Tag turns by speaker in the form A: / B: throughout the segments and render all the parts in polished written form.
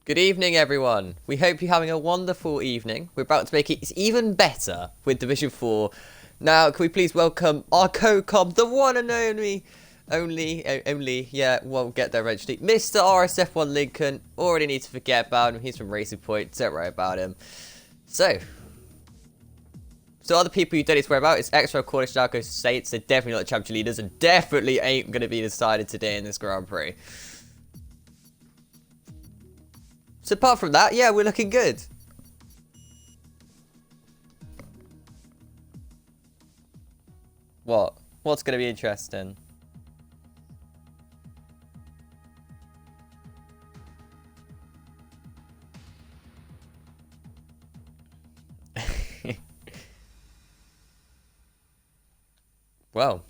A: Good evening, everyone. We hope you're having a wonderful evening. We're about to make it even better with Division 4. Now, can we please welcome our co-com, the one and only, yeah, won't get there eventually, Mr. RSF1 Lincoln. Already need to forget about him. He's from Racing Point. Don't worry about him. So other people you don't need to worry about is X04 Cornish Narco Saints. They're definitely not the championship leaders and definitely ain't going to be decided today in this Grand Prix. So apart from that, yeah, we're looking good. What? What's going to be interesting? Well,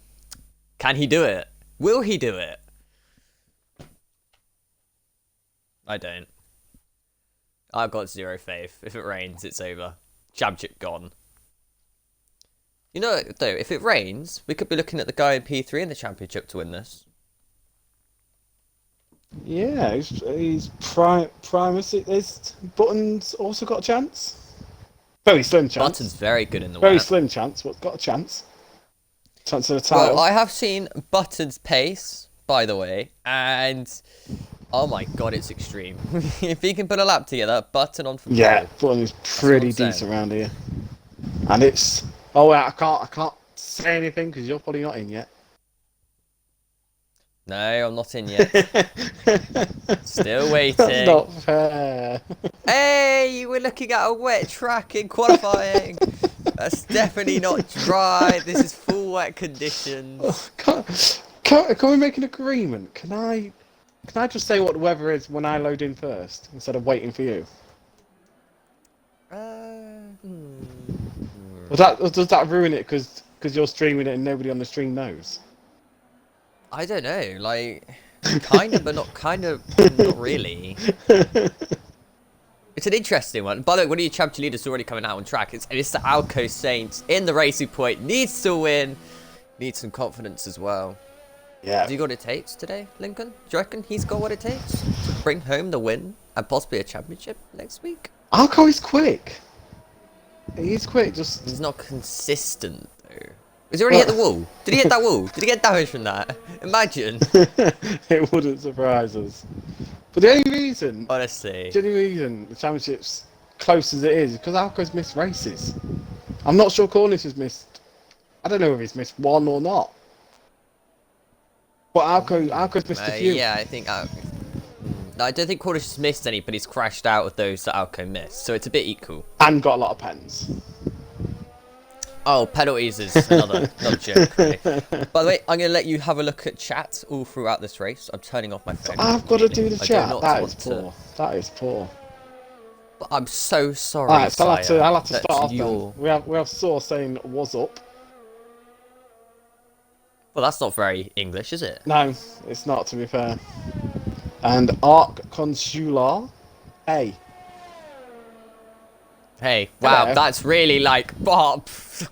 A: can he do it? Will he do it? I don't. I've got zero faith. If it rains, it's over. Championship gone. You know, though, if it rains, we could be looking at the guy in P3 in the championship to win this.
B: Yeah, he's Primus. Is Button's also got a chance? Very slim chance.
A: Button's very good in the
B: Very
A: wet.
B: slim chance, but got a chance. Chance of the title.
A: Well, I have seen Button's pace, by the way, and oh my god, it's extreme. If he can put a lap together, Button on for
B: yeah, Button is pretty decent around here, and it's. Oh, wait, I can't say anything because you're probably not in yet.
A: No, I'm not in yet. Still waiting.
B: That's not fair.
A: Hey, we're looking at a wet track in qualifying. That's definitely not dry. This is full wet conditions.
B: Can we make an agreement? Can I just say what the weather is when I load in first instead of waiting for you? Does that ruin it because you're streaming it and nobody on the stream knows?
A: I don't know, like, kind of, but not kind of, not really. It's an interesting one. By the way, one of your championship leaders already coming out on track. It's the Alco Saints in the Racing Point. Needs to win. Needs some confidence as well.
B: Yeah.
A: Has he got what it takes today, Lincoln? Do you reckon he's got what it takes to bring home the win and possibly a championship next week?
B: Alco is quick. He's quick, just...
A: He's not consistent, though. Has he already hit the wall? Did he hit that wall? Did he get damage from that? Imagine.
B: It wouldn't surprise us. But the only reason...
A: Honestly.
B: The only reason the championship's close as it is because Alco's missed races. I'm not sure Cornish has missed... I don't know if he's missed one or not. But Alco's missed a few.
A: Yeah, I think... I don't think Cornish has missed any, but he's crashed out of those that Alco missed. So it's a bit equal.
B: And got a lot of pens.
A: Oh, penalties is another joke. Really. By the way, I'm going to let you have a look at chat all throughout this race. I'm turning off my phone.
B: I've got to do the chat. That is poor.
A: To...
B: That is poor.
A: But I'm so sorry.
B: Alright, so I'll have to start off
A: your...
B: then. We have Saw saying, "Was up."
A: Well, that's not very English, is it?
B: No, it's not, to be fair. And Arc Consular, hey.
A: Hey, wow,
B: Hello.
A: that's really like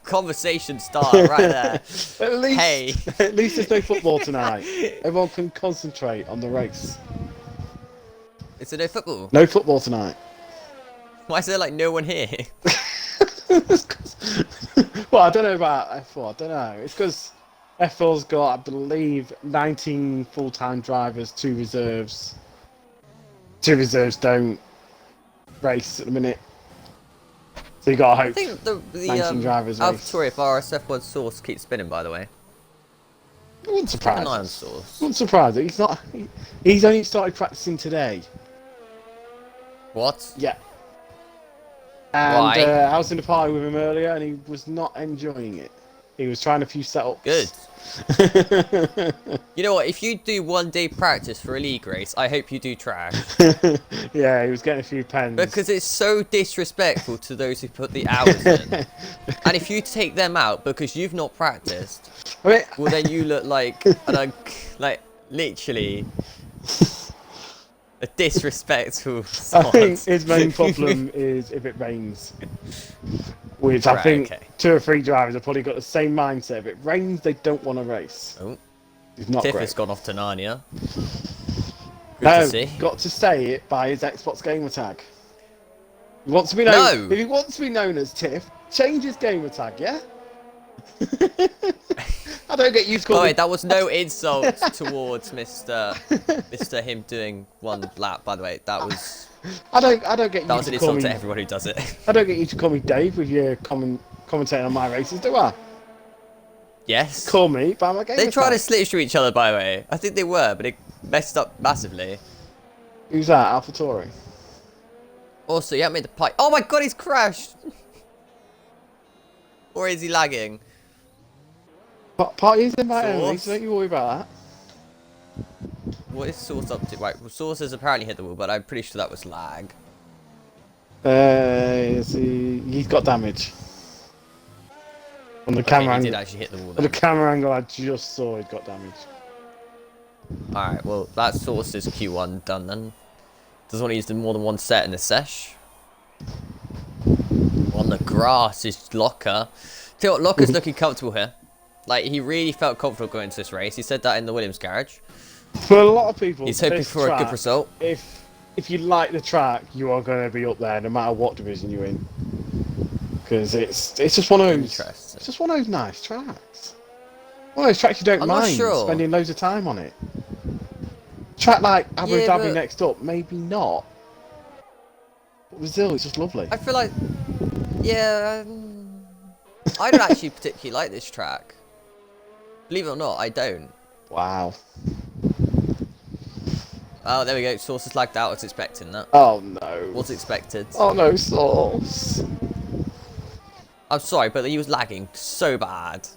A: conversation starter right there.
B: At least there's no football tonight. Everyone can concentrate on the race.
A: Is there no football?
B: No football tonight.
A: Why is there like no one here?
B: Well, I don't know about F4. I don't know. It's because F4's got, I believe, 19 full-time drivers, 2 reserves. 2 reserves don't race at the minute. So you gotta hope.
A: I think the
B: drivers
A: AlphaTauri if RSF1 source keeps spinning, by the way.
B: It wouldn't surprise
A: an iron
B: us.
A: source.
B: Wouldn't surprise it. He's only started practicing today.
A: What?
B: Yeah. And
A: Why?
B: I was in the party with him earlier, and he was not enjoying it. He was trying a few setups.
A: Good. You know what? If you do 1 day practice for a league race, I hope you do trash.
B: Yeah, he was getting a few pens.
A: Because it's so disrespectful to those who put the hours in. And if you take them out because you've not practiced,
B: I mean,
A: well then you look like literally a disrespectful
B: I
A: sod.
B: think his main problem is if it rains. Which I think 2 or 3 drivers have probably got the same mindset. If it rains, they don't want to race.
A: Oh,
B: He's not
A: Tiff
B: great.
A: has gone off to Narnia. Good to
B: No,
A: see.
B: got to say it by his Xbox gamer tag. He wants to be known.
A: No!
B: If he wants to be known as Tiff, change his gamer tag. Yeah. I don't get you to call
A: Oh
B: me.
A: wait, that was no insult towards Mr. him doing one lap. By the way, that was
B: I don't get you
A: that was an
B: to call
A: insult to
B: me.
A: everyone who does it.
B: I don't get you to call me Dave with your commentating on my races, do I?
A: Yes.
B: Call me by my gamer
A: They tried to
B: tag.
A: slitch to each other, by the way. I think they were, but it messed up massively.
B: Who's that? AlphaTauri.
A: Also, you haven't made the pipe. Oh my god, he's crashed! Or is he lagging?
B: Parties invite only,
A: Sauce?
B: so don't you worry about
A: What is Sauce up to? Right, well, Sauce has apparently hit the wall, but I'm pretty sure that was lag.
B: that. He's got damage. On the
A: Okay,
B: camera
A: he did
B: angle.
A: actually hit the wall
B: On the
A: then.
B: camera angle, I just saw he'd got damage.
A: Alright, well, that's Sauce's Q1 done then. Doesn't want to use more than one set in the sesh. On the grass is Locker. Tell you what, Locker's looking comfortable here. Like, he really felt confident going into this race. He said that in the Williams garage.
B: For a lot of people,
A: He's hoping
B: this
A: for a good
B: track,
A: result.
B: If you like the track, you are going to be up there no matter what division you're in. Because it's just one of those.
A: Interesting.
B: It's just one of those nice tracks. One of those tracks you don't
A: I'm not
B: mind
A: sure.
B: spending loads of time on it. Track like Abu
A: Yeah,
B: Dhabi
A: but-
B: next up, maybe not. But Brazil is just lovely.
A: I feel like, yeah, I don't actually particularly like this track. Believe it or not, I don't.
B: Wow.
A: Oh, there we go. Sauce is lagged out. I was expecting that.
B: Oh no.
A: Was expected.
B: Oh no, Sauce.
A: I'm sorry, but he was lagging so bad.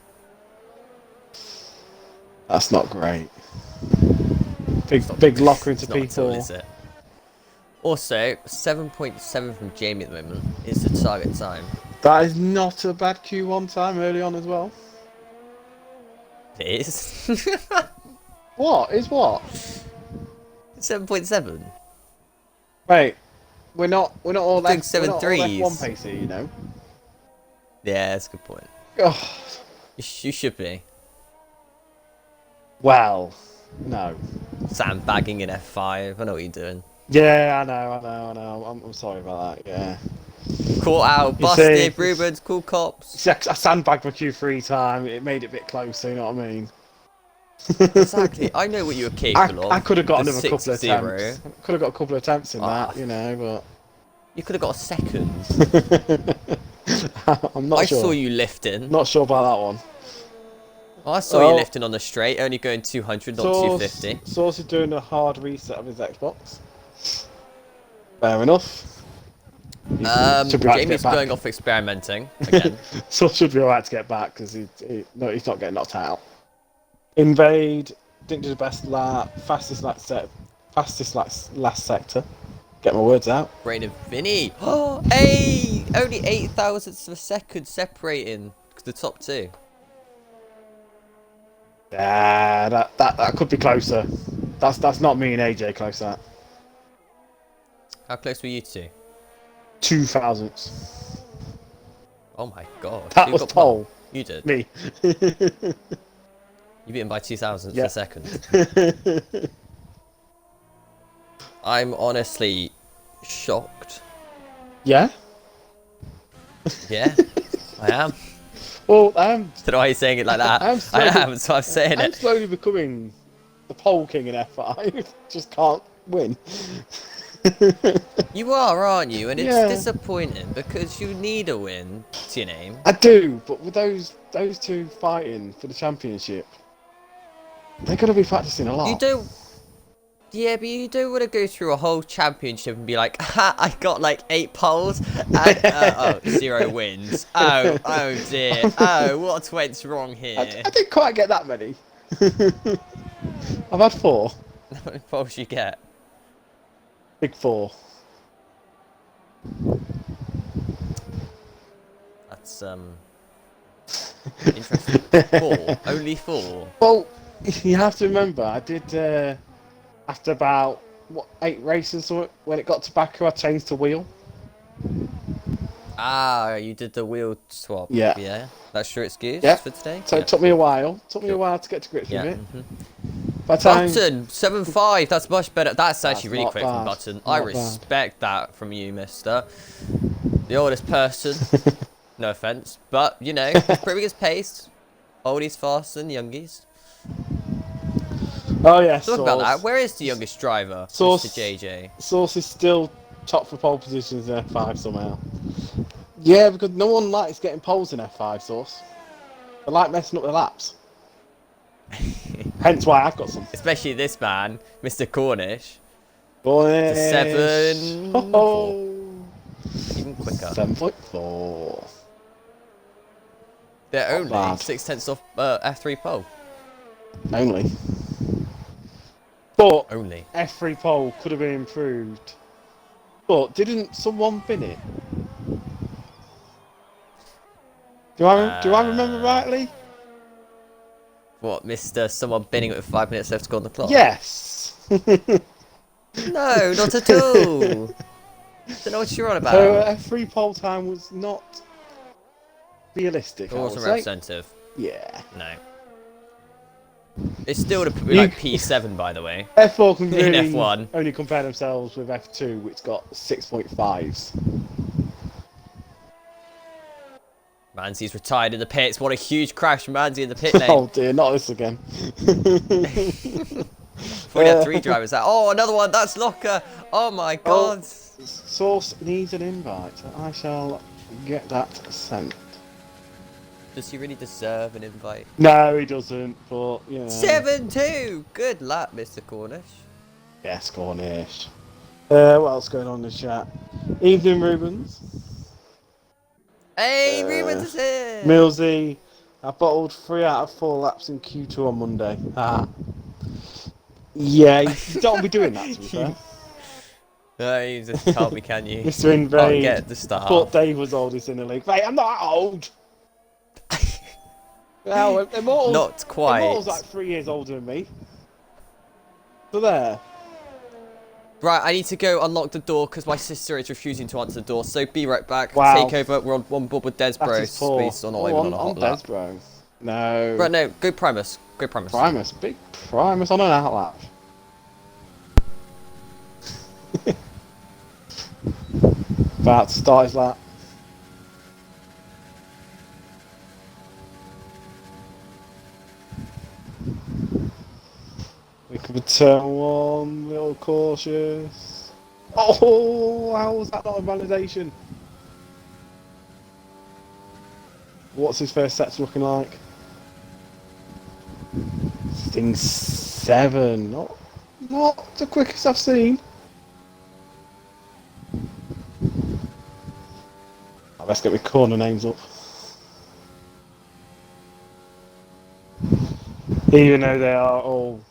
B: That's not great. Big locker into
A: It's not at all,
B: people.
A: is it? Also, 7.7 from Jamie at the moment is the target time.
B: That is not a bad Q1 time early on as well.
A: It is.
B: What is what?
A: 7.7.
B: Wait, we're not all
A: doing
B: F, we're not all
A: 7.3s.
B: F1 pace here, you know.
A: Yeah, that's a good point.
B: Oh,
A: You should be.
B: well, no.
A: Sandbagging in F5. I know what you're doing.
B: Yeah, I know. I'm sorry about that. Yeah.
A: Caught out,
B: You
A: busted,
B: see,
A: Rubens, cool cops.
B: See, I sandbagged my Q3 time. It made it a bit closer. You know what I mean?
A: Exactly. I know what you were capable of.
B: I could have got
A: The
B: another couple of
A: 6-0.
B: attempts. Could have got a couple of attempts in
A: Ah.
B: that, you know,
A: You could have got a second.
B: but I'm not
A: I
B: sure.
A: saw you lifting.
B: Not sure about that one.
A: I saw you
B: Oh.
A: lifting on the straight, only going 200, not 250.
B: Source is doing a hard reset of his Xbox. Fair enough. Should be right to
A: Jamie's
B: get back.
A: going off experimenting again.
B: Source should be alright to get back because he's not getting knocked out. Invade didn't do the best lap. Fastest last sector. Get my words out.
A: Brain of Vinny. Oh, hey! Only 8 thousandths of a second separating the top two.
B: Yeah, that could be closer. That's not me and AJ close. That
A: How close were you two?
B: 2,000.
A: Oh my god.
B: That
A: Who
B: was
A: got
B: pole.
A: pole? You did.
B: Me.
A: You beat him by 2 thousandths
B: Yeah.
A: a second. I'm honestly shocked.
B: Yeah.
A: Yeah, I am.
B: Well,
A: Don't know why you're saying it like that.
B: I'm
A: I
B: slowly-
A: am, so I'm saying
B: I'm
A: it.
B: slowly becoming the pole king in F5. Just can't win.
A: You are, aren't you? And it's
B: Yeah.
A: disappointing because you need a win to your name.
B: I do, but with those two fighting for the championship, they're going to be practicing a lot.
A: You don't. Yeah, but you don't want to go through a whole championship and be like, ha, I got like 8 poles and 0 wins. Oh dear. Oh, what went wrong here?
B: I didn't quite get that many. I've had 4.
A: How many poles you get?
B: Big 4.
A: That's interesting. 4, only 4.
B: Well, you have to remember, I did after about 8 races or when it got to Baku, I changed to wheel.
A: Ah, you did the wheel swap.
B: Yeah.
A: Yeah. That's your excuse
B: Yeah.
A: for today.
B: So
A: Yeah.
B: it took me a while. To
A: Sure.
B: get to grips
A: Yeah.
B: with it. By the time...
A: Button 7.5. That's much better. That's actually really
B: not
A: quick from
B: bad.
A: Button.
B: Not
A: I
B: bad.
A: respect that from you, Mister. The oldest person. No offense, but you know, he's proving his pace. Oldies faster than youngies.
B: Oh yeah,
A: Talk about that. Where is the youngest driver,
B: Source,
A: Mr. JJ?
B: Source is still top for pole positions in F5 somehow. Yeah, because no one likes getting poles in F5, Source. They like messing up their laps. Hence why I've got some.
A: Especially this man, Mr. Cornish.
B: Boy,
A: To 7.4.
B: oh,
A: Even quicker.
B: 7.4.
A: They're
B: Not
A: only
B: bad.
A: 6/10 off F3 pole.
B: Only. But
A: Only.
B: F3 pole could have been improved. But didn't someone bin it? Do I remember rightly?
A: What, Mr. Someone binning it with 5 minutes left to go on the clock?
B: Yes.
A: No, not at all. Don't know what you're on about.
B: So F3 pole time was not realistic.
A: It wasn't
B: I would say.
A: representative.
B: Yeah.
A: No. It's still like P7, by the way.
B: F4 can
A: In
B: really
A: F1.
B: only compare themselves with F2, which got 6.5s.
A: Manzi's retired in the pits. What a huge crash from Manzi in the pit lane.
B: Oh dear, not this again.
A: We had 3 drivers out. Oh, another one. That's Locker. Oh my god.
B: Source needs an invite. I shall get that sent.
A: Does he really deserve an invite?
B: No, he doesn't, but, you know.
A: 7-2. Good luck, Mr. Cornish.
B: Yes, Cornish. What else going on in the chat? Evening, Rubens.
A: Hey, Rubens is here.
B: Millsy, I bottled 3 out of 4 laps in Q2 on Monday. Ah. Yeah, you don't be doing that, to be fair.
A: No, you just can't be, can you?
B: Mr. Invade.
A: Can't get the start.
B: I thought Dave was oldest in the league. Mate, I'm not that old. Well, Immortal's,
A: Not quite.
B: Immortal's like 3 years older than me. So there.
A: Right, I need to go unlock the door because my sister is refusing to answer the door. So be right back.
B: Wow.
A: Take over. We're on one board with Des, bro.
B: That is poor.
A: Space or not even on a hot lap.
B: Des, bro. No.
A: Right, no, go Primus. Go Primus.
B: Primus. Big Primus on an outlap. About to start his lap. We could turn 1, little cautious. Oh, how was that not a validation? What's his first sets looking like? Sting 7. Not the quickest I've seen. Oh, let's get my corner names up. Even though they are all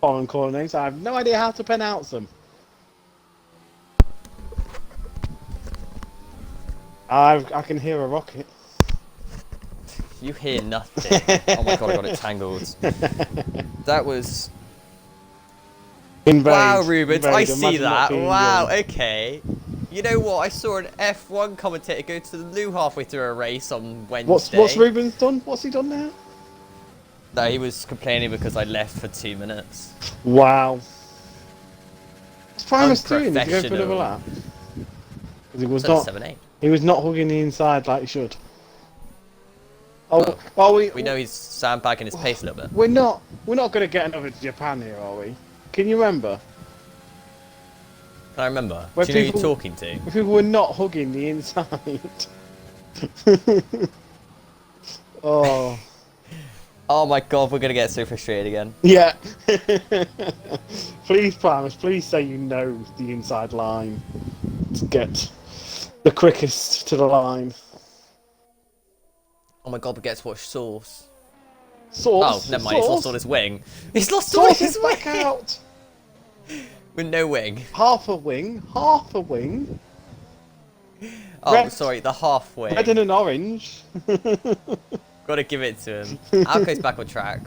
B: foreign corner names, I have no idea how to pronounce them. I can hear a rocket.
A: You hear nothing. Oh my god, I got it tangled. That was...
B: Invade.
A: Wow, Rubens, I
B: Invade.
A: see
B: Imagine
A: that.
B: being
A: Wow,
B: young.
A: okay. You know what? I saw an F1 commentator go to the loo halfway through a race on Wednesday.
B: What's Rubens done? What's he done now?
A: No, he was complaining because I left for 2 minutes.
B: Wow. What's Primus doing? Is he going for
A: Unprofessional.
B: another lap? 'Cause he was
A: So
B: not.
A: 7-8.
B: He was not hugging the inside like he should. Oh, well,
A: We know he's sandbagging his pace a little bit.
B: We're not going to get another Japan here, are we? Can you remember?
A: Can I remember?
B: Where
A: Do you know who
B: people-
A: you're talking to?
B: If people were not hugging the inside. Oh.
A: Oh my god, we're gonna get so frustrated again.
B: Yeah. Please, Primus, please say you know the inside line to get the quickest to the line.
A: Oh my god, we get to watch Source.
B: Source.
A: Oh, never mind, he's lost all his wing. He's lost all
B: Source
A: his
B: is
A: wing!
B: back out.
A: With no wing.
B: Half a wing. Half a wing.
A: Oh,
B: Red.
A: sorry, the half wing.
B: Red and an orange.
A: Gotta give it to him. Alco's back on track.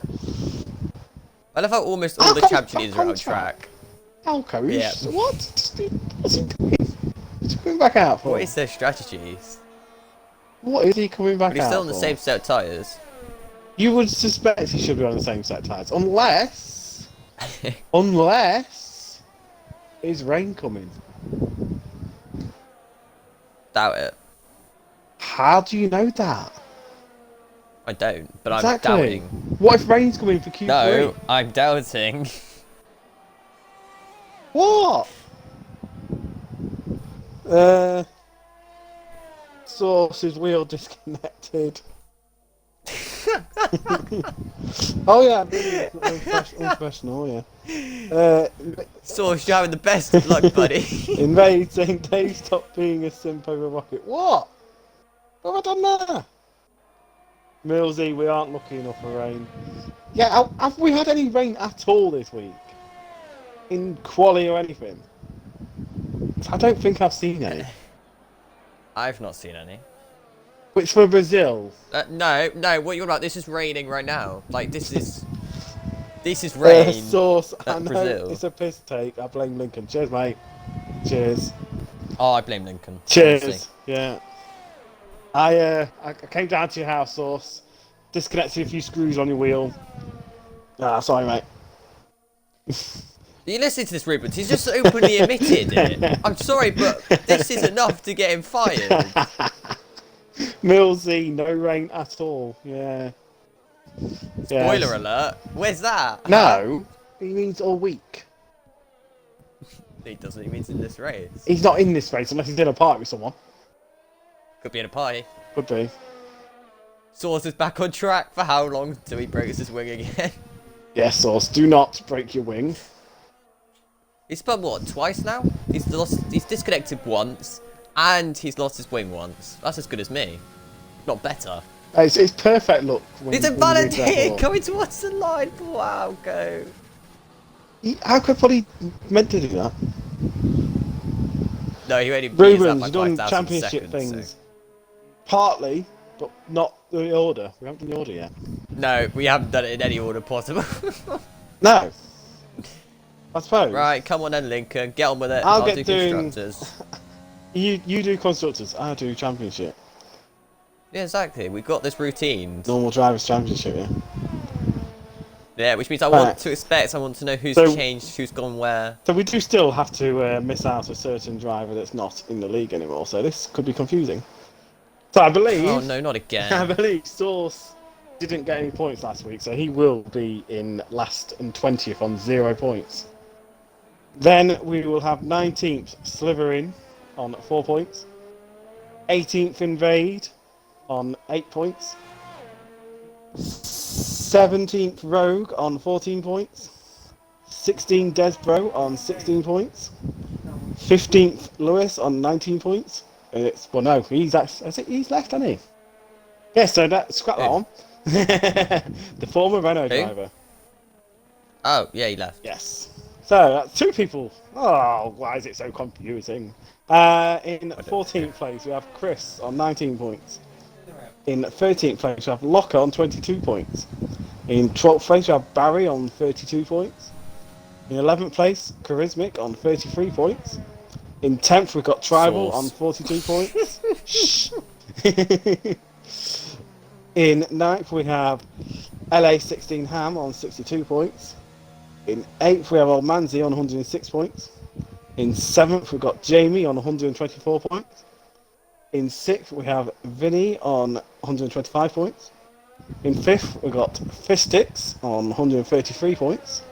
A: I love how almost all the
B: Alco's
A: championship
B: back
A: leaders are
B: on
A: on track.
B: Alco,
A: Yeah.
B: what? What's he doing? What's he coming back out for?
A: What is their strategies?
B: What is he coming back
A: But he's
B: out
A: still on the
B: for?
A: same set of tyres.
B: You would suspect he should be on the same set of tyres, unless Unless is rain coming?
A: Doubt it.
B: How do you know that?
A: I don't, but I'm
B: Exactly.
A: doubting.
B: What if rain's coming for Q3?
A: No, I'm doubting.
B: What? Source's wheel disconnected. Oh yeah, unprofessional. Yeah.
A: Source, you're having the best of luck, buddy.
B: Invade saying Dave stop being a simp over Rocket. What? What have I done there? Millsy, we aren't lucky enough for rain. Yeah, have we had any rain at all this week? In quali or anything? I don't think I've seen any.
A: I've not seen any.
B: Which for Brazil?
A: No, what you're about? This is raining right now. Like, this is rain
B: Source, I
A: at
B: know
A: Brazil.
B: it's a piss take. I blame Lincoln. Cheers, mate. Cheers.
A: Oh, I blame Lincoln.
B: Cheers.
A: Honestly.
B: Yeah. I came down to your house, Source. Disconnected a few screws on your wheel. Ah, sorry, mate.
A: You listen to this, Rupert. He's just openly admitted it. I'm sorry, but this is enough to get him fired.
B: Millsy, no rain at all. Yeah.
A: Spoiler alert. Where's that?
B: No, he means all week.
A: He doesn't. He means in this race.
B: He's not in this race unless he's in a party with someone.
A: Could be in a pie.
B: Could be.
A: Source is back on track for how long till he breaks his wing again?
B: Yes, Source, do not break your wing.
A: He's spun what, twice now? He's disconnected once, and he's lost his wing once. That's as good as me. Not better.
B: It's perfect luck.
A: It's a Valentine coming towards the line. Wow, go.
B: How could he meant to do that?
A: No, he only used that
B: Rubens,
A: by
B: you've done
A: 5,000
B: championship
A: seconds,
B: things.
A: so.
B: Partly, but not the order. We haven't done the order yet.
A: No, we haven't done it in any order possible.
B: No. I suppose.
A: Right, come on then, Lincoln. Get on with it.
B: I'll
A: do
B: get doing...
A: constructors.
B: You do constructors, I do championship.
A: Yeah, exactly. We've got this routine.
B: Normal drivers championship, yeah.
A: Yeah, which means I want to know who's changed, who's gone where.
B: So we do still have to miss out a certain driver that's not in the league anymore, so this could be confusing. So I believe...
A: Oh no, not again.
B: I believe Source didn't get any points last week, so he will be in last and 20th on 0 points. Then we will have 19th Sliverin on 4 points. 18th Invade on 8 points. 17th Rogue on 14 points. 16th Desbro on 16 points. 15th Lewis on 19 points. Well, no, he's left, hasn't he? Yeah, so scrap that on. The former Renault driver.
A: Oh, yeah, he left.
B: Yes. So that's 2 people. Oh, why is it so confusing? In 14th place, we have Chris on 19 points. In 13th place, we have Locker on 22 points. In 12th place, we have Barry on 32 points. In 11th place, Charismic on 33 points. In 10th, we've got Tribal on 42 points. Shh. In 9th, we have LA16 Ham on 62 points. In 8th, we have Almanzi on 106 points. In 7th, we've got Jamie on 124 points. In 6th, we have Vinny on 125 points. In 5th, we've got Fistix on 133 points.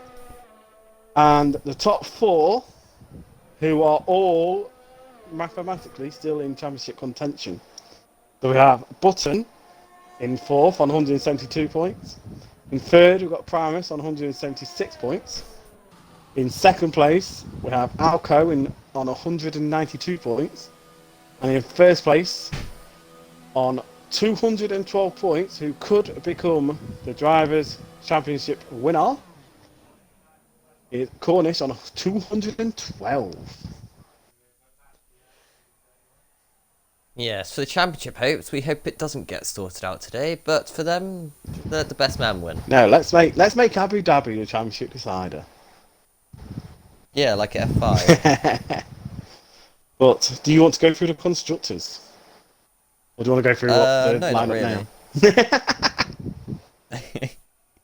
B: And the top 4, who are all mathematically still in championship contention. So we have Button in 4th on 172 points. In 3rd, we've got Primus on 176 points. In 2nd place, we have Alco on 192 points. And in 1st place, on 212 points, who could become the Drivers' Championship winner, is Cornish on 212.
A: Yes, for the championship hopes, we hope it doesn't get sorted out today, but for them, the best man win.
B: No, let's make Abu Dhabi the championship decider.
A: Yeah, like F5.
B: But do you want to go through the constructors, or do you want to go through what the
A: no, not
B: lineup
A: really.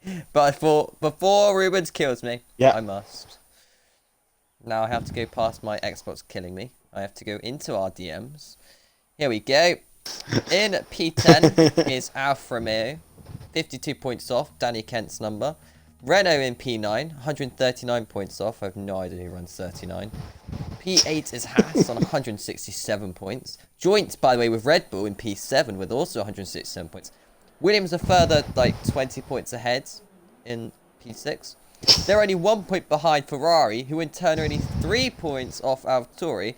B: now?
A: But I thought, before Rubens kills me,
B: Yeah.
A: I must. Now I have to go past my Xbox killing me. I have to go into our DMs. Here we go. In P10 is Alfa Romeo. 52 points off, Danny Kent's number. Renault in P9, 139 points off. I have no idea who runs 39. P8 is Haas on 167 points. Joint, by the way, with Red Bull in P7 with also 167 points. Williams a further, like, 20 points ahead in P6. They're only 1 point behind Ferrari, who in turn are only 3 points off AlphaTauri,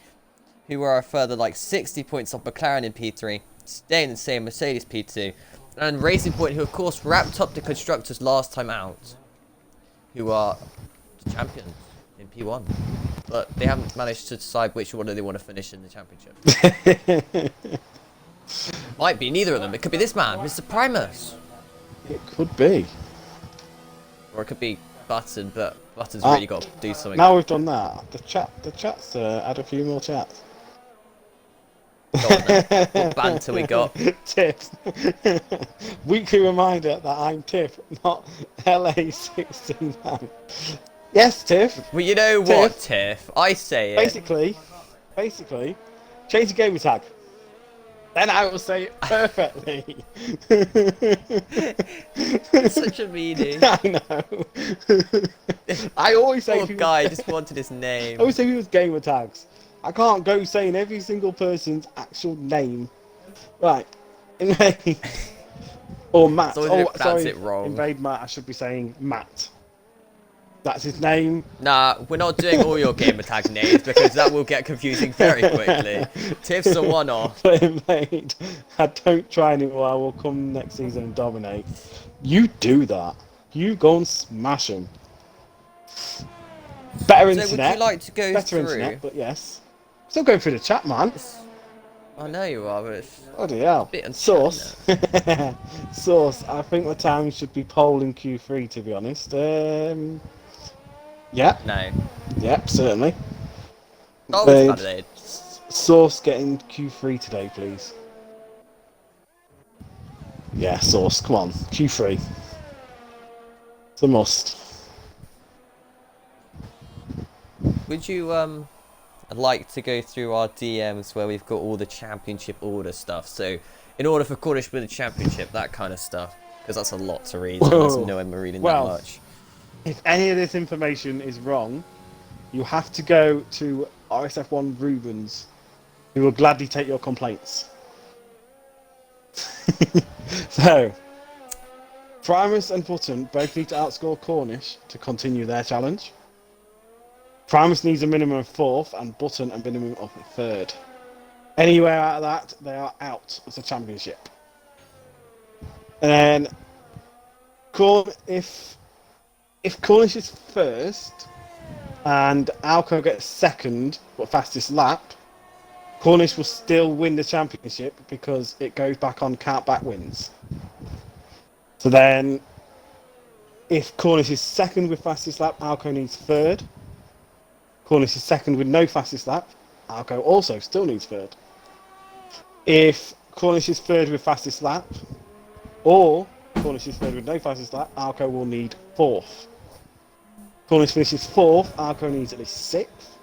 A: who are a further, like, 60 points off McLaren in P3, staying the same Mercedes P2. And Racing Point, who, of course, wrapped up the Constructors last time out, who are champions in P1. But they haven't managed to decide which one they want to finish in the championship. Might be neither of them. It could be this man, Mr. Primus.
B: It could be.
A: Or it could be Button, but Button's really got to do something.
B: Now we've done that. The chat's add a few more chats.
A: Go on then. What banter we got?
B: Tiff. Weekly reminder that I'm Tiff, not LA69. Yes, Tiff.
A: Well, you know what, Tiff? I say it.
B: Basically, change the gamer tag. Then I will say it perfectly.
A: Such a meanie.
B: I know. I always say
A: Poor guy just wanted his name.
B: I always say people's gamer tags. I can't go saying every single person's actual name. Right. Invade. Or Matt.
A: So
B: Oh,
A: pronounce
B: sorry.
A: it wrong.
B: Invade Matt. I should be saying Matt. That's his name.
A: Nah, we're not doing all your gamer tag names because that will get confusing very quickly. Tiff's a one-off.
B: But Invade. Don't try anymore. I will come next season and dominate. You do that. You go and smash them. Better
A: So
B: internet.
A: would you like to go
B: Better
A: through?
B: internet, but yes. Still going through the chat, man.
A: I know you are, but it's
B: Bloody hell.
A: a bit unfair,
B: Source. Source. I think the town should be poll in Q3, to be honest. Yeah.
A: No.
B: Yep, certainly.
A: Oh,
B: Invade.
A: it's Adelaide.
B: Source getting Q3 today, please. Yeah, Source. Come on. Q3. It's a must.
A: Would you like to go through our DMs where we've got all the championship order stuff? So, in order for Cornish to win the championship, that kind of stuff, because that's a lot to read. And there's no one reading that much.
B: If any of this information is wrong, you have to go to RSF1 Rubens, who will gladly take your complaints. So, Primus and Button both need to outscore Cornish to continue their challenge. Primus needs a minimum of 4th and Button a minimum of 3rd. Anywhere out of that, they are out of the championship. And then, if Cornish is first and Alco gets second, but fastest lap, Cornish will still win the championship because it goes back on count-back wins. So then, if Cornish is second with fastest lap, Alco needs 3rd. Cornish is second with no fastest lap, Alco also still needs 3rd. If Cornish is 3rd with fastest lap, or Cornish is 3rd with no fastest lap, Alco will need 4th. Cornish finishes 4th, Alco needs at least 6th.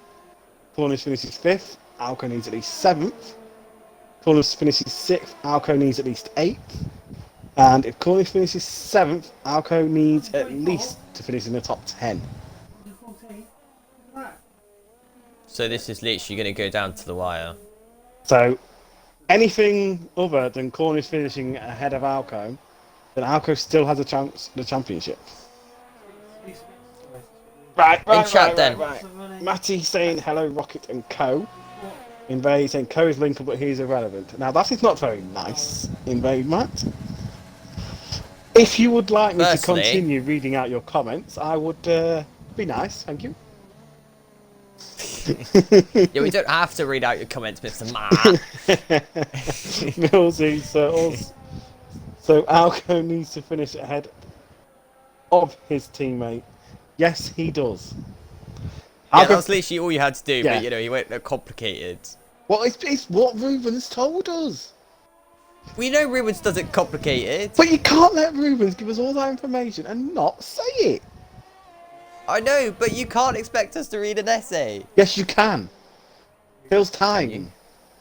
B: Cornish finishes 5th, Alco needs at least 7th. Cornish finishes 6th, Alco needs at least 8th. And if Cornish finishes 7th, Alco needs at least to finish in the top 10.
A: So this is literally going to go down to the wire.
B: So, anything other than Cornish finishing ahead of Alco, then Alco still has a chance at the championship. Right. Matty saying hello, Rocket and Co. Invade saying Co is linkable, but he's irrelevant. Now that is not very nice, Invade Matt. If you would like me to continue reading out your comments, I would be nice, thank you.
A: Yeah, we don't have to read out your comments, Mr. Matt.
B: Millsy, so Alco needs to finish ahead of his teammate. Yes, he does.
A: Yeah, that was literally all you had to do,
B: Yeah.
A: but you know, you went complicated.
B: Well, it's what Ruben's told us.
A: We know Rubens does it complicated.
B: But you can't let Rubens give us all that information and not say it.
A: I know, but you can't expect us to read an essay.
B: Yes, you can. Fills
A: Can you?
B: time.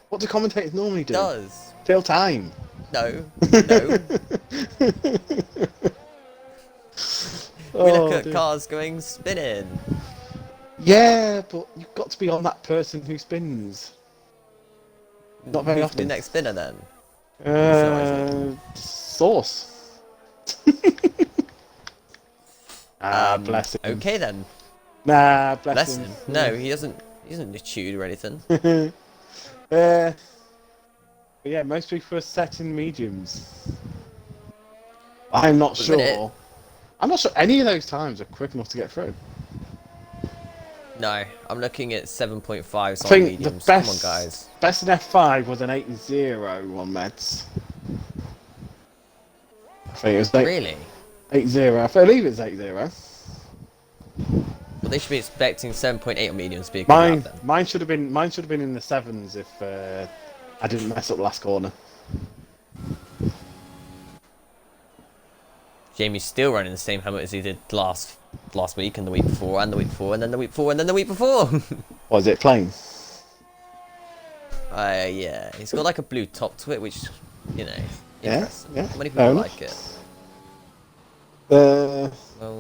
B: What do commentators normally do?
A: Does.
B: Fill time.
A: No. No. We look
B: Oh,
A: at
B: dear.
A: cars going spinning.
B: Yeah, but you've got to be on that person who spins. Not very
A: Who's the
B: often.
A: next spinner then?
B: Sauce. Bless him.
A: Okay then.
B: Nah, bless
A: Bless
B: him.
A: him. No, he doesn't. He doesn't chewed or anything.
B: But yeah, most people are set in mediums. I'm not
A: Wait a minute.
B: sure. I'm not sure any of those times are quick enough to get through.
A: No, I'm looking at 7.5
B: I
A: on
B: think
A: mediums.
B: the best,
A: Come on, guys.
B: best in F5 was an 8-0 on meds. I think it was
A: Really?
B: 8-0. I believe it's 8-0.
A: Well, they should be expecting 7.8 on mediums to be a good lap then.
B: Mine should have been in the 7s if I didn't mess up the last corner.
A: Jamie's still running the same helmet as he did last week and the week before and the week before and then the week before and then the week before.
B: What is it, plain?
A: Yeah, he's got like a blue top to it, which, you know,
B: Yeah,
A: interesting.
B: yeah,
A: How many
B: fair
A: people
B: enough.
A: like it? Well,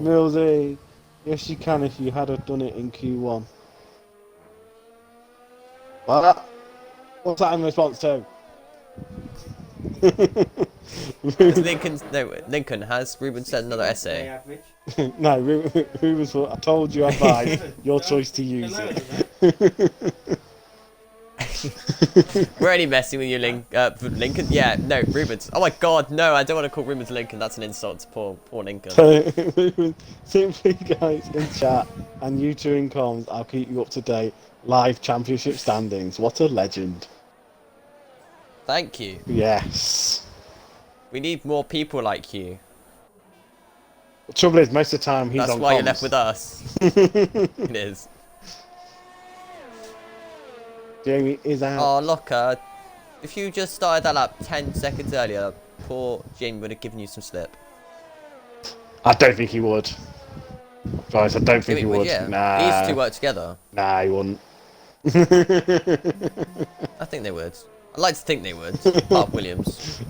B: Millsy, yes you can if you had have done it in Q1. What? What's that in response to?
A: Lincoln, has Ruben sent another essay?
B: No, who was what? I told you advice. Your choice to use it.
A: We're only messing with you, Lincoln. Yeah, no, Rubens. Oh my God, no! I don't want to call Rubens Lincoln. That's an insult to poor Lincoln.
B: So, simply guys in chat and you two in comms, I'll keep you up to date. Live championship standings. What a legend.
A: Thank you.
B: Yes.
A: We need more people like you.
B: The trouble is, most of the time he's
A: That's
B: on
A: why
B: comms.
A: you're left with us. It is.
B: Jamie is out.
A: Oh, Locker, if you just started that lap 10 seconds earlier, poor Jamie would have given you some slip.
B: I don't think he would. Guys, I don't think he would.
A: Yeah.
B: Nah.
A: These two work together.
B: Nah, he wouldn't.
A: I think they would. I'd like to think they would. Mark Williams.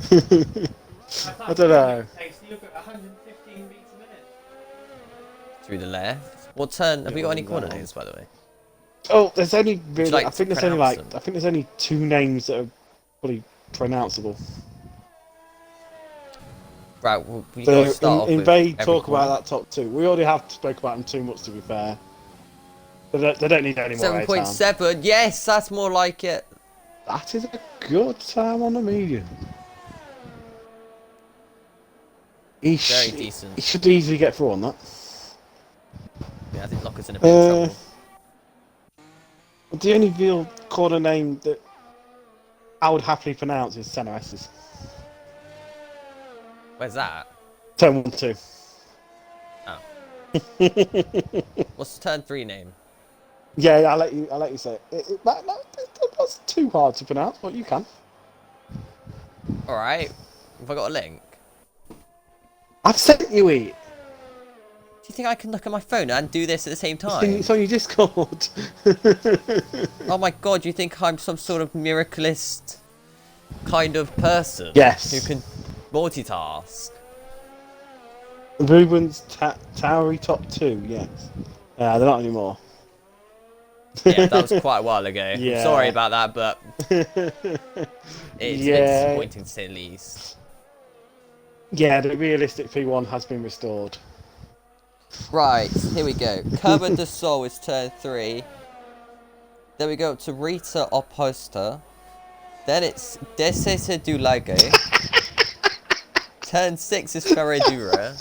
B: I don't know.
A: Through the left. What turn? Have we got any corner names, by the way?
B: Oh, there's only really.
A: like
B: I think
A: to
B: there's only
A: pronounce
B: like.
A: them?
B: I think there's only 2 names that are fully pronounceable.
A: Right, well, we got to
B: So
A: start off
B: in
A: with
B: Bay,
A: every
B: talk
A: corner.
B: about that top 2. We already have spoke about them too much, to be fair. They don't need any more airtime.
A: 7.7. Yes, that's more like it.
B: That is a good time on the medium.
A: Very decent.
B: He should easily get through on that.
A: Yeah, I think Locker's in a bit of trouble.
B: The only real corner name that I would happily pronounce is Senna S's.
A: Where's that?
B: Turn 1, 2.
A: Oh. What's the turn 3 name?
B: Yeah, I'll let you say it. That's too hard to pronounce, but you can.
A: Alright. Have I got a link?
B: I've sent you it.
A: Do you think I can look at my phone and do this at the same time?
B: It's on your Discord.
A: Oh my God, do you think I'm some sort of miracleist kind of person?
B: Yes.
A: Who can multitask?
B: Ruben's Towery top 2, yes. They're not anymore.
A: Yeah, that was quite a while ago.
B: Yeah.
A: Sorry about that, but it's a bit disappointing to say the least.
B: Yeah, the realistic P1 has been restored.
A: Right, here we go. Curva de Sol is turn 3. Then we go up to Rita Oposta. Then it's Desese du Lago. Turn 6 is Ferradura.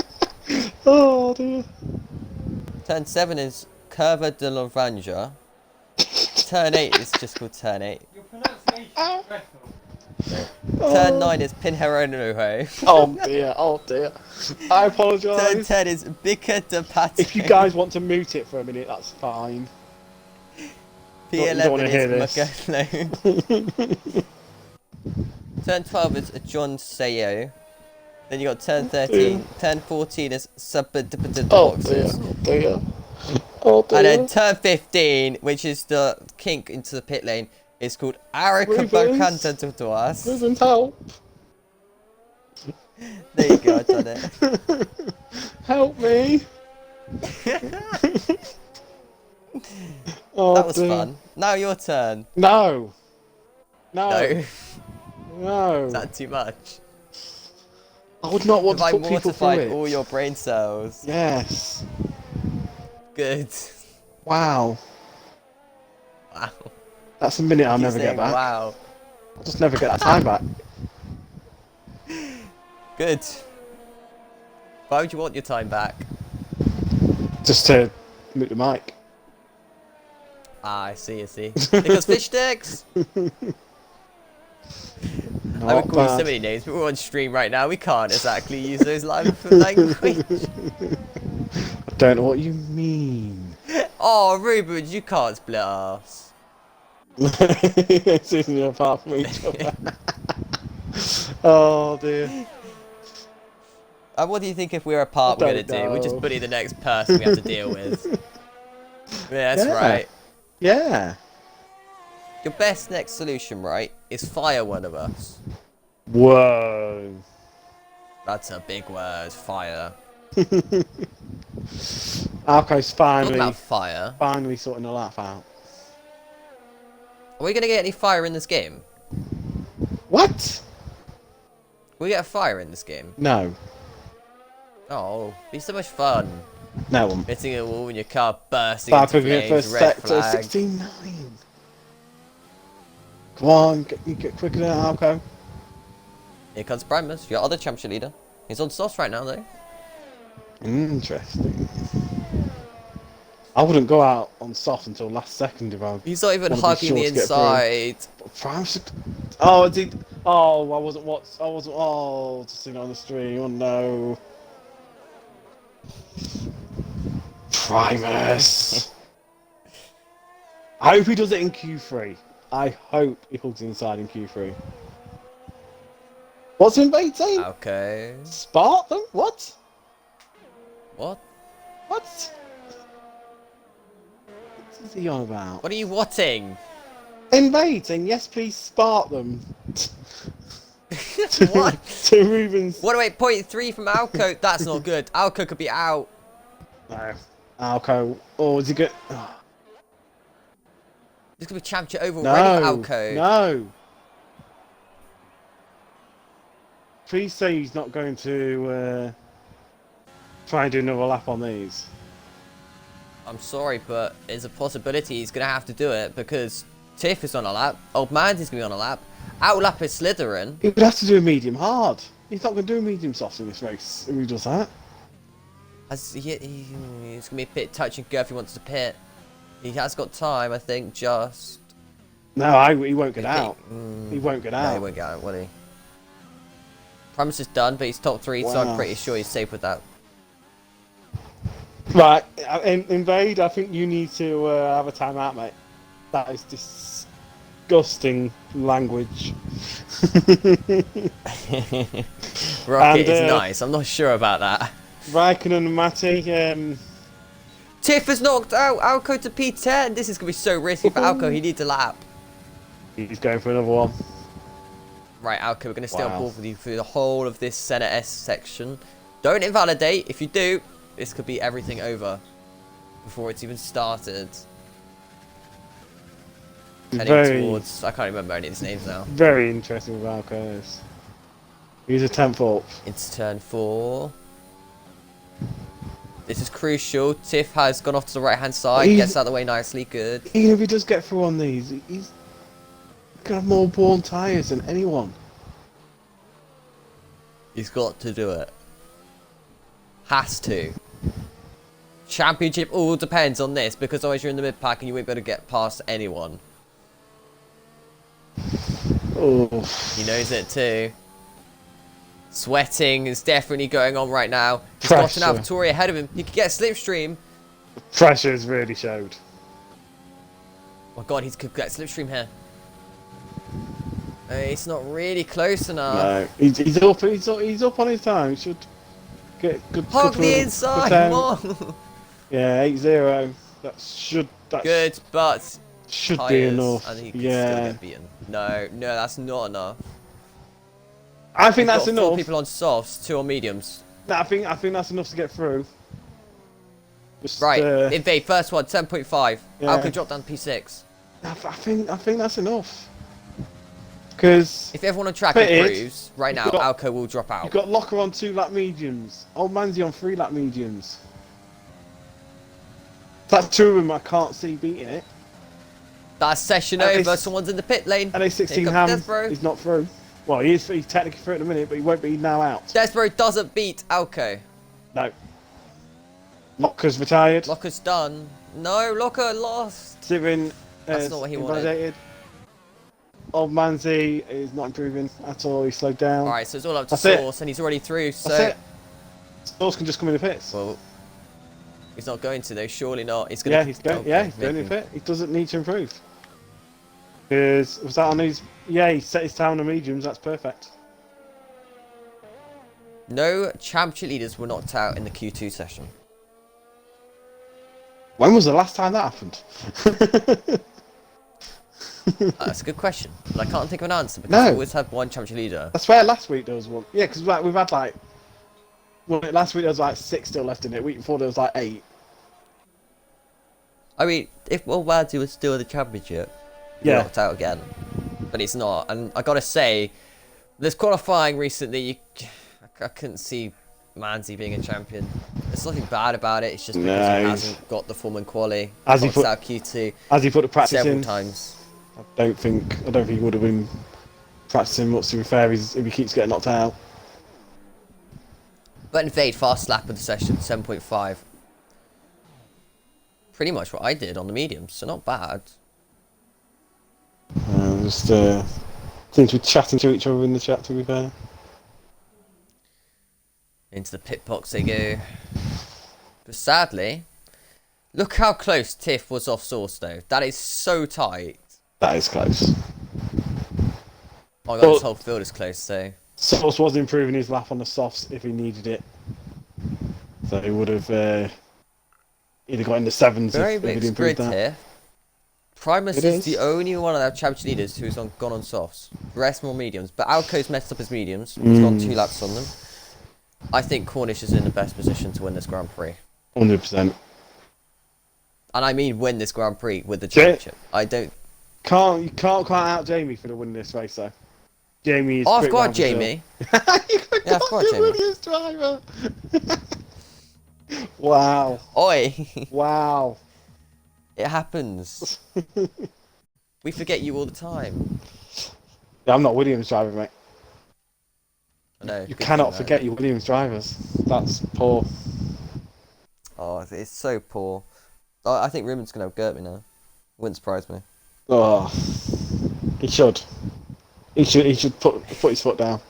B: Oh dear.
A: Turn 7 is Curva de la Ranja. Turn 8 is just called Turn 8.
C: Your pronunciation is dreadful.
A: Turn 9 is Pinheiro.
B: Oh dear. I apologise.
A: Turn 10 is Bica de Pato.
B: If you guys want to mute it for a minute, that's fine. Don't wanna hear
A: P11
B: this.
A: is Macalo. Turn 12 is John Sayo. Then you got turn 13. Turn 14 is Subdivided
B: Oh dear,
A: Boxes.
B: oh dear. Oh dear.
A: And then turn 15, which is the kink into the pit lane, is called Arakabankanta Tutuas.
B: Rubens, help.
A: There you go, I've done it.
B: Help me. Oh,
A: That was
B: dear.
A: fun. Now your turn.
B: No. No.
A: No.
B: No.
A: Is that too much?
B: I would not want
A: Have I
B: to put people through
A: mortified
B: it.
A: all your brain cells?
B: Yes.
A: Good.
B: Wow.
A: Wow.
B: That's a minute I'll
A: Keep
B: never get
A: saying
B: back.
A: wow.
B: I'll just never get that time back.
A: Good. Why would you want your time back?
B: Just to mute the mic.
A: Ah, I see, I see. Because fish sticks! I would
B: Not
A: call you so
B: bad.
A: many names, but we're on stream right now. We can't exactly use those lines for language.
B: I don't know what you mean.
A: Oh, Ruben, you can't split us.
B: It's isn't apart from each other. Oh dear.
A: And what do you think if we're apart
B: I
A: we're going
B: don't
A: to do? We just
B: know.
A: bully the next person we have to deal with. Yeah, that's
B: Yeah.
A: right.
B: Yeah.
A: Your best next solution, right, is fire one of us.
B: Whoa.
A: That's a big word, fire.
B: Arco's
A: Talking about fire.
B: finally sorting all that out.
A: Are we going to get any fire in this game?
B: What?
A: Will we get a fire in this game?
B: No.
A: Oh, be so much fun.
B: No one.
A: Hitting a wall in your car, bursting
B: Arco
A: into
B: get
A: flames,
B: first
A: red
B: sector
A: flag.
B: 69. Come on, get quicker than Arco.
A: Here comes Primus, your other championship leader. He's on sauce right now, though.
B: Interesting. I wouldn't go out on soft until last second if I.
A: He's not even
B: wanna be
A: hugging
B: sure
A: the
B: to get through.
A: inside.
B: Prime should... Oh, did. Oh, I wasn't. What? I wasn't. Oh, just seen it on the stream. Oh no. Primus. I hope he does it in Q3. I hope he hugs inside in Q3. What's invade saying?
A: Okay.
B: Spark them? What?
A: What?
B: What? What is he on about?
A: What are you watting?
B: Invade saying yes, please spark them.
A: What?
B: To Ruben's.
A: What wait, 0.3 from Alco? That's not good. Alco could be out.
B: No. Alco. Oh, is he good? Oh.
A: This could be championship over already
B: No.
A: for Alco.
B: No. Please say he's not going to try and do another lap on these.
A: I'm sorry, but there's a possibility he's going to have to do it because Tiff is on a lap. Old Mandy's going to be on a lap. Outlap is Slytherin.
B: He would have to do a medium hard. He's not going to do a medium soft in this race if he does that.
A: He's going to be a bit touch and go if he wants to pit. He has got time, I think, just...
B: No, he won't get
A: I think-
B: out. He won't get
A: No,
B: out.
A: he won't get out, will he? Promise is done, but he's top 3, so
B: Wow.
A: I'm pretty sure he's safe with that.
B: Right, Invade, I think you need to have a timeout, mate. That is disgusting language.
A: Rocket
B: And,
A: is nice, I'm not sure about that.
B: Raikkonen and Matty,
A: Tiff has knocked out Alco to P10. This is going to be so risky for Alco, he needs a lap.
B: he's going for another one.
A: Right, Alco, we're going to stay on
B: Wow.
A: board with you through the whole of this Senate S section. Don't invalidate. If you do, this could be everything over before it's even started. Heading
B: Very,
A: towards... I can't remember any of these names now.
B: very interesting with Alco. He's a 10th up.
A: It's turn 4. This is crucial. Tiff has gone off to the right-hand side.
B: He's-
A: Gets out of the way nicely. Good.
B: Even if he does get through on these, he's gonna have more worn tyres than anyone.
A: He's got to do it. Has to. Championship all depends on this because otherwise you're in the mid-pack and you won't be able to get past anyone.
B: Oh,
A: He knows it too. Sweating is definitely going on right now. He's got an
B: Pressure.
A: AlphaTauri ahead of him. He could get a slipstream.
B: pressure has really showed.
A: Oh my god, he could get a slipstream here. It's not really close enough.
B: No, he's up on his time. He should get good.
A: Hug
B: good
A: the
B: for
A: inside,
B: time.
A: more.
B: Yeah, 8-0. That
A: Good, but
B: should be
A: tyres,
B: enough.
A: and he could still
B: Yeah,
A: get beaten. No, that's not enough.
B: I think
A: We've
B: that's
A: got 4
B: enough.
A: people on softs, 2 on mediums.
B: No, I think that's enough to get through. Just,
A: Right, invade, first one, 10.5.
B: Yeah.
A: Alco drop down to P6.
B: I think that's enough. Because
A: If everyone on track
B: Fitted.
A: improves, right now,
B: You've got-
A: Alco will drop out.
B: you've got Locker on 2-lap mediums. Old Manzi on 3-lap mediums. That's 2 of them I can't see beating it.
A: That's session
B: And
A: over,
B: it's-
A: someone's in the pit lane.
B: And
A: Here
B: A16
A: comes
B: Ham
A: Desbro.
B: is not through. Well, he's technically through at the minute, but he won't be now out.
A: Desbro doesn't beat Alco.
B: No. Locker's retired.
A: Locker's done. No, Locker lost.
B: Sirin
A: That's not what he wanted.
B: invalidated. Old Manzi is not improving at all. He's slowed down.
A: Alright, so it's all up to
B: That's it.
A: Source, and he's already through, so...
B: That's it. Source can just come in the pits.
A: Well, he's not going to, though. Surely not. He's going
B: Yeah,
A: to...
B: he's going. Yeah, he's going in the pit. He doesn't need to improve. Because was that on his? Yeah, he set his time on mediums. That's perfect.
A: No championship leaders were knocked out in the Q2 session.
B: When was the last time that happened?
A: That's a good question, but I can't think of an answer because
B: No.
A: we always had one championship leader.
B: I swear last week there was one. Yeah, because we've had like. Well, last week there was like 6 still left in it. Week before there was like 8.
A: I mean, if Walwazi was still in the championship, he'd be
B: Yeah.
A: knocked out again. But he's not, and I gotta say, this qualifying recently, I couldn't see Manzi being a champion. There's nothing bad about it. It's just because
B: No,
A: he
B: he's-
A: hasn't got the form and quali.
B: Has he
A: Knocked
B: put-
A: out Q2
B: Has he put the practice
A: several
B: in?
A: times.
B: I don't think he would have been practicing much. To be fair, if he keeps getting knocked out.
A: But invade fast lap of the session, 7.5. Pretty much what I did on the mediums, so not bad.
B: Just seems to be chatting to each other in the chat. To be fair.
A: Into the pit box they go. But sadly, look how close Tiff was off Source though. That is so tight.
B: That is close.
A: Oh my god,
B: Well-
A: this whole field is close, so...
B: Source was improving his lap on the softs if he needed it. So he would have either got in the 7s
A: Very
B: if he'd
A: mixed
B: improved
A: grid
B: that.
A: here. Primus
B: It
A: is
B: is.
A: the only one of our championship leaders who's gone on softs. The rest more mediums. But Alco's messed up his mediums. He's gone 2 laps on them. I think Cornish is in the best position to win this Grand Prix.
B: 100%.
A: And I mean win this Grand Prix with the
B: Ja-
A: championship. I don't...
B: You can't quite out Jamie for the win this race though. Jamie is.
A: Oh, I've
B: pretty
A: got
B: round the
A: Jamie.
B: hill. You forgot
A: Yeah, I've got
B: your
A: Jamie.
B: Williams driver. Wow!
A: Oi!
B: Wow!
A: It happens. We forget you all the time.
B: Yeah, I'm not Williams driver, mate.
A: I know.
B: You
A: good
B: cannot
A: thing, though.
B: forget your Williams drivers. That's poor.
A: Oh, it's so poor. Oh, I think Ruben's gonna have me now. Wouldn't surprise me.
B: Oh, he should. He should put his foot down.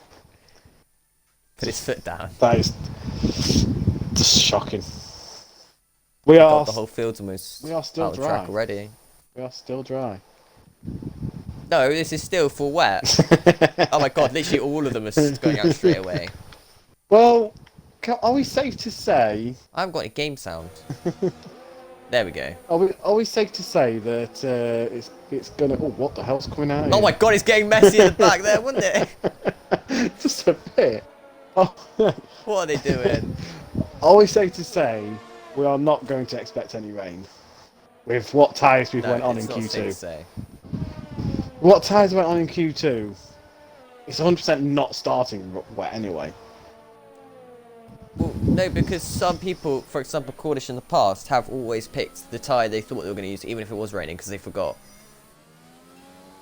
A: Put his foot down.
B: That is just shocking. We
A: God,
B: are
A: the whole field's almost
B: we are still
A: out of track
B: dry.
A: already.
B: we are still dry.
A: No, this is still full wet. Oh my god, literally all of them are going out straight away.
B: Well, are we safe to say?
A: I haven't got any game sound. There we go.
B: Are we safe to say that it's gonna? Oh, what the hell's coming out?
A: Oh my god, it's getting messy in the back there, wasn't it?
B: Just a bit. Oh,
A: What are they doing?
B: are we safe to say we are not going to expect any rain with what tyres we've
A: No,
B: went on in
A: it's not safe to
B: Q2?
A: say.
B: What tyres went on in Q2? It's 100% not starting wet anyway.
A: Well, no, because some people, for example, Cornish in the past, have always picked the tyre they thought they were going to use, even if it was raining, because they forgot.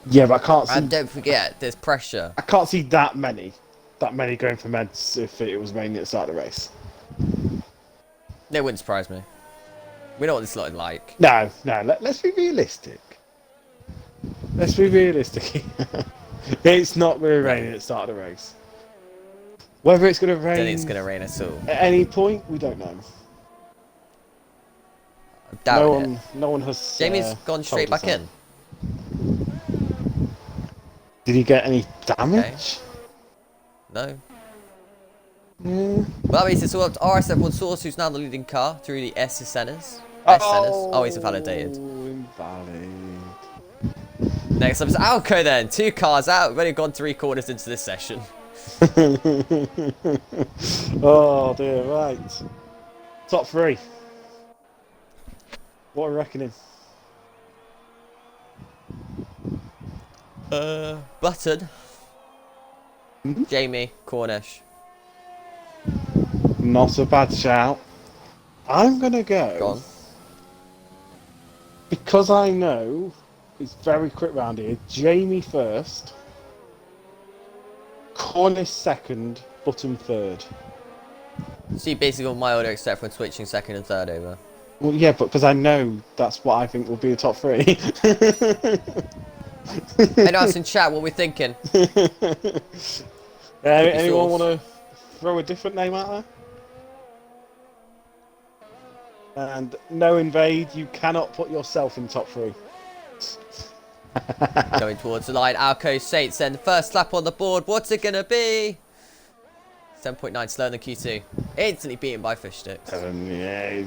B: Yeah, but I can't see.
A: And don't forget, there's pressure.
B: I can't see that many going for meds if it was raining at the start of the race.
A: No, it wouldn't surprise me. We know what this lot is like.
B: No. Let's be realistic. Let's be realistic. It's not going to rain at the start of the race. Whether it's going to rain
A: Don't think it's going to rain at all.
B: at any point, we don't know.
A: I doubt it.
B: No one has.
A: Jamie's gone straight
B: told us
A: back
B: that.
A: in.
B: Did he get any damage?
A: No.
B: Yeah.
A: Well, that means it's all up to RSF1 Source, who's now the leading car through the S centers. S centers. Oh, he's invalidated.
B: Invalid.
A: Next up is Alco then. 2 cars out. We've only gone 3 corners into this session.
B: Oh dear, right. Top 3. What are we reckoning?
A: Button. Jamie. Cornish.
B: Not a bad shout. I'm gonna go.
A: Go on.
B: Because I know it's very quick round here. Jamie first. Cornish second. Button third.
A: So you basically got my order except for switching second and third over.
B: Well, yeah, but because I know that's what I think will be the top 3.
A: Anyone else in chat, what we're thinking?
B: Anyone want to throw a different name out there? And no invade, you cannot put yourself in top 3.
A: Going towards the line, Alco Saints then the first lap on the board. What's it gonna be? 7.9 slower than Q2. Instantly beaten by fish sticks.
B: Yeah.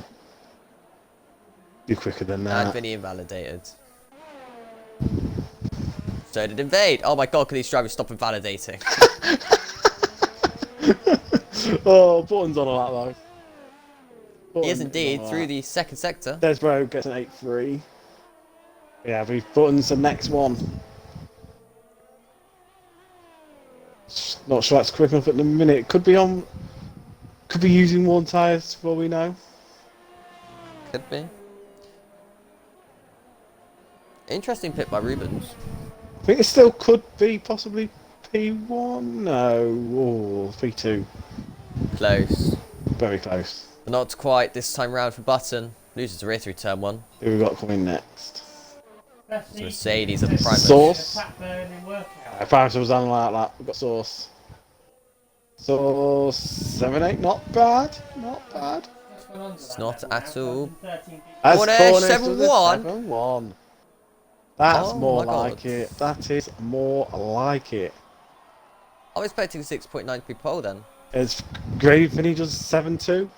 B: You're quicker than
A: And
B: that.
A: Vinny invalidated. So did invade. Oh my god, can these drivers stop invalidating?
B: Oh, Button's on a lot though.
A: He is
B: Button
A: indeed
B: on a
A: through
B: lot.
A: the second sector.
B: Desbro gets an 8-3. Yeah, but Button's the next one. Not sure that's quick enough at the minute. Could be on. Could be using 1 tyres for all we know.
A: Could be. Interesting pick by Rubens.
B: I think it still could be possibly P1. No, oh, P2.
A: Close.
B: Very close.
A: But not quite this time round for Button. Loses the rear through turn 1.
B: Who we got coming next?
A: So Mercedes at the prime.
B: Sauce.
C: Fat burning workout.
B: I found was on like that. We've got Sauce. Sauce 7-8. Not bad. Not bad.
A: It's not at all.
B: As
A: Cornish,
B: Cornish was a
A: 7-1.
B: 7-1. That's
A: Oh
B: more
A: my God.
B: like it. That is more like it.
A: I'm expecting 6.9 to be pole then.
B: It's great when he does 7-2.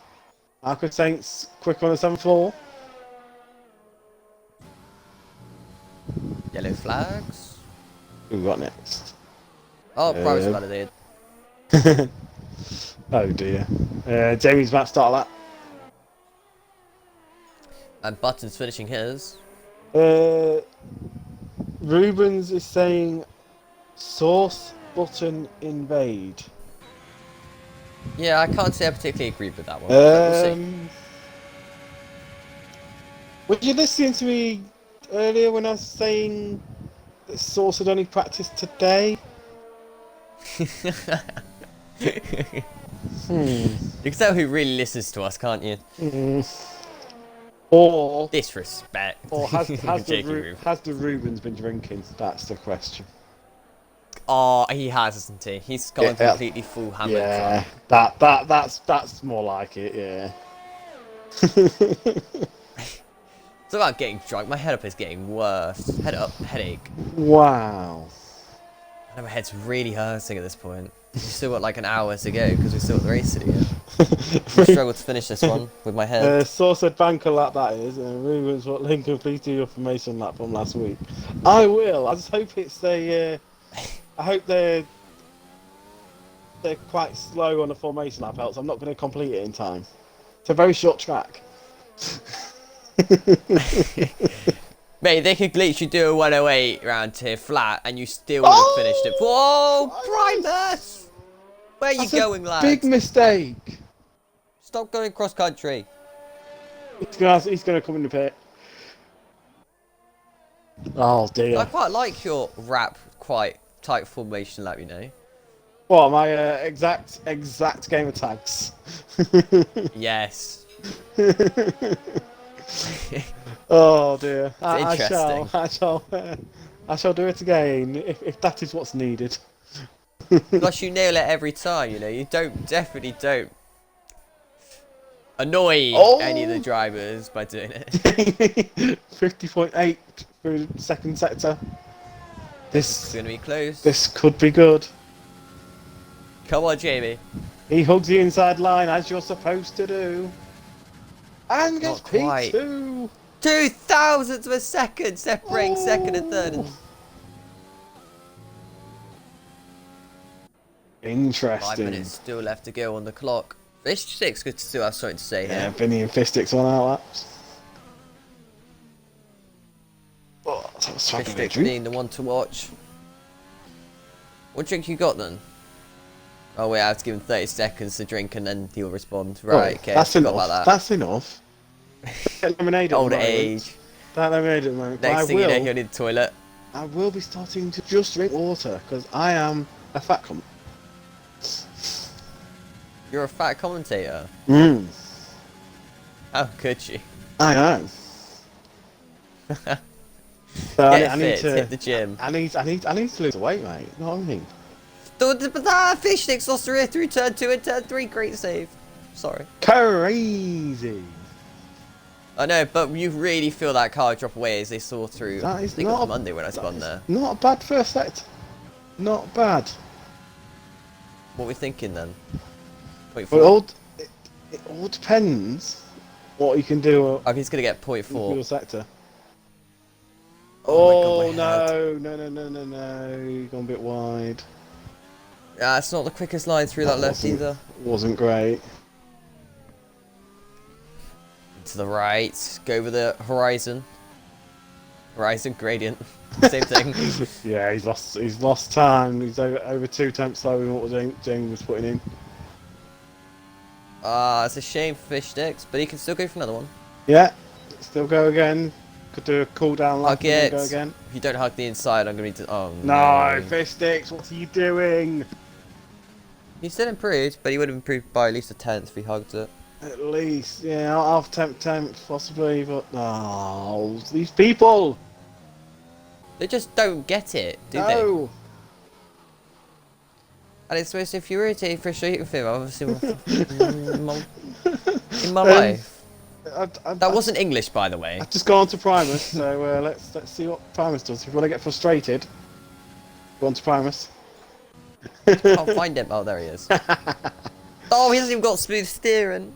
B: Aqua Saints quick on a 7-4.
A: Yellow flags.
B: Who we got next?
A: Oh, Primus validated.
B: Oh dear. Jamie's about to start that.
A: And Button's finishing his.
B: Rubens is saying Sauce Button invade.
A: Yeah, I can't say I particularly agreed with that one. But we'll see.
B: Were you listening to me earlier when I was saying that Sauce had only practiced today?
A: You can tell who really listens to us, can't you?
B: Or
A: Disrespect.
B: has
A: Jakey Rube.
B: the Rubens been drinking? That's the question.
A: Oh, he has, hasn't he? He's gone
B: Yeah.
A: completely full hammer.
B: Yeah, that's more like it. Yeah.
A: It's about getting drunk. My head up is getting worse. Head up, headache.
B: Wow.
A: And my head's really hurting at this point. We've still got like an hour to go because we're still at the race again. I struggle to finish this one with my head.
B: Sauce said banker lap that is, and Rubens what Lincoln please do your formation lap from last week. I will. I just hope it's a. I hope they're quite slow on the formation lap, else I'm not going to complete it in time. It's a very short track.
A: Mate, they could literally do a 108 round here flat and you still would have finished it. Whoa, Primus! Where are you
B: That's
A: going,
B: a
A: lad?
B: big mistake.
A: Stop going cross country.
B: He's gonna come in the pit. Oh dear.
A: I quite like your wrap, quite tight formation lap, you know.
B: What, my exact game of tags?
A: Yes.
B: Oh dear.
A: It's
B: I shall do it again if that is what's needed.
A: Plus you nail it every time, you know. You definitely don't annoy any of the drivers by doing it.
B: 50.8 through second sector.
A: This is going to be close.
B: This could be good.
A: Come on, Jamie.
B: He hugs the inside line as you're supposed to do. And gets
A: Not quite.
B: P2.
A: 0.02 of a second separating second and third. And
B: Interesting.
A: 5 minutes still left to go on the clock. Fish 6 could still have something to say
B: Yeah,
A: here.
B: Vinny and Fistick's on our laps. Oh, that was
A: Fish 6 being the one to watch. What drink you got then? Oh wait, I have to give him 30 seconds to drink and then he'll respond. Right, okay.
B: That's
A: Forgot
B: enough.
A: about that.
B: That's enough. Get lemonade at
A: Old
B: the moment.
A: age.
B: That lemonade at the moment. But
A: Next thing you know, he'll need the toilet.
B: I will be starting to just drink water because I am a fat cunt.
A: You're a fat commentator. How could you?
B: I know. So
A: Get
B: I
A: fit,
B: need to
A: hit the gym.
B: I need to lose weight, mate. You know what I mean?
A: But Fish Sticks lost her through turn 2 and turn 3. Great save. Sorry.
B: Crazy.
A: I know, but you really feel that car drop away as they saw through.
B: That is
A: I think it
B: not
A: was Monday when I spun there.
B: Not a bad first sector. Not bad.
A: What are we thinking then? Point
B: But
A: 4.
B: it all depends what you can do
A: Oh, he's gonna get point
B: with
A: 4.
B: your sector.
A: Oh
B: Oh,
A: my God,
B: no. You've gone a bit wide.
A: Yeah, it's not the quickest line through that left either.
B: Wasn't great.
A: To the right, go over the horizon. Horizon gradient, same thing.
B: Yeah, he's lost time. He's over 2 tenths slower than what James was putting in.
A: It's a shame for Fish Sticks, but he can still go for another one.
B: Yeah, still go again. Could do a cool down lap
A: Hug
B: and then
A: it.
B: go again.
A: If you don't hug the inside, I'm gonna need to. Oh
B: No,
A: no.
B: Fish Sticks, what are you doing?
A: He still improved, but he would have improved by at least a 10th if he hugged it.
B: At least, yeah, half tenth possibly, but no, these people.
A: They just don't get it, do they?
B: No.
A: And it's most infuriating for a shooting film I've ever seen in my life. That wasn't English, by the way.
B: I've just gone to Primus, so let's see what Primus does. If you want to get frustrated, go on to Primus.
A: Can't find him. Oh, there he is. Oh, he hasn't even got smooth steering.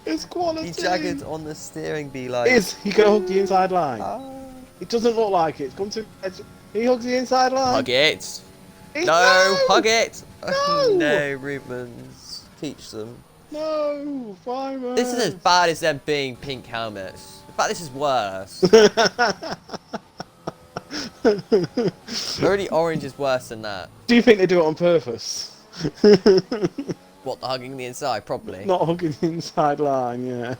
B: It's quality.
A: He jagged on the steering, be like.
B: He can hug the inside line.
A: Ah.
B: It doesn't look like it. It's come to edge. He hugs the inside line.
A: Hug it.
B: He-
A: No, hug it.
B: No.
A: No, Rubens. Teach them.
B: No, Primus.
A: This is as bad as them being pink helmets. In fact, this is worse. Already orange is worse than that.
B: Do you think they do it on purpose?
A: What, the hugging the inside? Probably.
B: Not hugging the inside line, yeah.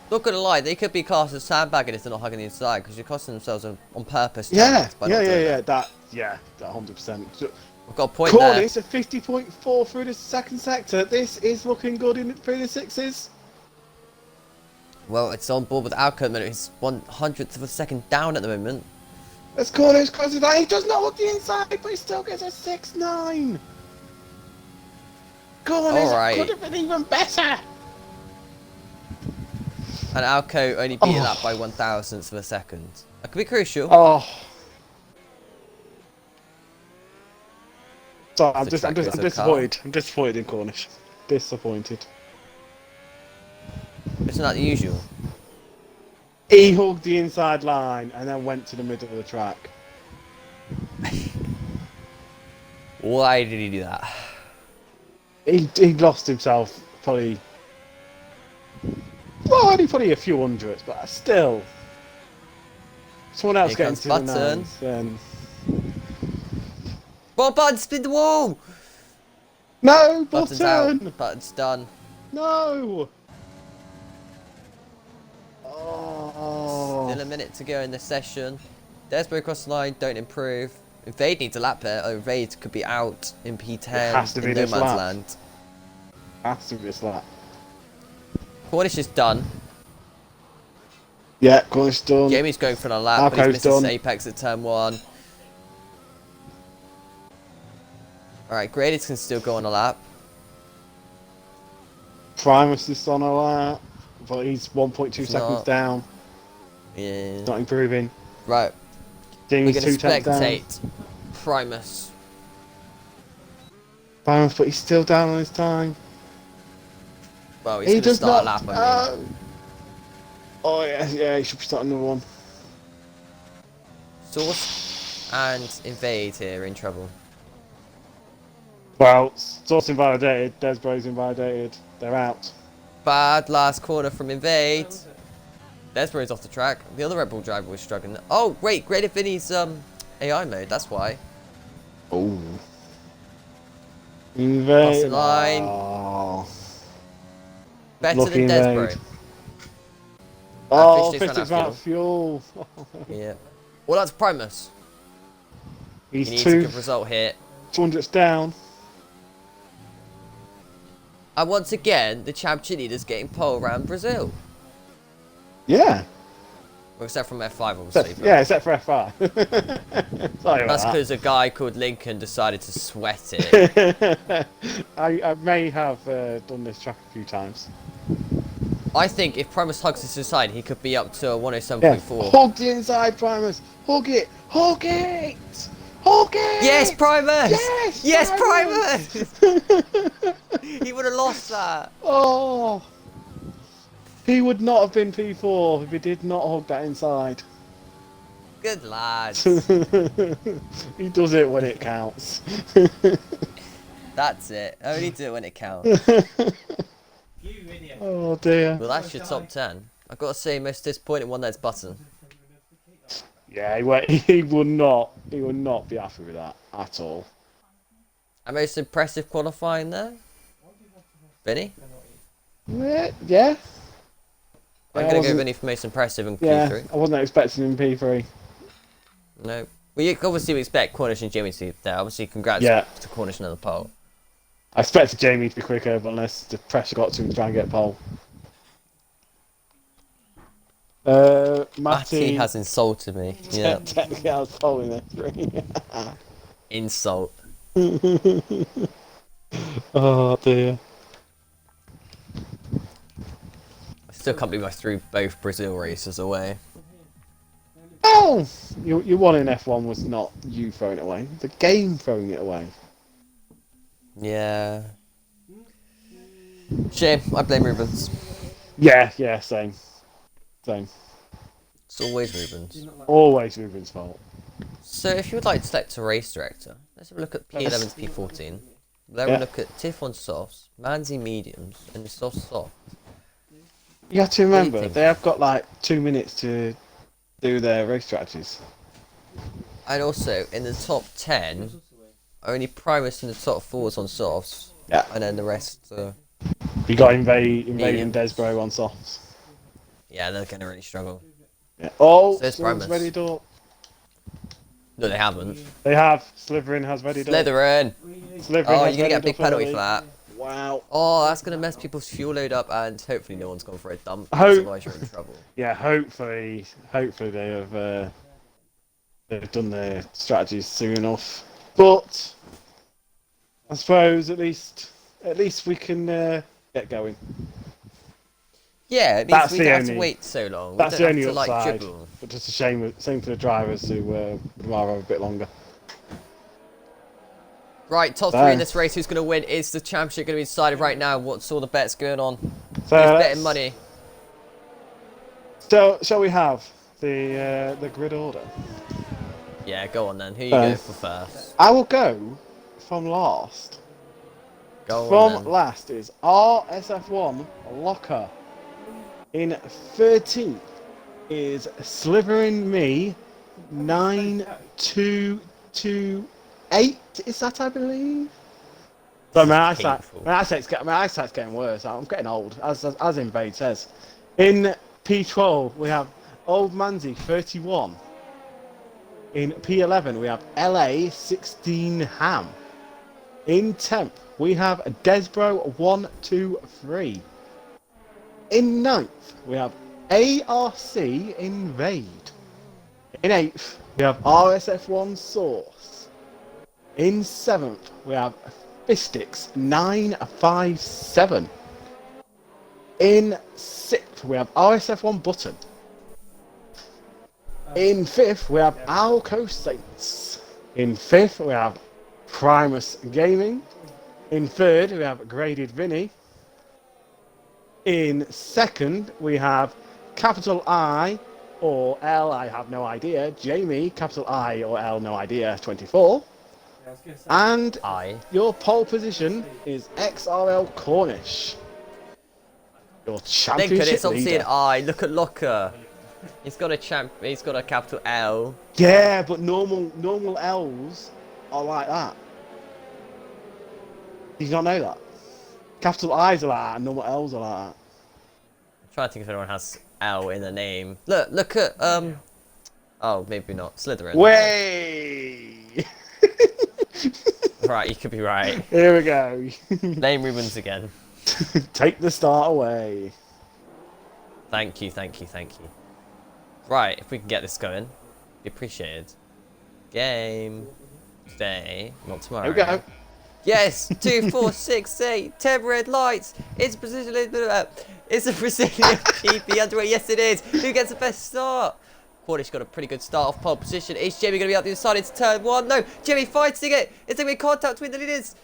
A: Not gonna lie, they could be classed as sandbagging if they're not hugging the inside, because you're costing themselves on purpose.
B: Yeah,
A: by not doing it.
B: that 100%.
A: We've got a point there.
B: Cornish, a 50.4 through the second sector. This is looking good through the sixes.
A: Well, it's on board with Alco at the minute. He's 1/100th of a second down at the moment.
B: That's Cornish crosses that. He does not look the inside, but he still gets a 6.9. Cornish
A: Alright.
B: could have been even better.
A: And Alco only beating that by 1/1000th of a second. That could be crucial.
B: Oh. Sorry, I'm
A: The track is a
B: disappointed. I'm disappointed in Cornish. Disappointed.
A: Isn't that the usual?
B: He hugged the inside line and then went to the middle of the track.
A: Why did he do that?
B: He lost himself probably. Well, only probably a few hundredths, but still. Someone else
A: Here
B: getting
A: comes
B: to the
A: Button.
B: nines, then.
A: Button, spin the wall!
B: No,
A: Button's
B: Button!
A: out. Button's done.
B: No! Oh.
A: Still a minute to go in this session. Desborough across the line, don't improve. Invade needs a lap here. Oh, Invade could be out in P10
B: has to be
A: in no
B: this
A: man's
B: lap.
A: land.
B: Has to be this lap.
A: Cornish is done.
B: Yeah, Cornish done.
A: Jamie's going for another lap, but he's
B: Alco's
A: missed his
B: done.
A: apex at turn 1. Alright, Graded can still go on a lap.
B: Primus is on a lap, but he's 1.2
A: It's
B: seconds
A: not.
B: down.
A: Yeah.
B: Not improving.
A: Right. We're
B: Jamie's
A: going to
B: 2 tenths down.
A: spectate Primus.
B: Byron, but he's still down on his time.
A: Well, he's
B: He
A: going to
B: does
A: start
B: not.
A: a lap, I mean.
B: Oh yeah, he should be starting another one.
A: Source and Invade here in trouble.
B: Well, Source invalidated, Desbro's invalidated. They're out.
A: Bad last corner from Invade. Desboro's off the track. The other Red Bull driver was struggling. Oh, wait, Greater Vinny's AI mode, that's why.
B: Oh.
A: Crossing line.
B: Oh.
A: Better
B: Lucky
A: than
B: Invade.
A: Desbro.
B: Oh,
A: Fish
B: Fish ran out of fuel.
A: Yeah. Well, that's Primus.
B: He's
A: He needs a good result here.
B: 200s down.
A: And once again, the championship leader's getting pole around Brazil.
B: Yeah.
A: Well, except from F5, obviously.
B: Yeah, except for F5. Sorry about
A: That's
B: that.
A: because a guy called Lincoln decided to sweat it.
B: I may have done this track a few times.
A: I think if Primus hugs his inside, he could be up to a
B: Yeah.
A: 107.4.
B: Hug the inside, Primus. Hug it. Hug it. Hug it.
A: Yes, Primus!
B: Yes,
A: Yes,
B: Primus!
A: He would have lost that.
B: Oh. He would not have been P4 if he did not hug that inside.
A: Good lad.
B: He does it when it counts.
A: That's it. Only do it when it counts.
C: You idiot.
B: Oh dear.
A: Well, that's your top 10. I've got to say, most disappointing one, that's Button.
B: Yeah, he would not be happy with that at all.
A: And most impressive qualifying there? Vinny?
B: Yeah.
A: I'm going to go Vinny for most impressive in
B: Yeah,
A: Q3.
B: I wasn't expecting him P3.
A: No. Well, obviously we expect Cornish and Jimmy to be there. Obviously, congrats to Cornish and the pole.
B: I expected Jamie to be quicker, but unless the pressure got to him to try and get pole.
A: Matty has insulted me. Yeah.
B: Technically, I was pole in there.
A: Insult.
B: Oh dear.
A: I still can't believe I threw both Brazil races away.
B: Oh! Your one in F1 was not you throwing it away. The game throwing it away.
A: Yeah. Shame. I blame Rubens.
B: Yeah, same.
A: It's always Rubens.
B: Always Ruben's fault.
A: So if you would like to select a race director, let's have a look at P11 to P14. Then we'll look at Tiff 1 softs, Manzi mediums, and soft.
B: You have to remember,
A: think?
B: they have got like 2 minutes to do their race strategies.
A: And also, in the top 10, only Primus in the top 4s on softs.
B: Yeah.
A: And then the rest,
B: You got Invade and
A: Mediums.
B: Desbro on softs.
A: yeah, they're going to really struggle.
B: Yeah. Oh,
A: So it's
B: someone's
A: Primus.
B: readied up.
A: No, they haven't.
B: They have. Slytherin has readied up.
A: Slytherin!
B: Slytherin
A: Oh,
B: has
A: you're going to get a
B: readied
A: big
B: up
A: penalty
B: early.
A: for that.
B: Wow.
A: Oh, that's going to mess people's fuel load up, and hopefully no one's gone for a dump.
B: Hope-
A: Otherwise you're in trouble.
B: Yeah, hopefully they have they've done their strategies soon enough. But I suppose at least we can get going.
A: Yeah, it means
B: That's
A: we
B: the
A: don't have to
B: only-
A: wait so long.
B: That's
A: we
B: the
A: don't
B: only
A: have to, like,
B: upside.
A: dribble.
B: But just a shame. Same for the drivers who would rather have a bit longer.
A: Right, top
B: So-
A: 3 in this race. Who's going to win? Is the championship going to be decided right now? What's all the bets going on?
B: So
A: Who's
B: let's-
A: betting money?
B: So shall we have the grid order?
A: Yeah, go on then. Who you
B: So-
A: go for first?
B: I will go from last.
A: Go on
B: From
A: then.
B: last is RSF1 Locker. In 13th is Slivering Me 9228. Is that, I believe? So my
A: Painful.
B: eyesight's getting worse. I'm getting old, as Invade says. In P12 we have Old Manzi 31. In P11 we have LA 16 Ham. In 10th we have Desbro 123. In 9th we have ARC Invade. In 8th we have RSF1 Source. In 7th we have Fistix 957. In 6th we have RSF1 Button. In fifth, we have Alco Saints. In fifth, we have Primus Gaming. In third, we have Graded Vinny. In second, we have capital I or L, I have no idea. Jamie, capital I or L, no idea, 24. And your pole position is XRL Cornish. Your championship
A: Thinking it's obviously an
B: leader.
A: I. Look at Locker. He's got a capital L.
B: Yeah, but normal L's are like that. Did you not know that? Capital I's are like that and normal L's are like that.
A: I'm trying to think if anyone has L in the name. Look at oh, maybe not. Slytherin.
B: Way!
A: Right, you could be right.
B: Here we go.
A: Name Rubens again.
B: Take the start away.
A: Thank you. Right, if we can get this going, be appreciated. Game today, not tomorrow.
B: Here we go.
A: Yes, 2, 4, 6, 8, 10 red lights. It's Brazilian. It's a Brazilian GP underway. Yes, it is. Who gets the best start? Cornish got a pretty good start off pole position. Is Jamie going to be up the inside into turn 1? No, Jamie fighting it. It's going to be contact between the leaders.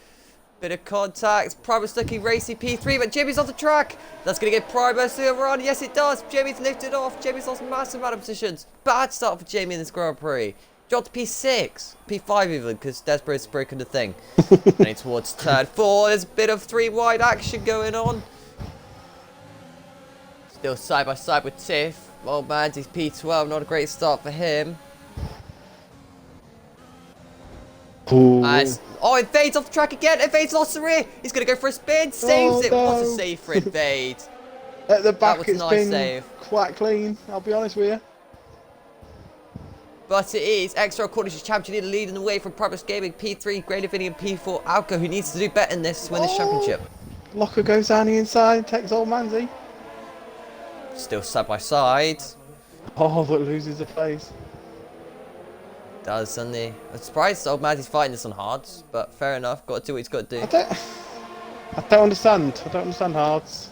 A: Bit of contact. Primus looking racy P3, but Jamie's off the track. That's going to get Primus to run. Yes, it does. Jamie's lifted off. Jamie's lost a massive amount of positions. Bad start for Jamie in this Grand Prix. Dropped to P6. P5 even, because Desborough's broken the thing. Heading towards turn 4. There's a bit of 3 wide action going on. Still side by side with Tiff. Old man, he's P12. Not a great start for him.
B: Ooh.
A: Oh, Invade's off the track again. Invade's lost the rear. He's going to go for a spin. Saves it.
B: No.
A: What a save for Invade.
B: At the back,
A: was a
B: it's
A: nice
B: been
A: save.
B: quite clean, I'll be honest with you.
A: But it is XR Cornish's champion leading the way from Primus Gaming, P3, Great Vinny, and P4 Alco, who needs to do better than this to win this championship.
B: Locker goes down the inside, takes old Manzi.
A: Still side by side.
B: Oh, but loses the place.
A: Does, doesn't he? I'm surprised old Manzi's fighting this on hards, but fair enough. Got to do what he's got to do.
B: I don't understand. I don't understand hards.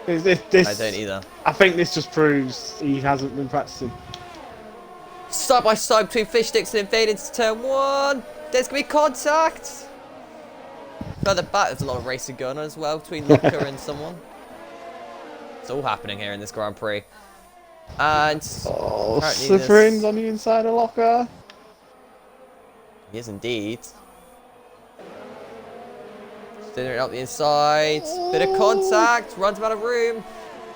B: This,
A: I don't either.
B: I think this just proves he hasn't been practicing.
A: Side by side between Fish Sticks and Invade into turn 1. There's going to be contact. Further back, there's a lot of racing going on as well between Locker and someone. It's all happening here in this Grand Prix. And
B: Oh,
A: apparently
B: Slytherin's on the inside of Locker.
A: he is indeed. Slytherin up the inside. Bit of contact. Runs him out of room.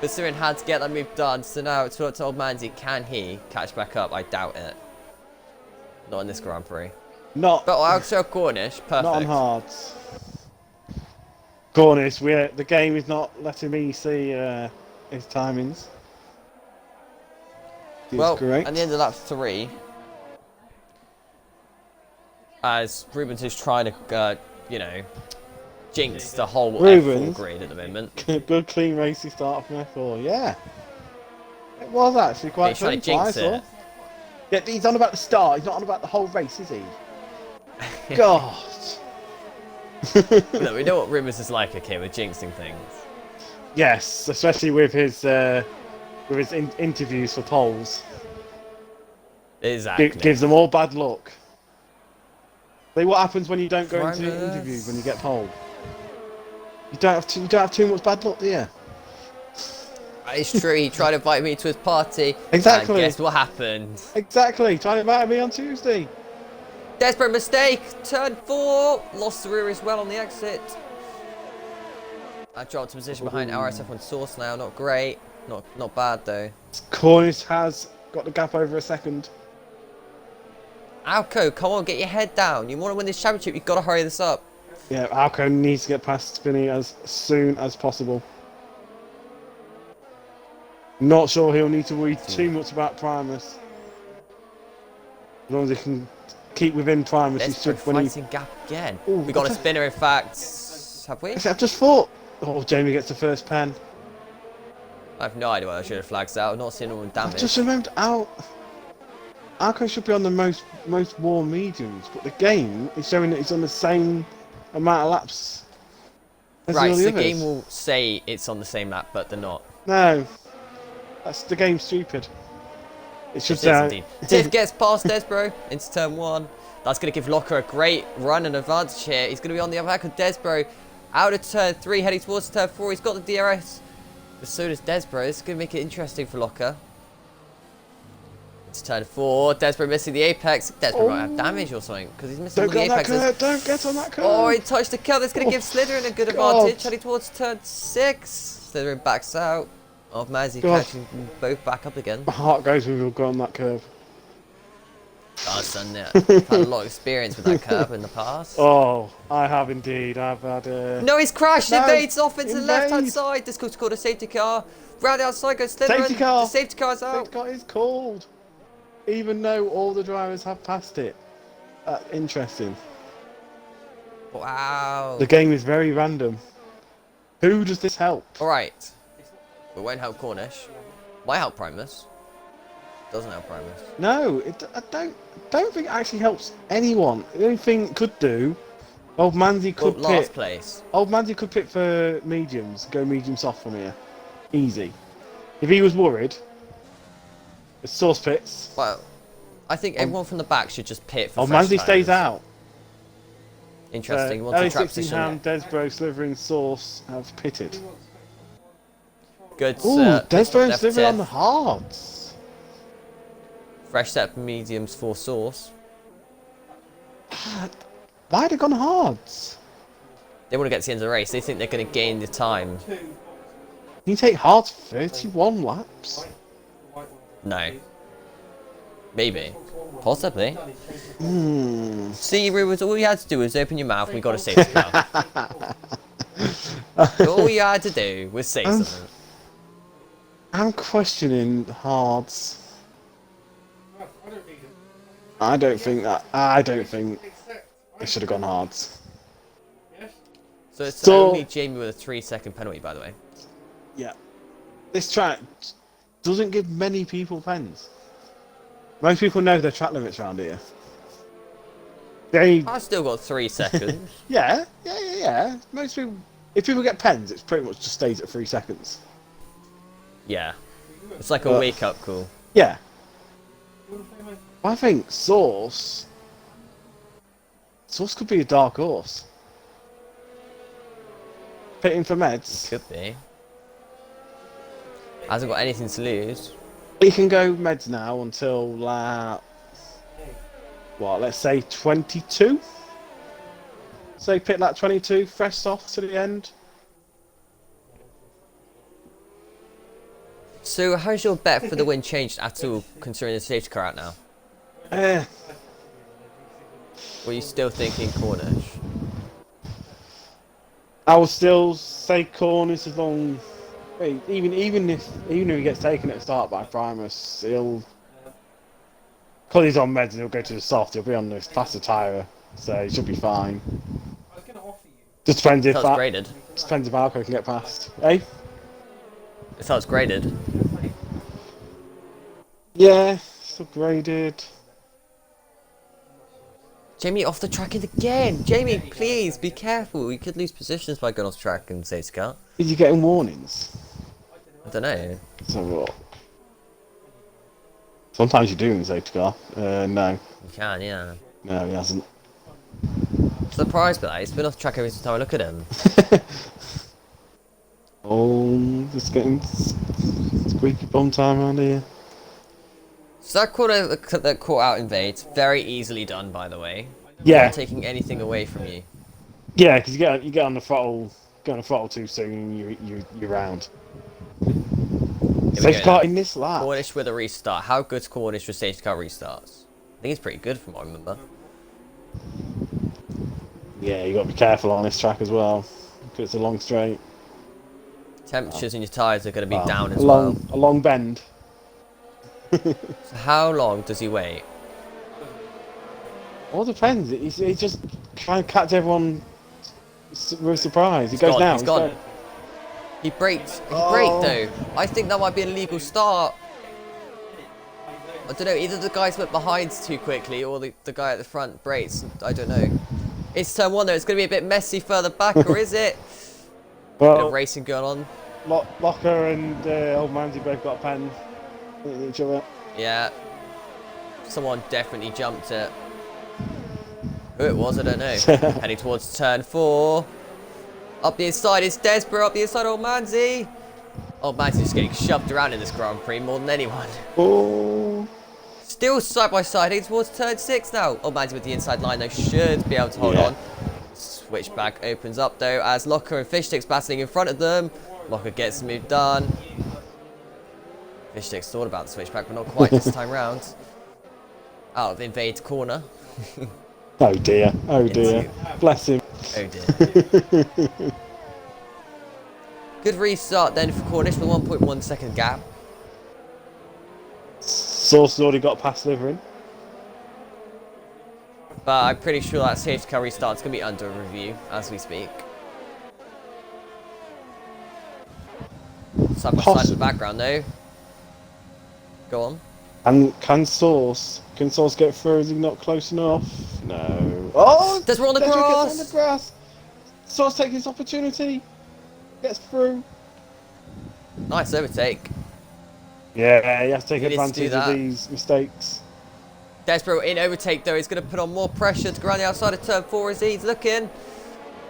A: But Slytherin had to get that move done. So now it's up to old Manzi. Can he catch back up? I doubt it. Not in this Grand Prix.
B: Not,
A: But I'll show Cornish. Perfect.
B: not on hards. Cornish, the game is not letting me see his timings. It's
A: Well,
B: great.
A: at the end of lap 3, as Rubens is trying to, you know, jinx the whole F4
B: Rubens?
A: grid at the moment.
B: Good clean racing start from F4, yeah. It was actually quite
A: He's trying
B: fun.
A: to jinx it.
B: Yeah, he's on about the start, he's not on about the whole race, is he? God.
A: Look, we know what Rubens is like, okay, with jinxing things.
B: Yes, especially with his interviews for polls.
A: Exactly.
B: Gives them all bad luck. See what happens when you don't go into
A: Primus.
B: interviews when you get polled. You don't have too much bad luck, do you?
A: It's true, he tried to invite me to his party.
B: Exactly.
A: And guess what happened?
B: Exactly. Trying to invite me on Tuesday.
A: Desperate mistake. Turn 4. Lost the rear as well on the exit. I dropped to position behind RSF1 source now. Not great. Not bad though.
B: Cornish has got the gap over a second.
A: Alco, come on, get your head down. You want to win this championship, you've got to hurry this up.
B: Yeah, Alco needs to get past Spinney as soon as possible. Not sure he'll need to worry too much about Primus. As long as he can keep within Primus, he
A: Desperate
B: should when he...
A: fighting gap again.
B: Ooh,
A: We got a
B: what's
A: spinner, in fact. Have we?
B: I've just thought... Oh, Jamie gets the first pen.
A: I have no idea why I should have flags out. I've not seen anyone
B: I've
A: damage.
B: just remembered Alco should be on the most warm mediums, but the game is showing that he's on the same amount of laps as
A: Right,
B: all
A: so
B: the
A: the
B: others.
A: game will say it's on the same lap, but they're not.
B: No, the game's stupid. It should
A: It is
B: say.
A: indeed. Tiff gets past Desbro into turn 1. That's going to give Locker a great run and advantage here. He's going to be on the back of Desbro. Out of turn 3, heading towards turn 4. He's got the DRS. But so does Desbro. This is going to make it interesting for Locker. It's turn 4. Desbro missing the apex. Desbro might have damage or something because he's missing
B: Don't
A: all the
B: get on that
A: apexes.
B: curve. Don't get on that curve.
A: Oh, he touched the curve. That's going to give Slytherin a good advantage. Heading towards turn 6. Slytherin backs out. Of Mazzy catching them both back up again.
B: My heart goes when we've gone on that curve.
A: Oh, son, yeah. I've had a lot of experience with that curve in the past.
B: Oh, I have indeed. I've had a...
A: No, he's crashed.
B: No,
A: Invades off into the left-hand
B: invade.
A: side. This could called a safety car. Round the outside goes Slytherin.
B: Safety car.
A: The safety car's out.
B: Safety car is called. Even though all the drivers have passed it. Interesting.
A: Wow.
B: The game is very random. Who does this help?
A: All right. It won't help Cornish. Might help Primus. Doesn't help Primus.
B: No, I don't think it actually helps anyone. The only thing it could do, Old Manzi
A: Well,
B: could
A: last
B: pit.
A: place.
B: Old Manzi could pit for mediums. Go medium soft from here. Easy. If he was worried, the source pits.
A: Well, I think everyone from the back should just pit for
B: Old
A: fresh
B: Manzi stays
A: tires.
B: out.
A: Interesting. Wants to track
B: LA16
A: position.
B: Ham, Desbro, Slytherin, Source have pitted.
A: Good.
B: Ooh, Desbro and Slytherin on the hards.
A: Fresh set of mediums for Source.
B: Why have they gone hards?
A: They want to get to the end of the race. They think they're going to gain the time.
B: Can you take hards 31 laps?
A: No. Maybe. Possibly.
B: Hmm.
A: See, Rubens, all you had to do was open your mouth and we got a safety car. All you had to do was say something.
B: I'm questioning hards. I don't think they should have gone hards.
A: So it's
B: So-
A: only Jamie with a 3-second penalty, by the way.
B: Yeah. This track doesn't give many people pens. Most people know their track limits around here. They,
A: I still got 3 seconds.
B: yeah. Most people, if people get pens, it's pretty much just stays at 3 seconds.
A: Yeah. It's like a wake-up call.
B: Yeah. I think Source could be a dark horse. Pitting for meds.
A: Could be. Hasn't got anything to lose.
B: He can go meds now until let's say 22. Say pit lap 22, fresh soft to the end.
A: So how's your bet for the win changed at all, considering the safety car out now? Were you still thinking Cornish?
B: I would still say Cornish as long. Even if he gets taken at the start by Primus, because he's on meds, he'll go to the soft. He'll be on this faster tyre, so he should be fine. Just depends if
A: That's graded.
B: depends if Alco can get past. Hey.
A: It's how it's graded.
B: Yeah, still graded.
A: Jamie off the track again. Jamie, please be careful. You could lose positions by going off track and safety car.
B: Is he getting warnings?
A: I don't know.
B: So what? Sometimes you do in the safety car. No.
A: You can, yeah.
B: No, he hasn't.
A: Surprised by that. He's been off track every time I look at him.
B: Oh, just getting squeaky bum time around here.
A: So that corner that caught out invades, very easily done, by the way.
B: Yeah.
A: Not taking anything away from you.
B: Yeah, because you get on the throttle, too soon, you're round.
A: Here we
B: Safety
A: go
B: car
A: now.
B: in this lap.
A: Cornish with a restart. How good's Cornish with safety car restarts? I think it's pretty good from what I remember.
B: Yeah, you got to be careful on this track as well, because it's a long straight.
A: Temperatures in your tyres are going to be down as
B: a long bend.
A: So how long does he wait?
B: All depends. He's just trying to catch everyone with surprise. He goes
A: gone,
B: down.
A: he's gone. He braked. He braked though. I think that might be a legal start. I don't know. Either the guys went behind too quickly, or the guy at the front brakes. I don't know. It's turn 1 though. It's going to be a bit messy further back, or is it? Bit of
B: Well,
A: racing going on.
B: Locker and Old Manzi both got a pen. Each other.
A: Yeah. Someone definitely jumped it. Who it was, I don't know. Heading towards turn 4. Up the inside is Desborough. Up the inside, Old Manzi. Old Manzi's just getting shoved around in this Grand Prix more than anyone.
B: Oh.
A: Still side by side, heading towards turn 6 now. Old Manzi with the inside line, though, should be able to hold on. Switchback opens up, though, as Locker and Fishsticks battling in front of them. Locker gets the move done. Fishsticks thought about the switchback, but not quite this time round. Out of invade corner.
B: Oh dear. Oh dear. Bless him.
A: Oh dear. Good restart then for Cornish with a 1.1 second gap.
B: Source has already got past Livering.
A: But I'm pretty sure that safety car restart's going to be under review as we speak. Side by side in the background though. Go on.
B: And can Source get through? Is he not close enough? No. Oh!
A: Desborough on the
B: Desborough
A: grass!
B: gets on the grass! Source takes his opportunity. Gets through.
A: Nice overtake.
B: Yeah, you have to take
A: He needs to do
B: advantage of
A: that.
B: these mistakes.
A: Desborough in overtake though. He's going to put on more pressure to go around the outside of turn 4 as he's looking.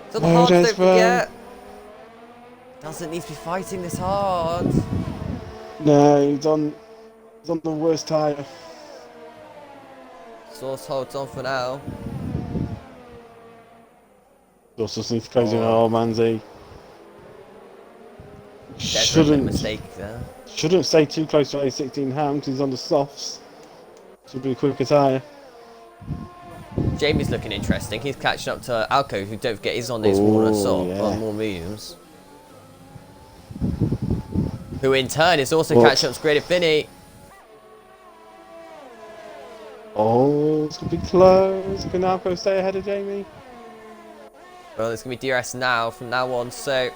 A: It's on the
B: Oh,
A: hard, don't
B: Desborough.
A: forget. Doesn't need to be fighting this hard.
B: No, he's on the worst tyre.
A: Source holds on for now.
B: Source just needs to close in.
A: Oh.
B: Oh, Manzi.
A: Desborough made a mistake there.
B: Shouldn't stay too close to A16 Ham because he's on the softs. Should be a quicker tyre.
A: Jamie's looking interesting. He's catching up to Alco, who don't forget is on this Warner salt
B: yeah.
A: on more mediums. Who in turn is also
B: What?
A: catching up to Greater Finney.
B: Oh, it's going to be close. Can Alco stay ahead of Jamie?
A: Well, it's going to be DRS now from now on, so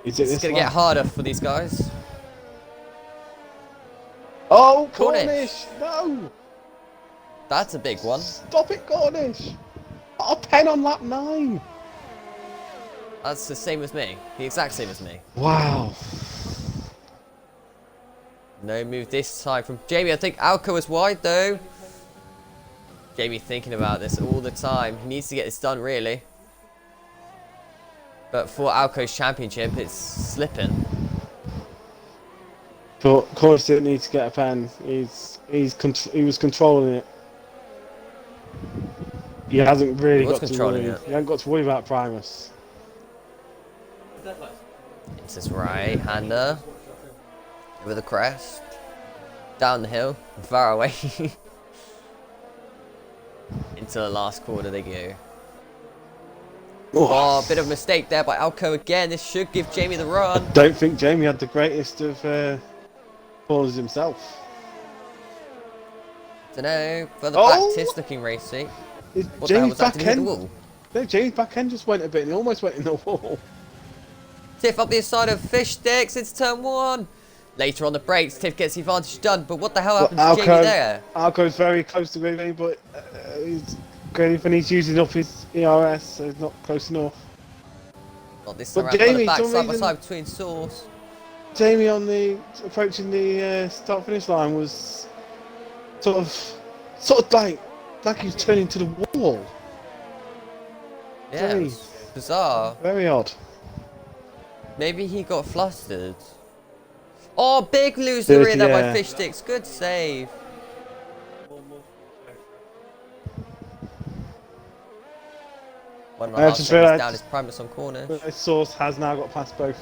B: Is it
A: it's
B: this
A: going to get
B: one?
A: harder for these guys.
B: Oh,
A: Cornish.
B: Cornish! No!
A: That's a big one.
B: Stop it, Cornish! A 10 on lap 9!
A: That's the same as me. The exact same as me.
B: Wow.
A: No move this time from Jamie. I think Alco is wide though. Jamie thinking about this all the time. He needs to get this done really. But for Alco's championship, it's slipping.
B: Cornish didn't need to get a pen. He was controlling it. He hasn't really
A: He was
B: got to
A: controlling
B: worry.
A: it.
B: He hasn't got to worry about Primus.
A: It's his right hander over the crest, down the hill, far away. Into the last corner they go. Oh, a bit of a mistake there by Alco again. This should give Jamie the run.
B: Don't think Jamie had the greatest of corners himself.
A: Dunno, further
B: Oh!
A: back, Tiss looking racy. What the hell
B: Jamie's
A: was that?
B: back
A: Did he hit the
B: end.
A: wall?
B: No, Jamie's back end just went a bit and he almost went in the wall.
A: Tiff up the inside of Fish Sticks. It's turn 1. Later on the brakes, Tiff gets the advantage done. But what the hell happened to Jamie there?
B: Alco's very close to Gravy, but he's using up his ERS, so he's not close enough.
A: Not this
B: But
A: time around. Further
B: Jamie,
A: back,
B: some
A: side by
B: reason-
A: side between Source.
B: Jamie on the approaching the start finish line was sort of like he was turning to the wall.
A: Yeah, it was bizarre.
B: Very odd.
A: Maybe he got flustered. Oh, big loser
B: Dirty,
A: in there by
B: yeah.
A: Fish Sticks. Good save. One of
B: I
A: my last
B: just
A: seconds
B: realised-
A: down is Primus on corner.
B: But Source has now got past both.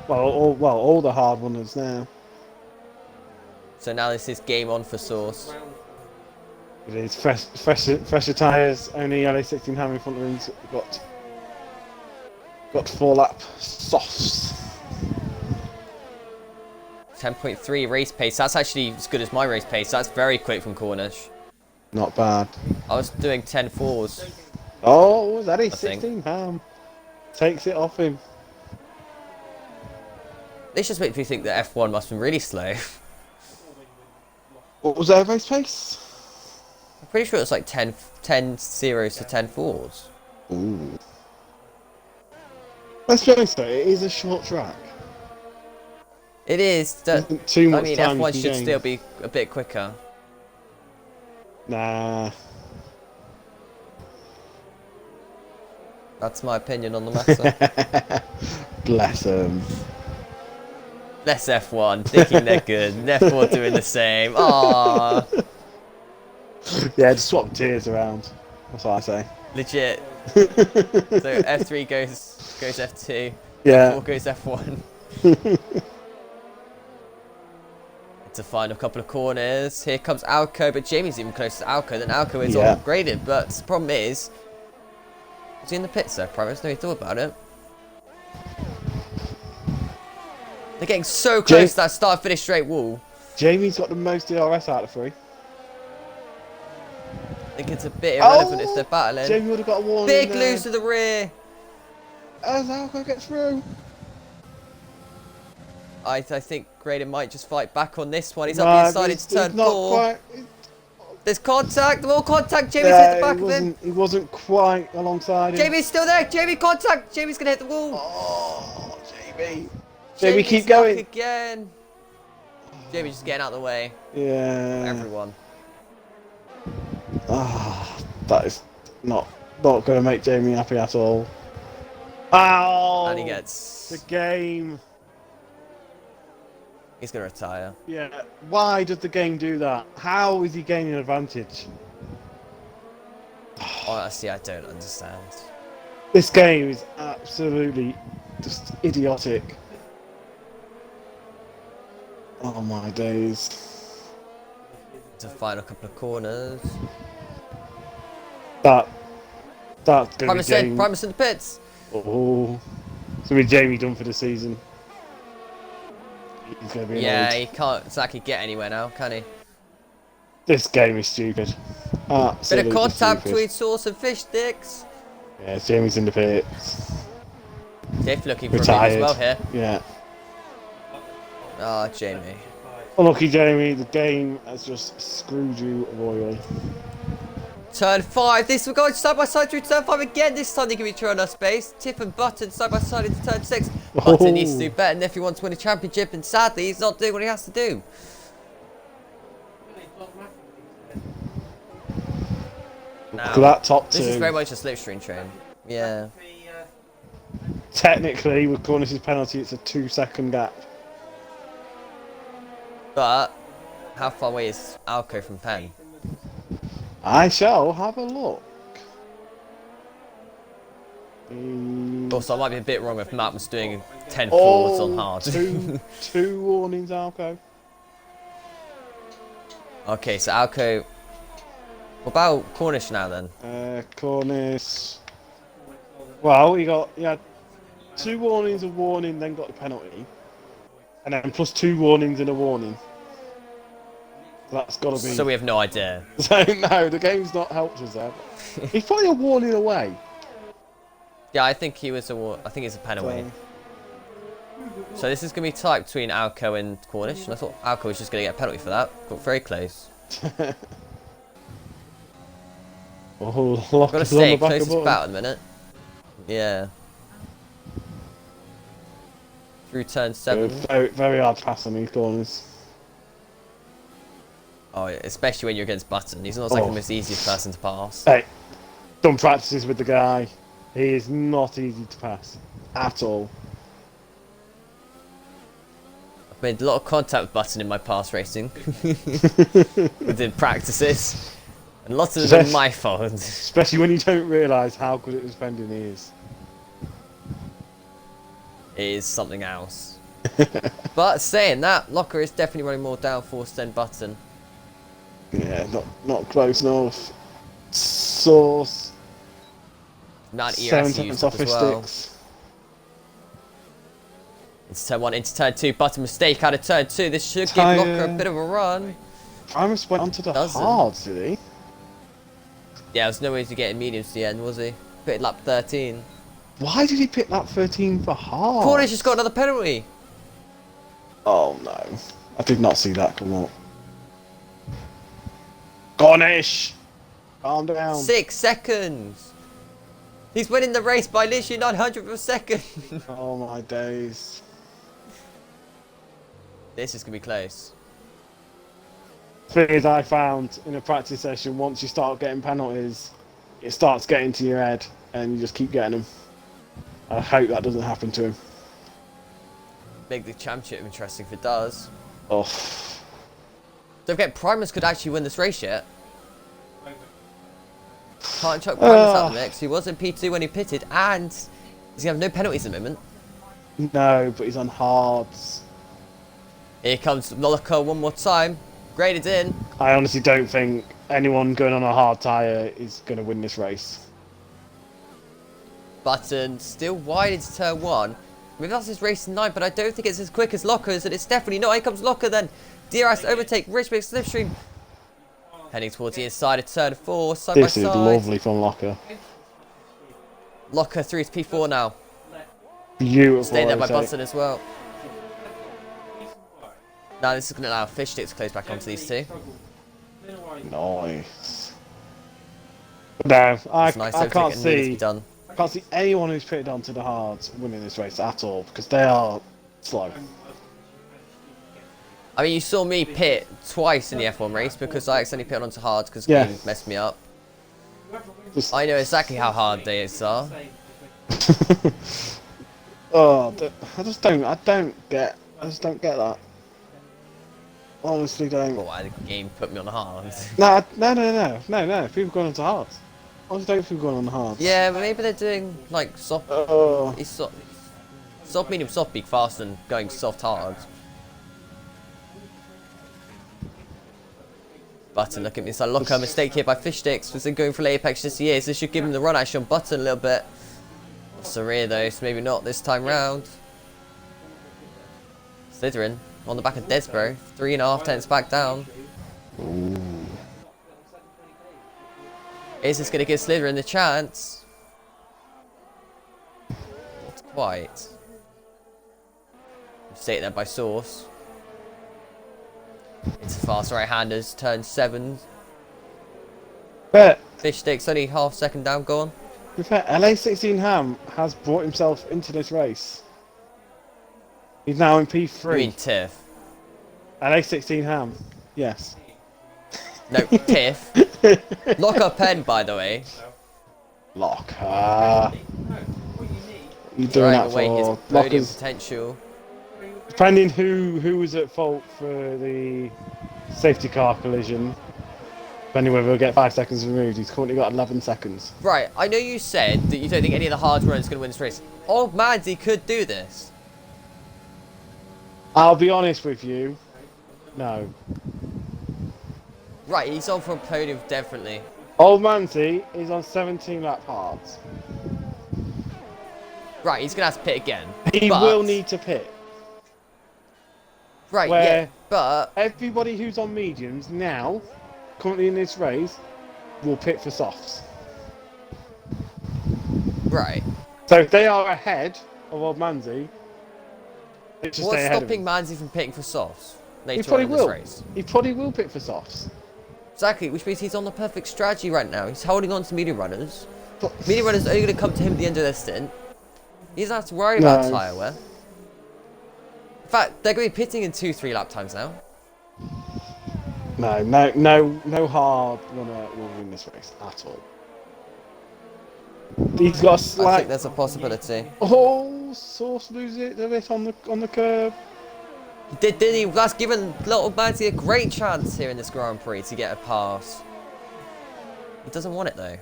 B: All the hard runners now.
A: So now this is game on for Source.
B: It is fresher tyres. Only LA16 Ham in front of him's got 4 lap softs.
A: 10.3 race pace. That's actually as good as my race pace. That's very quick from Cornish.
B: Not bad.
A: I was doing 10.4s.
B: Oh, that is
A: think.
B: 16 Ham. Takes it off him.
A: This just makes me think that F1 must have been really slow.
B: What was their race pace?
A: I'm pretty sure it's like 10 zeros to 10 fours.
B: Ooh. Let's be honest though, it is a short track.
A: It is.
B: Isn't too much
A: I mean,
B: time you
A: F1
B: can
A: should
B: gain.
A: still be a bit quicker.
B: Nah.
A: That's my opinion on the matter.
B: Bless him.
A: Less F1, thinking they're good. And F4 doing the same. Aww.
B: Yeah, just swap tiers around. That's what I say.
A: Legit. So F3 goes F2.
B: Yeah.
A: F4 goes F1. To find a couple of corners. Here comes Alco, but Jamie's even closer to Alco than Alco is
B: Yeah.
A: upgraded. But the problem is he in the pits though, Primus? No, he thought about it. They're getting so close to that start-finish straight wall.
B: Jamie's got the most DRS out of 3.
A: I think it's a bit irrelevant if they're battling.
B: Jamie would have got a warning.
A: Big
B: there.
A: lose to the rear.
B: As Alco gets through.
A: I think Graydon might just fight back on this one. He's up the inside into turn 4. There's contact. More contact. Jamie's hit the back of him.
B: He wasn't quite alongside him.
A: Jamie's still there. Jamie contact. Jamie's going to hit the wall.
B: Oh, Jamie. Jamie,
A: Jamie's
B: keep
A: stuck
B: going.
A: again. Jamie's just getting out of the way.
B: Yeah.
A: Everyone.
B: Ah, that is not going to make Jamie happy at all. Ow!
A: And he gets...
B: the game.
A: He's going to retire.
B: Yeah. Why does the game do that? How is he gaining advantage?
A: Honestly, I don't understand.
B: This game is absolutely just idiotic. Oh my days.
A: To find a couple of corners.
B: That's gonna be Jamie.
A: Primus in the pits.
B: Oh, it's gonna be Jamie done for the season. He's gonna be
A: Yeah,
B: annoyed.
A: he can't exactly get anywhere now, can he?
B: This game is stupid. Absolutely
A: Bit of contact
B: stupid.
A: between Sauce and Fish Sticks.
B: Yeah, Jamie's in the pits.
A: Dave looking for a
B: Retired.
A: move as well here.
B: Yeah.
A: Ah, Jamie.
B: Unlucky Jamie, the game has just screwed you royally.
A: Turn 5. This we're going side by side through turn 5 again. This time they give each other enough space. Tip and Button side by side into turn 6. Button needs to do better than if he wants to win a championship, and sadly he's not doing what he has to do.
B: Look at that top two.
A: This is very much a slipstream train. Yeah.
B: Technically, with Cornish's penalty, it's a 2-second gap.
A: But how far away is Alco from Penn?
B: I shall have a look.
A: Also, I might be a bit wrong if Matt was doing 10 forwards on hard.
B: two warnings, Alco.
A: Okay, so Alco. What about Cornish now then?
B: Cornish. Well, he had 2 warnings, a warning, then got the penalty, and then plus 2 warnings and a warning. That's got to be.
A: So we have no idea.
B: So no, the game's not helped us there. He's probably a warning away.
A: Yeah, I think he was I think it's a pen away. So this is going to be tight between Alco and Cornish, and I thought Alco was just going to get a penalty for that. Got very close.
B: Oh, lock
A: Got to
B: us on
A: stay
B: the back
A: closest
B: of
A: bout at the minute. Yeah. Through turn 7.
B: Very, very hard pass on these corners.
A: Oh, yeah, especially when you're against Button. He's not like the most easiest person to pass.
B: Hey, done practices with the guy. He is not easy to pass at all.
A: I've made a lot of contact with Button in my past racing. We did practices. And lots of them are my fault.
B: Especially when you don't realise how good at defending he is.
A: It is something else. But saying that, Locker is definitely running more downforce than Button.
B: Yeah, not close enough. Source.
A: Not
B: 7
A: ERS
B: seconds
A: used
B: off
A: as
B: his
A: well.
B: sticks.
A: Into turn 1, into turn 2. Button mistake out of turn 2. This should give Locker a bit of a run.
B: Primus went onto the
A: Doesn't.
B: hards, did he?
A: Yeah, there's no way to get in mediums to the end, was he? Pitted lap 13.
B: Why did he pick lap 13 for hard?
A: Cornish just got another penalty.
B: Oh no. I did not see that come up. Cornish! Calm down.
A: 6 seconds. He's winning the race by literally 900th of a second.
B: Oh my days.
A: This is going to be close.
B: Thing is, I found in a practice session, once you start getting penalties, it starts getting to your head, and you just keep getting them. I hope that doesn't happen to him.
A: Make the championship interesting if it does.
B: Oh,
A: Don't forget, Primus could actually win this race yet. Can't chuck Primus out of the mix. He was in P2 when he pitted, and he's going to have no penalties at the moment.
B: no, but he's on hards.
A: Here comes Locker one more time. Graded in.
B: I honestly don't think anyone going on a hard tyre is going to win this race.
A: Button still wide into turn 1. Maybe that's his race 9, but I don't think it's as quick as Locker's, and it's definitely not. Here comes Locker then. DRS overtake, Richmond slipstream. Heading towards the inside of turn 4, side
B: This
A: by
B: is
A: side.
B: lovely from Locker.
A: Locker through to P4 now.
B: Beautiful.
A: Staying there by
B: overtake.
A: Button as well. Now this is going to allow Fish Sticks to close back onto these two.
B: Nice. No, I
A: It's nice
B: can't
A: overtake and needed to be
B: see.
A: done.
B: I can't see anyone who's pitted onto the hards winning this race at all because they are slow.
A: I mean, you saw me pit twice in the F1 race because I accidentally pitted onto hard because
B: Yeah.
A: game messed me up.
B: Just,
A: I know exactly how hard they are.
B: oh, I just don't get that. Honestly, don't.
A: Well, why the game put me on hard.
B: No. People going onto hards. Honestly, don't people going on the hards.
A: Yeah, but maybe they're doing like soft.
B: Oh,
A: It's soft medium soft peak faster than going soft hard. Button, look at me. It's like a mistake here by Fish Sticks. Was going for late apex this year, so this should give him the run actually on Button a little bit. Surreal though, so maybe not this time round. Slytherin on the back of Desbro, 3.5 tenths back down.
B: ooh.
A: Is this going to give Slytherin the chance? Not quite. Stay there by Source. Into fast right-handers, turn 7.
B: But
A: Fish Sticks only half second down, gone.
B: to be fair, LA16 Ham has brought himself into this race. He's now in P3.
A: You mean Tiff?
B: LA16 Ham, yes.
A: No, Tiff. Lock up pen, by the way.
B: Lock. You doing
A: Throwing
B: that
A: away his
B: for
A: podium
B: Lockers?
A: potential.
B: Depending who was at fault for the safety car collision, depending whether he'll get 5 seconds removed, he's currently got 11 seconds.
A: Right, I know you said that you don't think any of the hard runners going to win this race. Old Mandy could do this.
B: I'll be honest with you, no.
A: Right, he's on for a podium, definitely.
B: Old Manzi is on 17 lap hards.
A: Right, he's going to have to pit again.
B: He
A: but-
B: will need to pit.
A: Right,
B: where-
A: yeah, but...
B: Everybody who's on mediums now, currently in this race, will pit for softs.
A: Right.
B: So if they are ahead of Old Manzi, they just
A: What's
B: stay ahead of
A: stopping
B: him.
A: Manzi from pitting for softs
B: He
A: later on
B: probably
A: in this
B: will.
A: race?
B: He probably will pit for softs.
A: Exactly, which means he's on the perfect strategy right now. He's holding on to medium runners.
B: But-
A: Medium runners are only going to come to him at the end of their stint. He doesn't have to worry about
B: No.
A: tyre wear. In fact, they're going to be pitting in 2-3 lap times now.
B: No hard runner will win this race at all. He's got a
A: I
B: slight.
A: think there's a possibility.
B: Oh, Source lose it a bit on the curb.
A: He didn't he? That's given little Manzi a great chance here in this Grand Prix to get a pass. He doesn't want it though.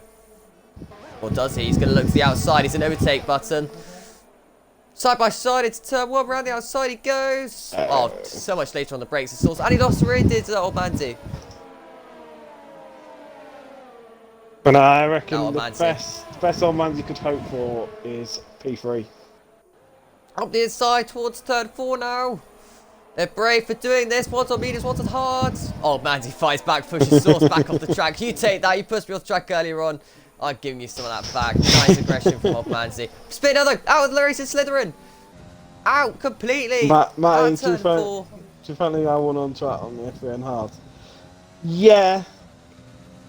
A: Or does he? He's going to look to the outside. He's an overtake button. Side by side, it's turn 1, round the outside he goes. Oh, so much later on the brakes. The Source. And he lost where he did to old Manzi.
B: But I reckon
A: No,
B: the
A: Manzi.
B: best Old Manzi could hope for is P3.
A: Up the inside towards turn 4 now. They're brave for doing this. One's on mediums, one's on hards. Oh, Manzi fights back, pushes Source back off the track. You take that. You pushed me off the track earlier on. I'm giving you some of that back. Nice aggression from old Manzi. Spin another. Out of the race is Slytherin. Out completely.
B: Matt,
A: Out
B: in
A: turn 4.
B: too funny, I won on track on the F3 hard. Yeah.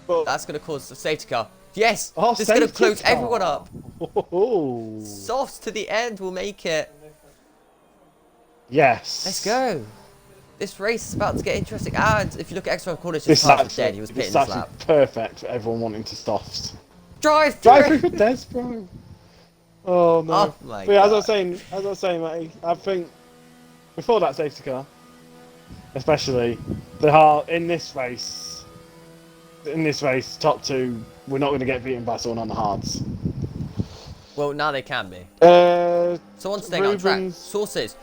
B: But
A: That's going to cause a safety car. Yes.
B: Oh,
A: This is going to
B: safety
A: close
B: car.
A: everyone up.
B: oh,
A: Softs to the end will make it.
B: yes.
A: Let's go. This race is about to get interesting. And if you look at extra corners,
B: This
A: just
B: is
A: half
B: actually,
A: dead. He was
B: this
A: pitting
B: is
A: this
B: actually
A: lap.
B: perfect for everyone wanting to softs.
A: Drive
B: Drive
A: through.
B: through for Des, bro. Oh no.
A: Oh my
B: But yeah,
A: god.
B: as I was saying, matey, I think before that safety car, especially in this race, top two, we're not going to get beaten by someone on the hards.
A: Well, now they can be.
B: Uh,
A: Someone's staying on track.
B: Rubens.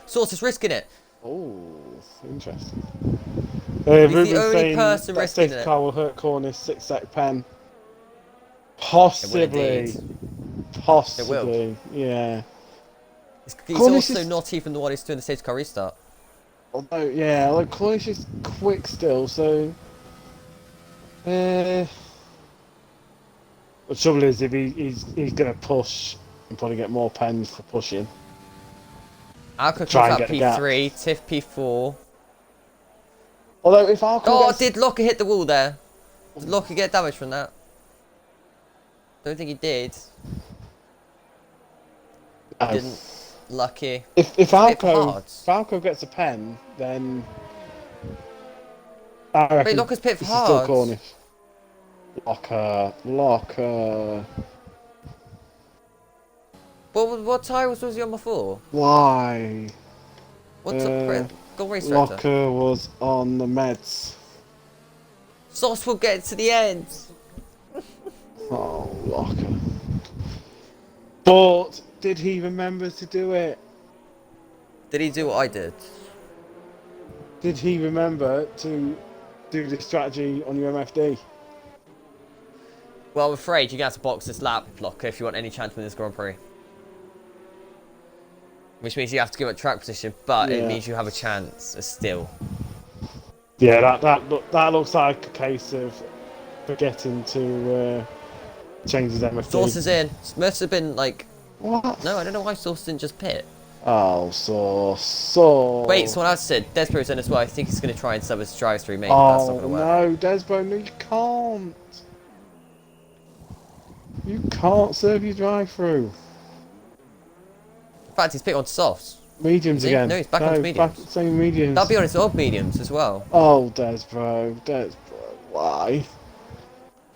A: Sources risking it.
B: Oh, interesting.
A: He's the
B: Rubens
A: only
B: saying
A: person
B: that
A: risking
B: safety
A: it.
B: car will hurt Cornish 6-sec pen.
A: It will
B: Possibly.
A: indeed.
B: Possibly. Yeah.
A: He's
B: Cornish
A: also
B: is-
A: not even the one who's doing the safety car restart.
B: Although, Cornish is quick still, so. The trouble is, if he's going to push and probably get more pens for pushing.
A: Alco comes
B: Try and
A: out
B: get the gap.
A: P3, Tiff P4.
B: Although, if Alco
A: Oh,
B: gets...
A: did Locker hit the wall there? Did Locker get damage from that? Don't think he did.
B: No.
A: Didn't. Lucky.
B: If
A: bit
B: Alco gets a pen, then... I reckon
A: Wait, Locker's pit for
B: this is still
A: hards.
B: Cornish. Locker.
A: What tires was he on before?
B: Why?
A: What's up? Go race director.
B: Locker was on the meds.
A: Sauce will get to the end.
B: Oh, Locker. But did he remember to do it?
A: Did he do what I did?
B: Did he remember to do the strategy on your MFD?
A: Well, I'm afraid you're going to have to box this lap, Locker, if you want any chance to win this Grand Prix. Which means you have to give up track position, but it
B: Yeah.
A: means you have a chance still.
B: Yeah, that looks like a case of forgetting to change his MFD.
A: Sauce is in. Must have been like...
B: What?
A: No, I don't know why Sauce didn't just pit.
B: Oh, so.
A: Wait, someone else said Despero's in as well. I think he's going to try and sub his drive-through, mate. That's not
B: Oh
A: going to work.
B: no, Desbro, no, you can't. You can't serve your drive-through.
A: In fact, he's picked on softs.
B: Mediums
A: Is he?
B: again.
A: No, he's back onto mediums.
B: Same mediums.
A: That'll be on his odd mediums as well.
B: Oh, Desbro, why?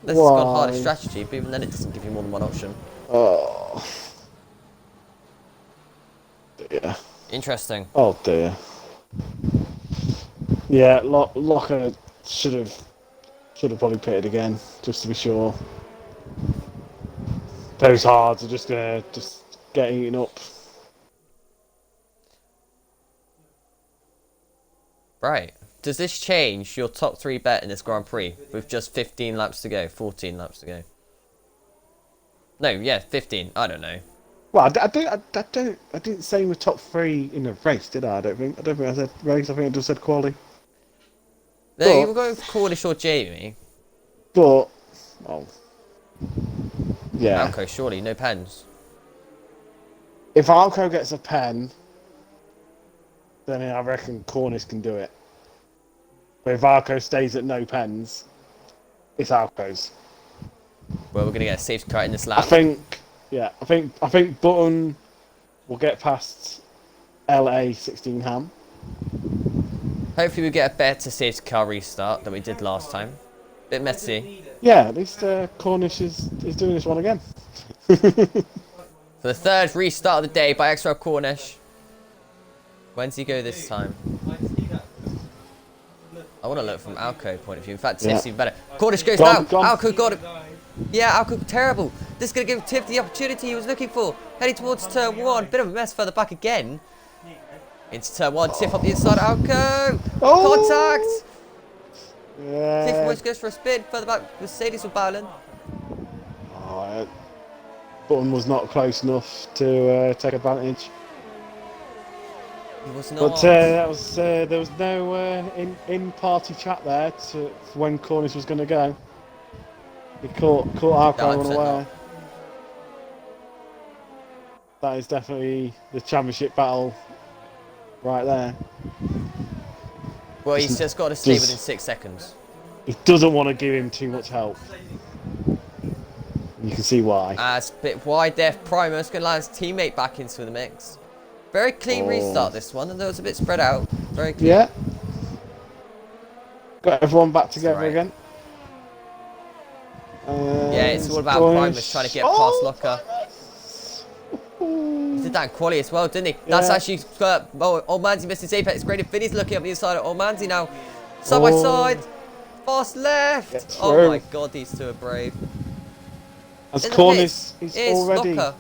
A: This has got
B: Why?
A: harder strategy, but even then it doesn't give you more than one option.
B: Oh. Dear.
A: Interesting.
B: Oh dear. Yeah, Locker should have probably pitted again, just to be sure. Those hards are just gonna get eaten up.
A: Right. Does this change your top 3 bet in this Grand Prix with just 15 laps to go? 14 laps to go? No, yeah, 15. I don't know.
B: Well, I didn't say we're top 3 in the race, did I? I don't think I said race. I think I just said quality.
A: No,
B: But-
A: you were going for Cornish or Jamie.
B: But yeah.
A: Alco, surely, no pens.
B: If Alco gets a pen, then I reckon Cornish can do it. But if Alco stays at no pens, it's Alco's.
A: Well, we're going to get a safety car in this
B: I
A: lap.
B: think Button will get past LA 16 Ham.
A: Hopefully we get a better safety car restart than we did last time. Bit messy.
B: Yeah, at least Cornish is doing this one again.
A: For the 3rd restart of the day by Extra Cornish. When's he go this time? I want to look from Alco point of view. In fact, Tiff's even better. Cornish goes now. Alco got it. Yeah, Alco terrible. This is going to give Tiff the opportunity he was looking for. Heading towards turn 1. Bit of a mess further back again. Into turn 1. Tiff up the inside. Alco. Contact. Tiff
B: Yeah.
A: almost goes for a spin. Further back. Mercedes will battling.
B: Oh, Button was not close enough to take advantage.
A: He was
B: But
A: not.
B: there was no in-party chat there for when Cornish was going to go. He caught Alco
A: No, 100%
B: unaware.
A: not.
B: That is definitely the championship battle right there.
A: Well, he's just got to stay
B: Does-
A: within 6 seconds.
B: He doesn't want to give him too much help. You can see why.
A: As bit wide there, Primus going to land his teammate back into the mix. Very clean
B: Oh.
A: restart this one, and though it's a bit spread out. Very clean.
B: Yeah. Got everyone back together
A: right.
B: again.
A: Yeah, it's all about
B: Cornish.
A: Primus trying to get past Locker.
B: Primus!
A: He did that in quali as well, didn't he?
B: Yeah.
A: That's actually Old Manzi missed his apex. Great if Vinny's looking up the inside of Old Manzi now. Side by side. Fast left.
B: Gets
A: Oh
B: through.
A: my god, these two are brave.
B: As
A: In the
B: Cornish
A: pits
B: is
A: is
B: already.
A: Locker.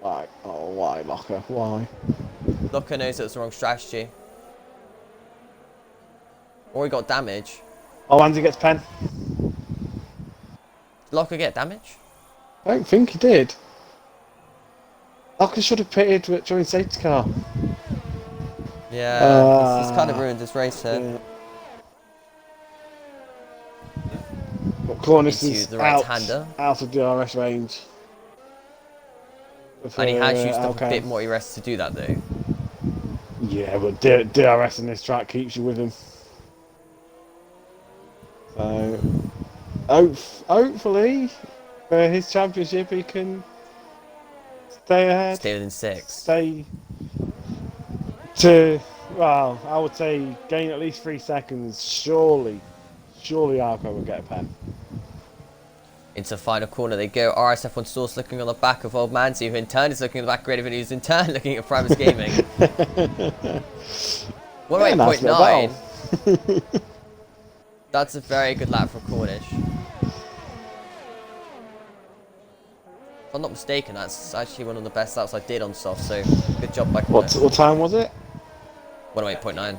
B: Why? Oh, why, Locker? Why?
A: Locker knows it was the wrong strategy. Or he got damage.
B: Oh, Andy gets pen.
A: Did Locker get damage?
B: I don't think he did. Locker should have pitted during safety car.
A: Yeah, he's kind of ruined his race here.
B: Yeah. But Cornish
A: Into
B: is
A: the right-hander.
B: out of DRS range.
A: And he has used up a bit more ERS to do that though.
B: Yeah, but DRS in this track keeps you with him. So, hopefully, for his championship, he can stay ahead.
A: Stay within 6.
B: Stay to, well, I would say gain at least 3 seconds. Surely Arco will get a pen.
A: Into the final corner they go. RSF1 Source looking on the back of Old Manzi, who in turn is looking at the back of Great Videos, in turn looking at Primus Gaming. 108.9. That's a very good lap from Cornish. If I'm not mistaken, that's actually one of the best laps I did on soft, so good job by Cornish.
B: What time was it?
A: 108.9.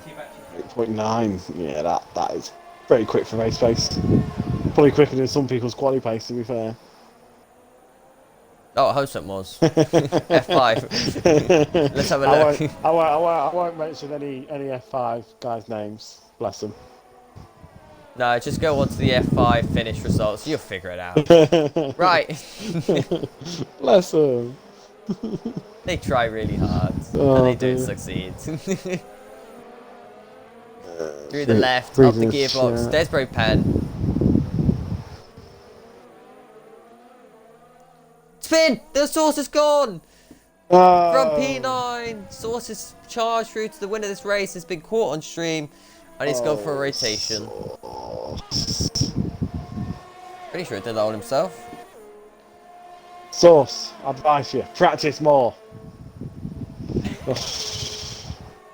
B: 8.9. Yeah, that is pretty quick for race pace. Probably quicker than some people's quali pace, to be fair.
A: Oh, I hope it was. F5. Let's have a look.
B: I won't mention any F5 guys' names. Bless them.
A: No, just go on to the F5 finish results. You'll figure it out. Right.
B: Bless them.
A: They try really hard,
B: Oh,
A: and they don't
B: dear.
A: succeed. Through the left, up the gearbox.
B: Yeah.
A: There's Bro Pen. Spin! The source is gone! From P9! Source is charged through to the winner of this race. Has been caught on stream. And he's gone for a rotation. Pretty sure he did that all himself.
B: Source, advice you, practice more.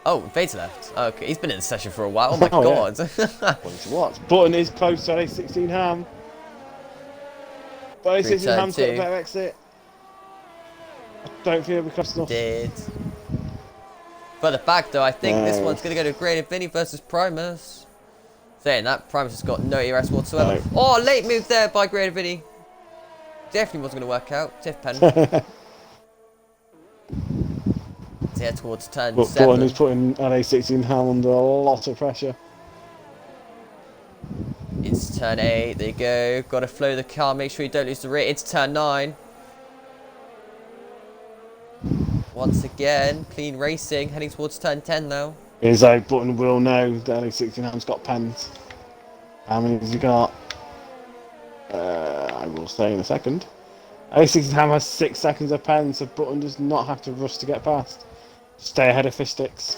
A: Oh, Vader left. Okay, he's been in the session for a while. Oh my
B: Oh,
A: god.
B: What? Button is close to A16 ham. But A16 ham's got a better exit. I don't feel we're close enough.
A: Did. For the fact though, I think this one's going to go to Great Vinny versus Primus. Saying that, Primus has got no ERS whatsoever.
B: No.
A: Oh, late move there by Great Vinny. Definitely wasn't going to work out. Tiff pen. Yeah, towards turn
B: But
A: 7.
B: Button is putting an A16 ham under a lot of pressure.
A: Into turn 8. There you go. Got to flow the car. Make sure you don't lose the rear. Into turn 9. Once again, clean racing. Heading towards turn 10 now.
B: Is a Button will know that A16 ham's got pens. How many has he got? I will say in a second. A16 ham has 6 seconds of pens, so Button does not have to rush to get past. Stay ahead of Fistix.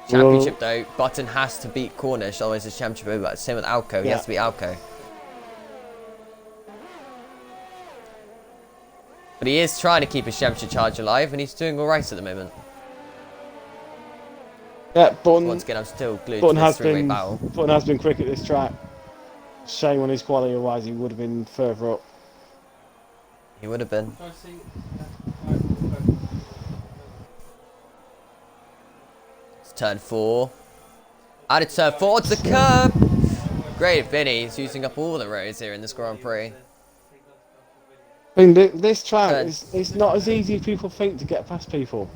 A: Championship though, Button has to beat Cornish, otherwise it's championship over. Same with Alco, he has to beat Alco. But he is trying to keep his championship charge alive, and he's doing alright at the moment.
B: Yeah, Button.
A: Once again, I'm still glued
B: Button
A: to
B: has
A: this three-way
B: been
A: battle.
B: Button has been quick at this track. Shame on his quality, otherwise he would have been further up.
A: He would have been. It's turn 4. Out of turn 4 to the curb. Great Vinny is using up all the roads here in this Grand Prix.
B: I mean, this track it's not as easy as people think to get past people.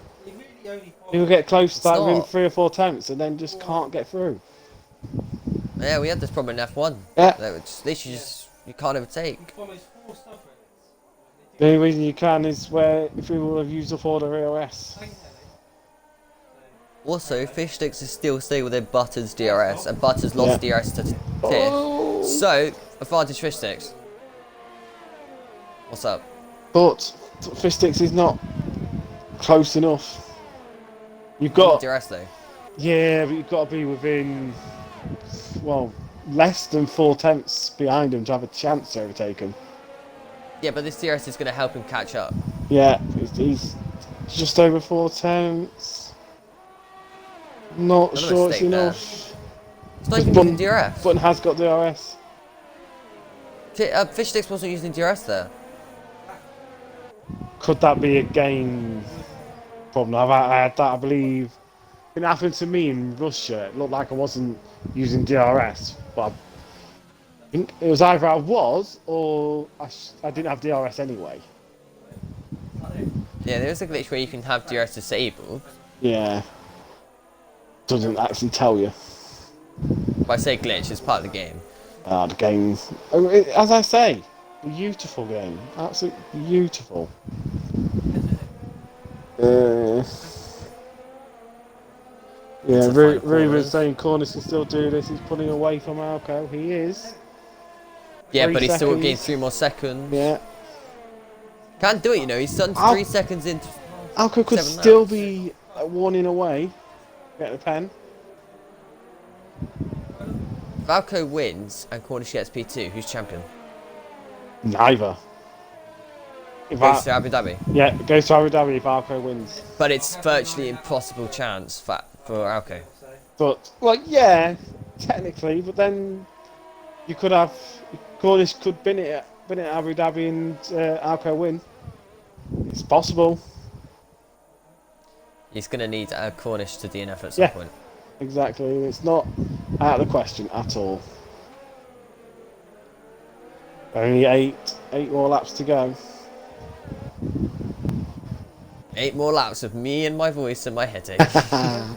B: People get close like within 3 or 4 attempts and then just can't get through.
A: Yeah, we had this problem in F1.
B: Yeah.
A: They were just, literally just, you can't overtake.
B: The only reason you can is where if people have used up all their EOS.
A: Also, Fish Sticks is still staying within Butter's DRS, and Butter's lost DRS to Tiff.
B: Oh.
A: So, advantage Fish Sticks. What's up?
B: But Fistix is not close enough. You've
A: Got
B: got
A: DRS though.
B: Yeah, but you've got to be within, well, less than 4 tenths behind him to have a chance to overtake him.
A: Yeah, but this DRS is going to help him catch up.
B: Yeah, he's just over 4 tenths. Not
A: Another
B: sure it's
A: mistake there.
B: enough.
A: It's not even using DRS.
B: Button has got DRS.
A: Fish Sticks wasn't using DRS there.
B: Could that be a game problem? I had that, I believe. It happened to me in Russia. It looked like I wasn't using DRS, but I think it was either I was or I didn't have DRS anyway.
A: Yeah, there is a glitch where you can have DRS disabled.
B: Yeah. Doesn't actually tell you.
A: If I say glitch, it's part of the game.
B: The game, as I say, beautiful game. Absolutely beautiful. Yeah, Rui was saying Cornish can still do this. He's pulling away from Alco. He is.
A: Yeah,
B: 3
A: but he's still
B: seconds.
A: gained 3 more seconds.
B: Yeah.
A: Can't do it, you know. He's done 3 seconds into.
B: Alco could
A: 7
B: still
A: laps.
B: be 1 in away. Get the pen.
A: If Alco wins and Cornish gets P2, who's champion?
B: Neither.
A: Goes to Abu Dhabi.
B: Yeah, it goes to Abu Dhabi if Alco wins.
A: But it's virtually impossible chance for Alco.
B: But, well, yeah, technically, but then you could have Cornish could bin it at Abu Dhabi and Alco win. It's possible.
A: He's going to need Cornish to DNF at some point.
B: Exactly. It's not out of the question at all. Only eight more laps to go.
A: 8 more laps of me and my voice and my headache.
B: I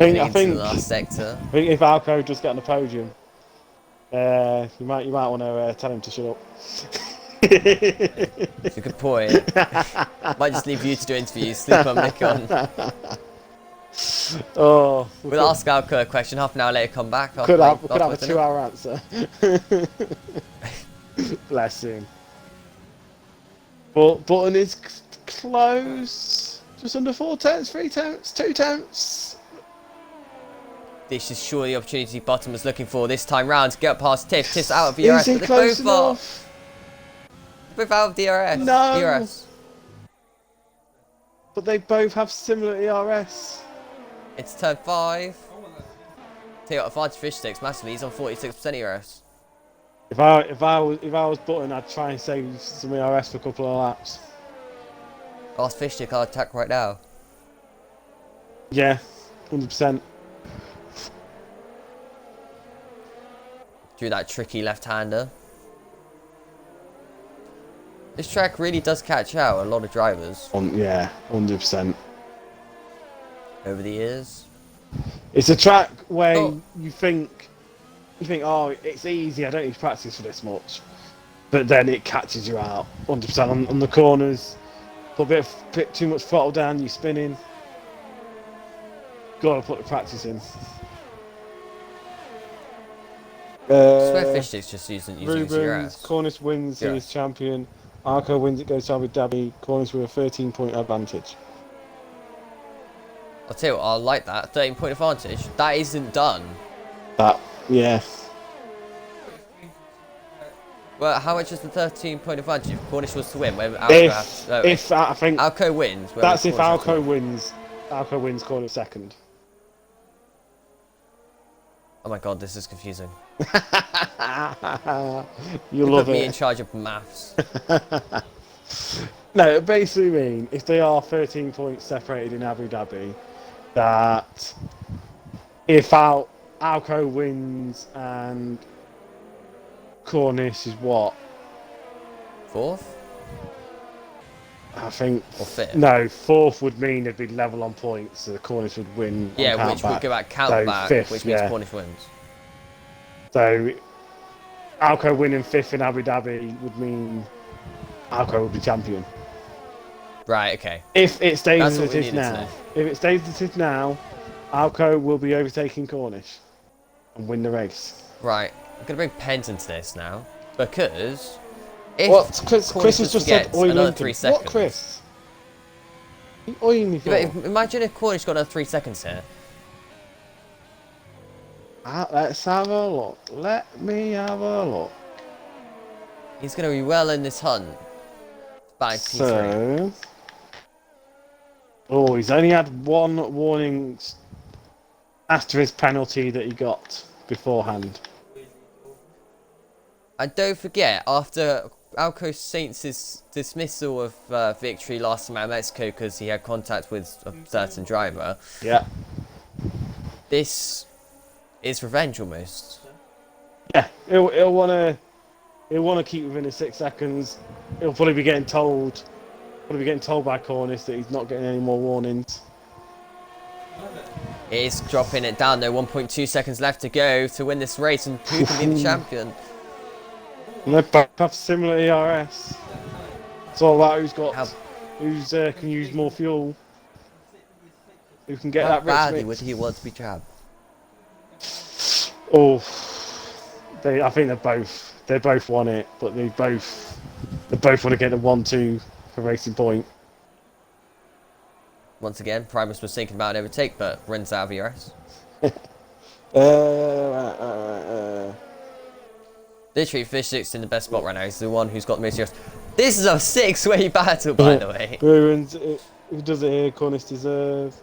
A: Into
B: think
A: the last sector.
B: if Alco does get on the podium, you might want to tell him to shut up.
A: It's a good point. Might just leave you to do interviews. Sleep on Nick on.
B: Oh,
A: We'll ask Alco a question. Half an hour later, come back.
B: could have a 2-hour answer. Bless him. But Button is close. Just under 4 tenths, 3 tenths, 2 tenths.
A: This is surely the opportunity Bottom was looking for this time round to get past Tiff. Tiff's out of DRS,
B: Is he
A: but they're
B: close
A: both off.
B: enough?
A: Both out of DRS.
B: No.
A: DRS.
B: But they both have similar ERS.
A: It's turn 5. Take out advantage Fish Sticks massively. He's on 46% ERS.
B: If I was Button, I'd try and save some ERS for a couple of laps.
A: Ask Fish Stick, I'll attack right now.
B: Yeah, 100%.
A: Do that tricky left-hander. This track really does catch out a lot of drivers
B: Yeah, 100%.
A: over the years.
B: It's a track where
A: Oh.
B: you think, oh, it's easy. I don't need to practice for this much, but then it catches you out 100% on the corners. Put a bit too much throttle down, you're spinning. Gotta put the practice in.
A: I swear Fish Stick's just using his
B: Rubens,
A: ERS.
B: Cornish wins,
A: Yeah.
B: he's champion. Arco wins, it goes to Abu Dhabi. Cornish with a 13-point advantage.
A: I'll tell you what, I like that. 13-point advantage. That isn't done.
B: Yeah.
A: Well, how much is the 13-point advantage if Cornish was to win? Whether
B: If I think
A: Alco wins. whether
B: that's if
A: Cornish has to
B: Alco
A: win.
B: wins. Alco wins, Cornish second.
A: Oh my god, this is confusing.
B: You
A: Put
B: love
A: me in
B: it.
A: charge of maths.
B: No, it basically mean if they are 13 points separated in Abu Dhabi, that if Alco wins and Cornish is what?
A: 4th
B: I think
A: or 5th?
B: no, 4th would mean they'd be level on points, so the Cornish would win.
A: Yeah,
B: on
A: which would
B: countback.
A: go back count
B: So
A: back,
B: 5th,
A: which means
B: yeah.
A: Cornish wins.
B: So Alco winning 5th in Abu Dhabi would mean Alco would be champion.
A: Right, okay.
B: If it stays
A: That's
B: as
A: what
B: it
A: we
B: is
A: needed to
B: now,
A: know.
B: if it stays as it is now, Alco will be overtaking Cornish and win the race.
A: Right, I'm going to bring Pens into this now. Because if
B: What? Chris
A: Cornish
B: has just said
A: gets
B: Oi
A: another
B: Lincoln.
A: 3 seconds.
B: What, Chris? What are you me for?
A: Yeah, but imagine if Cornish got another 3 seconds here.
B: Let's have a look. Let me have a look.
A: He's going to be well in this hunt. By P3.
B: So, oh, he's only had one warning after his penalty that he got beforehand.
A: And don't forget, after Alco Saints' dismissal of victory last time out of Mexico because he had contact with a certain driver,
B: Yeah.
A: this is revenge almost.
B: Yeah, he'll wanna keep within his 6 seconds. He'll probably be getting told by Cornish that he's not getting any more warnings.
A: It is dropping it down though, 1.2 seconds left to go to win this race, and who can be the champion?
B: And they both have similar ERS. It's all about who's can use more fuel. Who can get
A: How
B: that rich
A: badly
B: mix.
A: would he want to be trapped?
B: Oh, I think they both want it, but they both want to get a 1-2 for Racing Point.
A: Once again, Primus was thinking about an overtake, but runs out of ERS. Literally, Fish Six in the best spot right now. He's the one who's got the most ERS. This is a 6-way battle, by the way.
B: Who does it here? Cornish deserve.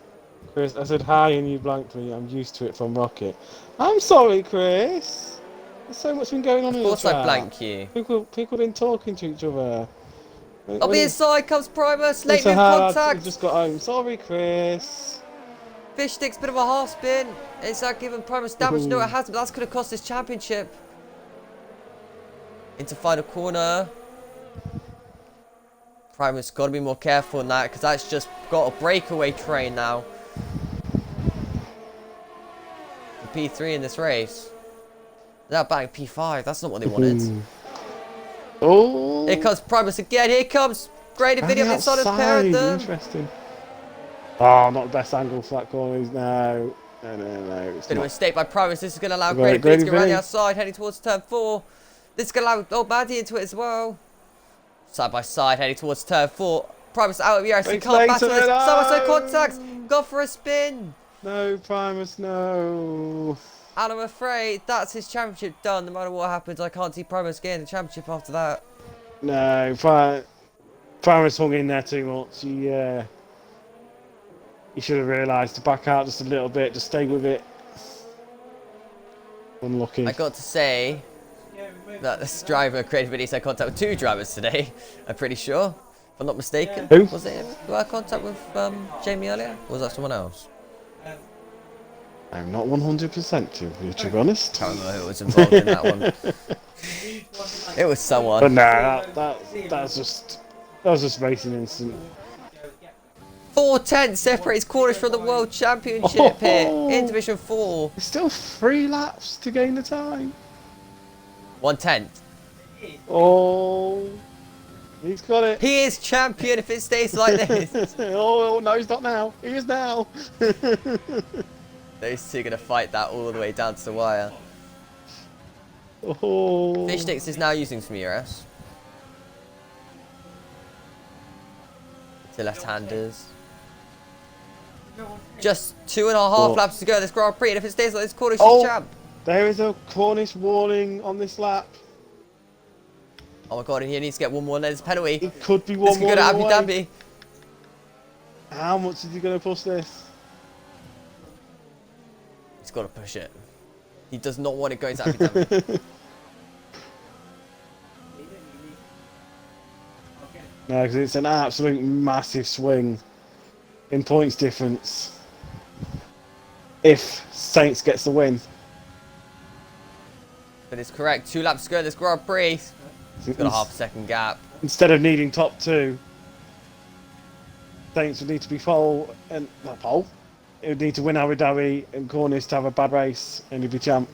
B: Chris, I said hi and you blanked me. I'm used to it from Rocket. I'm sorry, Chris. There's so much been going on in the
A: Of course
B: chat.
A: I blank you.
B: People been talking to each other.
A: On the inside comes Primus, late
B: It's a
A: move
B: hard-
A: contact.
B: we just got home. Sorry, Chris.
A: Fish Stick's bit of a half spin. Is that giving Primus damage? No, it hasn't, but that's going to cost his championship. Into final corner. Primus got to be more careful in that because that's just got a breakaway train now. The P3 in this race. They're batting P5. That's not what they wanted.
B: Oh.
A: Here comes Primus again. Here comes great video of the inside of the pair of them.
B: Interesting. Oh, not the best angle for that corner. No. It's
A: Bit of a
B: not.
A: mistake by Primus. This is going to allow
B: Right,
A: Great Vinny to
B: Grady
A: go around the
B: Vinny.
A: outside, heading towards turn 4. This is going to allow Old Maddie into it as well. Side by side, heading towards turn 4. Primus out of ERS. He
B: Makes
A: can't
B: legs
A: battle
B: of
A: this.
B: it.
A: Side by side
B: No.
A: contacts. Go for a spin.
B: No, Primus, no.
A: And I'm afraid that's his championship done. No matter what happens, I can't see Primus getting the championship after that.
B: No, Primus hung in there too much. He should have realised to back out just a little bit, just stay with it. Unlucky.
A: I got to say that this driver created videos had contact with 2 drivers today. I'm pretty sure, if I'm not mistaken.
B: Who?
A: Was it him who had contact with Jamie earlier? Or was that someone else?
B: I'm not 100% to be honest.
A: I can't remember who was involved in that one. It was someone.
B: But no, that was just racing instant.
A: 4/10 separates Cornish from the World Championship here in Division 4.
B: There's still 3 laps to gain the time.
A: 1/10.
B: Oh, he's got it.
A: He is champion if it stays like this.
B: Oh no, he's not now. He is now.
A: Those two are going to fight that all the way down to the wire.
B: Oh.
A: Fish Sticks is now using some ERS. To left-handers. Just 2.5 laps to go this Grand Prix, and if it stays like this, Cornish is champ.
B: There is a Cornish warning on this lap.
A: Oh my god, and he needs to get one more and then it's a penalty.
B: It could be
A: This
B: one
A: could
B: more.
A: go to Abu
B: away.
A: Dhabi.
B: How much is he going to push this?
A: He's got to push it. He does not want it going to Abu Dhabi.
B: No, because it's an absolute massive swing in points difference if Saints gets the win.
A: But it's correct. 2 laps to go this Grand Prix. He's got a half-a-second gap.
B: Instead of needing top 2, Saints would need to be pole and not pole. It would need to win Abu Dhabi and Cornish to have a bad race and he'd be champ.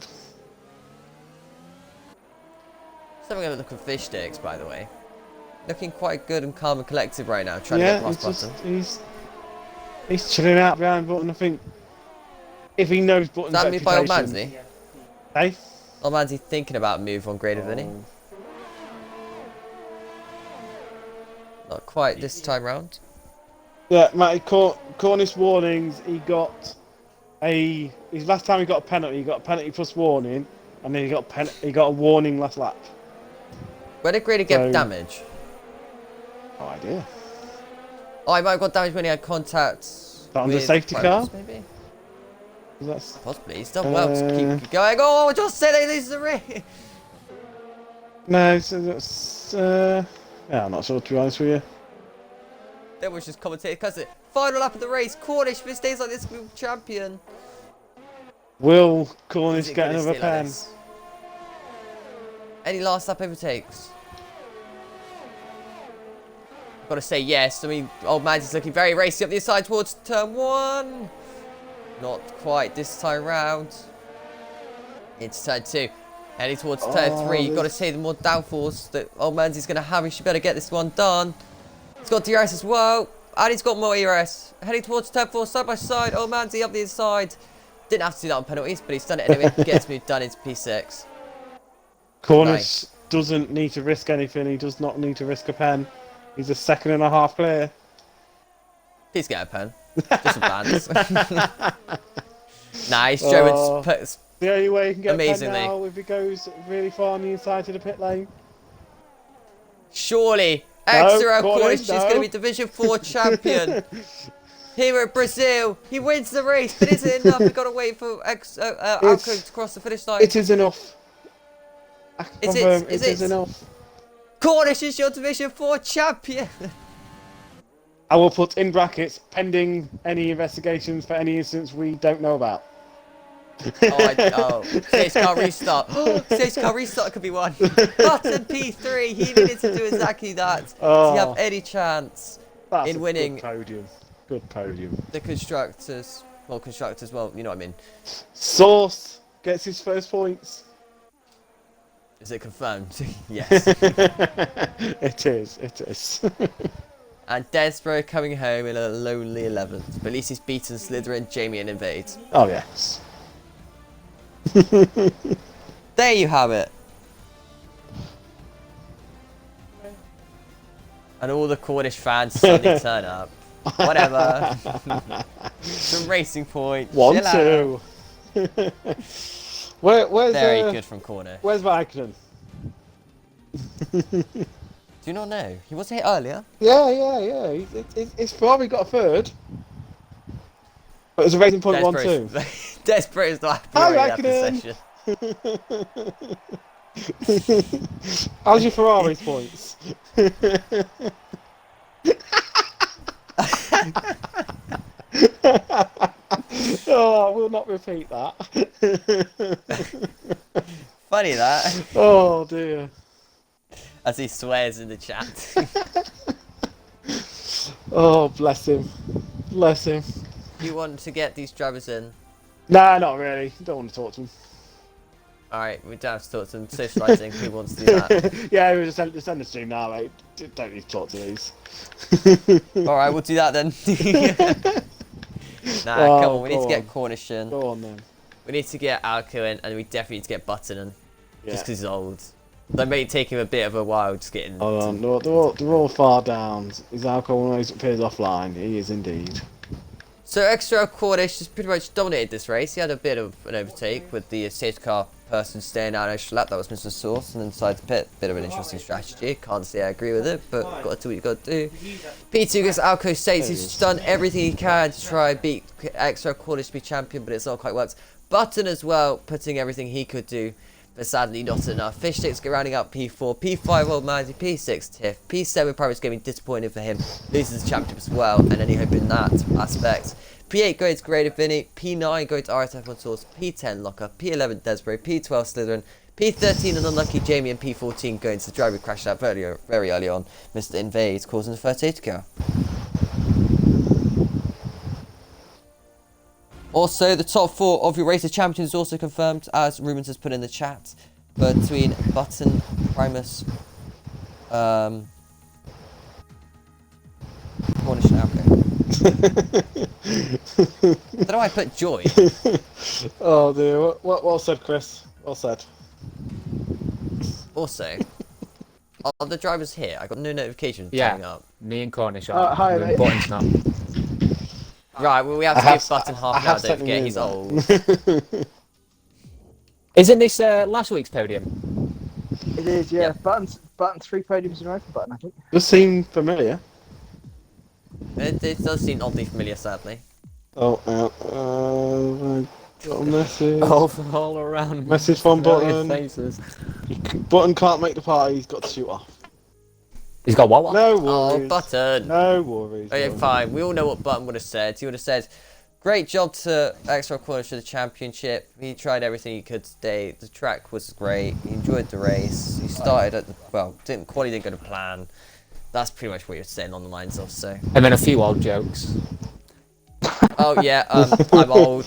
A: Let's have a look at Fish Sticks, by the way. Looking quite good and calm and collected right now, trying to get past Button.
B: He's chilling out behind Button. I think if he knows Button's
A: Does that mean by Old
B: reputation-
A: Manzi?
B: Hey?
A: Old Manzi thinking about a move on Greater Vinny? Not quite this time round.
B: Yeah, Matty, Cornish warnings. He got his last time he got a penalty. He got a penalty plus warning, and then he got a warning last lap.
A: Where did Grady get damage?
B: No idea.
A: Oh, he might have got damage when he had contact.
B: That on the
A: with
B: safety car?
A: Primus, maybe?
B: That's
A: Possibly. He's done well to keep going. Oh, just said they lose the ring.
B: no. So that's yeah, I'm not sure to be honest with you.
A: That was just commentated because it. Final lap of the race. Cornish, if it stays like this, will be champion.
B: Will Cornish
A: Is it
B: get
A: gonna
B: another
A: stay like
B: pen?
A: this? Any last lap overtakes? Gotta say yes. I mean, old man's is looking very racy up the inside towards turn 1. Not quite this time round. Into turn 2. Heading towards turn 3. You've got to say the more downforce that old man's is going to have. He should better get this one done. He's got DRS as well. And he's got more ERS. Heading towards turn 4 side by side. Old man's up the inside. Didn't have to do that on penalties, but he's done it anyway. Gets me done into P6.
B: Cornish doesn't need to risk anything. He does not need to risk a pen. He's a 2.5 clear.
A: Please get a pen. Just some bands. Nice. German's puts
B: The only way he can get
A: amazingly.
B: a pen now if he goes really far on the inside to the pit lane.
A: Surely, X04
B: Cornish,
A: is just going to be Division 4 champion. Here at Brazil, he wins the race, but is it enough? We've got to wait for Alco to cross the finish line.
B: It is enough. I can
A: Is
B: confirm
A: it?
B: it is enough.
A: Cornish is your Division 4 champion.
B: I will put in brackets pending any investigations for any instance we don't know about.
A: Safety car restart. Safety car restart could be one. Button P3, he needed to do exactly that. Does he have any chance
B: That's
A: in
B: a
A: winning
B: good podium? Good podium.
A: the constructors? Well, constructors, well, you know what I mean.
B: Source gets his first points.
A: Is it confirmed? Yes.
B: It is. It is.
A: And Desborough coming home in a lonely 11th. But at least he's beaten Slytherin, Jamie and Invade.
B: Oh yes.
A: There you have it. And all the Cornish fans suddenly turn up. Whatever. Some racing point.
B: 1,
A: Chill out.
B: 2. Where's
A: Very good from Cornish.
B: Where's Vicodin?
A: Do you not know? He wasn't here earlier.
B: Yeah. He's probably got a third. But it's a rating point 1, 2.
A: Desperate is not happy
B: Hi,
A: with that
B: Vicodin.
A: possession.
B: How's your Ferrari's points? Oh, I will not repeat that.
A: Funny that.
B: Oh dear.
A: As he swears in the chat.
B: Oh, bless him. Bless him.
A: You want to get these drivers in?
B: Nah, not really. Don't want to talk to him.
A: Alright, we don't have to talk to them. Socialising. Who wants to do that?
B: Yeah, we just send the stream now, mate. Don't need to talk to these.
A: Alright, we'll do that then. Nah, come on. We need to get Cornish in.
B: Go on then.
A: We need to get Alco in, and we definitely need to get Button in.
B: Yeah.
A: Just because he's old. That may take him a bit of a while just getting.
B: Hold on, they're all far down. Is alcohol always appears offline? He is indeed.
A: So extra Cornish just pretty much dominated this race. He had a bit of an overtake with the safety car person staying out an extra lap. That was Mr. Source, and then inside the pit. Bit of an interesting strategy. Can't say I agree with it, but got to do what you got to do. P2 gets Alco States. He's done everything he can to try and beat extra Cornish to be champion, but it's not quite worked. Button as well, putting everything he could do. But sadly not enough. Fish sticks rounding up P4, P5 Old Manzy, P6 Tiff, P7 Primus Gaming disappointed for him, loses the championship as well, and any hope in that aspect. P8 going to Greater Vinny, P9 going to RSF1 Source, P10 Locker, P11 Desborough, P12 Slytherin, P13 and unlucky Jamie, and P14 going to the driver who crashed out very early on, Mr. Invade, causing the first safety car. Also, the top 4 of your Racer Champions also confirmed, as Rubens has put in the chat, between Button, Primus, Cornish and Alco. I don't know why I put Joy.
B: Oh dear, well said, Chris. Well said.
A: Also, are the drivers here? I got no notifications
D: Yeah.
A: coming up.
D: Me and Cornish are.
B: Hi,
D: We're
B: mate.
D: buttons now.
A: Right, well, we have to give Button half an hour, don't forget, he's old.
D: Isn't this last week's podium?
E: It is, yeah.
A: Yep.
E: Button's 3 podiums in a row for Button, I think.
B: Does seem familiar.
A: It does seem oddly familiar, sadly.
B: Oh, I got a message.
D: All around.
B: Message from
D: familiar
B: Button.
D: faces.
B: Button can't make the party. He's got to shoot off.
D: He's got what?
B: No
A: Oh,
B: worries.
A: Button.
B: No worries.
A: Okay, fine. We all know what Button would have said. He would have said, great job to X04 Cornish for the championship. He tried everything he could today. The track was great. He enjoyed the race. He started at the, quality didn't go to plan. That's pretty much what you're saying on the lines of, so.
D: And then a few old jokes.
A: Oh, yeah, I'm old.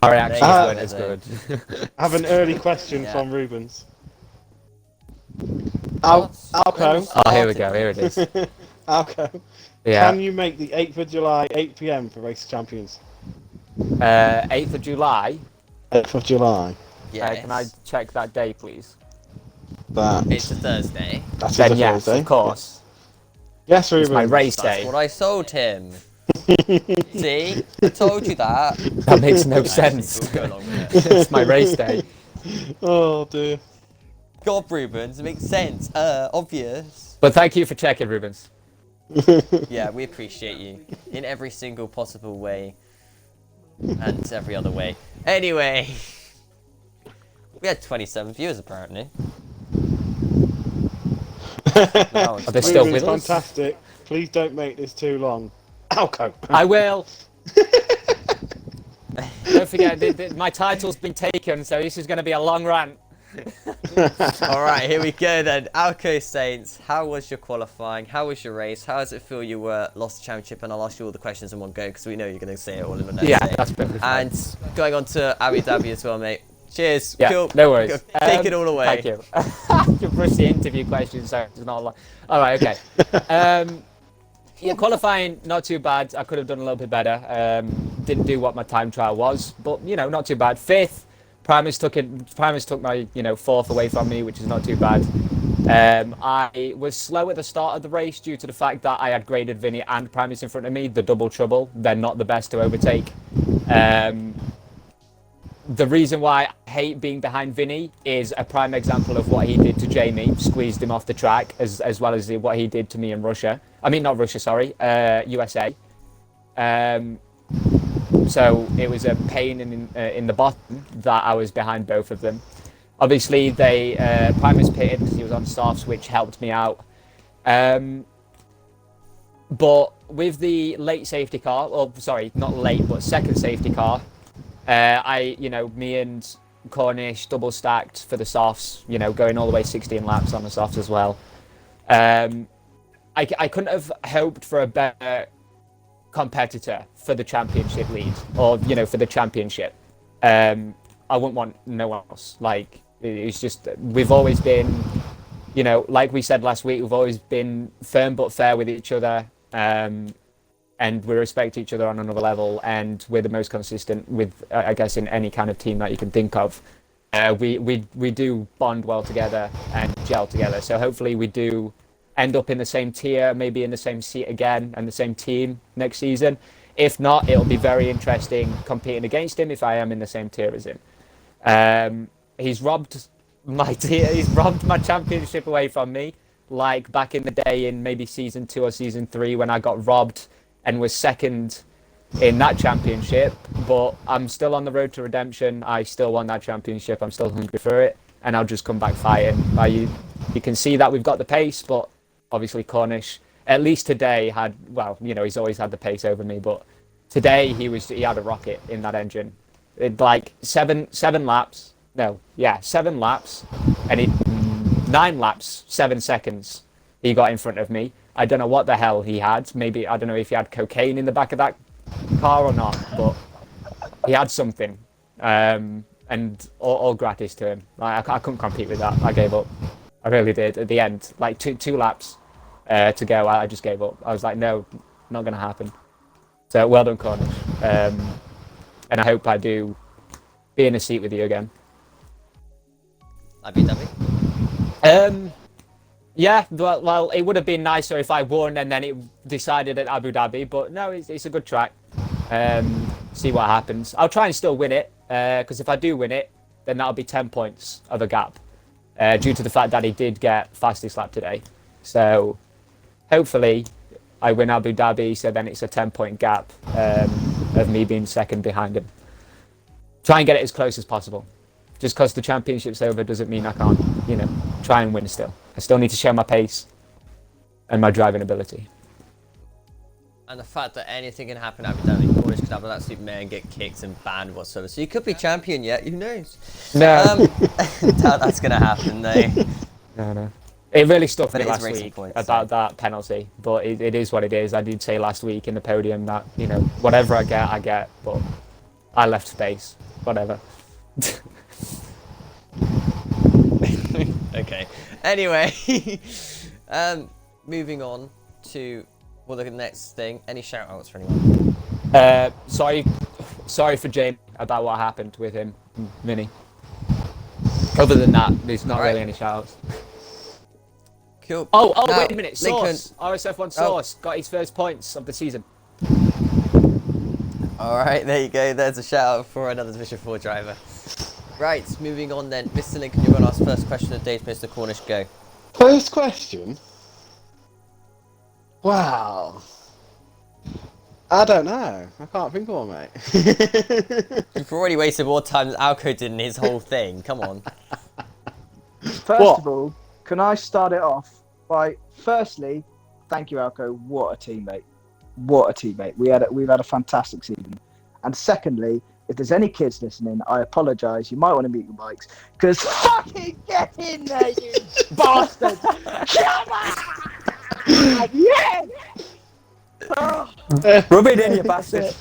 D: My reactions
A: Ah,
D: weren't as good.
B: I have an early question
A: Yeah.
B: from Rubens.
A: What?
B: Alco.
D: Oh, here we go. Here it is.
B: Alco.
D: Yeah.
B: Can you make the 8th of July, 8 p.m. for Race of Champions?
D: 8th of July.
B: 8th of July.
A: Yes.
D: Can I check that day, please?
A: It's a Thursday.
B: That's
D: Then
B: a
D: yes,
B: Thursday.
D: of course.
B: Yes, Rubens.
D: It's my race
A: That's
D: day.
A: what I sold him. See? I told you that.
D: That makes no
A: Actually,
D: sense.
A: we'll go along with it.
D: It's my race day.
B: Oh dear.
A: God, Rubens, it makes sense. Obvious.
D: But thank you for checking, Rubens.
A: Yeah, we appreciate you in every single possible way and every other way. Anyway, we had 27 viewers apparently. Wow,
D: Are they still
B: Rubens,
D: with us?
B: fantastic. Please don't make this too long. Alco.
D: I will. Don't forget, my title's been taken, so this is going to be a long rant.
A: All right, here we go then. Alco Saints, how was your qualifying? How was your race? How does it feel you lost the championship? And I'll ask you all the questions in one go because we know you're going to say it all in one day.
D: Yeah, that's perfect.
A: And going on to Abu Dhabi as well, mate. Cheers.
D: Yeah,
A: Cool.
D: no worries.
A: Take it all away.
D: Thank you. You brush the interview questions, so it's not a lot. All right, okay. Yeah, qualifying, not too bad. I could have done a little bit better. Didn't do what my time trial was, but, you know, not too bad. Fifth, Primus took my, you know, fourth away from me, which is not too bad. I was slow at the start of the race due to the fact that I had graded Vinny and Primus in front of me, the double trouble. They're not the best to overtake. The reason why I hate being behind Vinny is a prime example of what he did to Jamie, squeezed him off the track, as well as what he did to me in Russia. I mean, not Russia, sorry, USA. So it was a pain in the bottom that I was behind both of them. Obviously, Primus pitted because he was on softs, which helped me out. But with the late safety car, or sorry, not late, but second safety car, me and Cornish double stacked for the softs, you know, going all the way 16 laps on the softs as well. I couldn't have hoped for a better competitor for the championship lead, or, you know, for the championship. I wouldn't want no one else. Like, it's just, we've always been, you know, like we said last week, we've always been firm but fair with each other. And we respect each other on another level, and we're the most consistent with, I guess, in any kind of team that you can think of. We do bond well together and gel together. So hopefully we do end up in the same tier, maybe in the same seat again, and the same team next season. If not, it'll be very interesting competing against him if I am in the same tier as him. He's robbed my tier. He's robbed my championship away from me, like back in the day in maybe season 2 or season 3 when I got robbed and was second in that championship. But I'm still on the road to redemption. I still want that championship. I'm still hungry for it, and I'll just come back fighting. You can see that we've got the pace, but obviously Cornish, at least today, had, well, you know, he's always had the pace over me, but today he had a rocket in that engine. It, like 7 laps, and 9 laps, 7 seconds he got in front of me. I don't know what the hell he had. Maybe, I don't know if he had cocaine in the back of that car or not, but he had something. And all gratis to him. Like, I couldn't compete with that. I gave up. I really did. At the end, like two laps to go, I just gave up. I was like, no, not going to happen. So well done, Cornish. And I hope I do be in a seat with you again.
A: Abu Dhabi.
D: Yeah, well, it would have been nicer if I won and then it decided at Abu Dhabi, but no, it's a good track. See what happens. I'll try and still win it, because if I do win it, then that'll be 10 points of a gap, due to the fact that he did get fastest lap today. So hopefully I win Abu Dhabi, so then it's a 10-point gap of me being second behind him. Try and get it as close as possible. Just because the championship's over doesn't mean I can't, try and win still. I still need to show my pace and my driving ability.
A: And the fact that anything can happen at Abu Dhabi, Cornish could have an absolute mare and get kicked and banned whatsoever. So you could be champion yet, who knows?
D: No.
A: Doubt that's going to happen though.
D: No. It really stuck
A: But
D: me
A: it is
D: last
A: racing
D: week
A: points,
D: about that penalty, but it is what it is. I did say last week in the podium that, whatever I get, but I left space. Whatever.
A: Okay. Anyway, moving on to the next thing. Any shout outs for anyone?
D: Sorry for Jamie about what happened with him, Vinny. Other than that, there's not really any shout outs.
A: Cool.
D: Oh,
A: Now,
D: wait a minute. Source. RSF1 Source got his first points of the season.
A: Alright, there you go. There's a shout out for another Division 4 driver. Right, moving on then. Mr. Lincoln, you're going to ask first question of the day to Mr. Cornish. Go.
B: First question? Wow. I don't know. I can't think of one, mate.
A: You've already wasted more time than Alco did in his whole thing. Come on.
E: First
B: What?
E: of all, can I start it off by firstly, thank you, Alco. What a teammate! What a teammate! We've had a fantastic season. And secondly, if there's any kids listening, I apologise. You might want to mute your bikes because fucking get in there, you bastards! Come on! Yeah! Oh,
D: Rub it in, you bastard.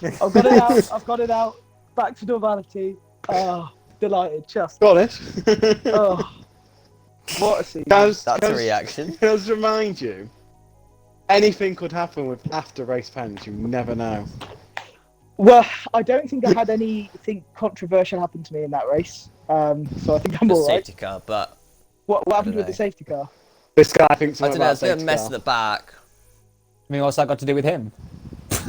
E: I've got it out. I've got it out. Back to normality. Oh, delighted. Just.
B: Got it.
E: Oh, what a season.
A: That's a reaction.
B: Can I just remind you, anything could happen with after race pens. You never know.
E: Well, I don't think I had anything controversial happen to me in that race. So I think I'm
A: The
E: all right.
A: safety car, but
E: What happened with
A: know.
E: the safety car?
B: This guy thinks
A: I
B: about
A: don't know. It's a bit of a
B: safety
A: mess
B: car.
A: at the back.
D: I mean, what's that got to do with him?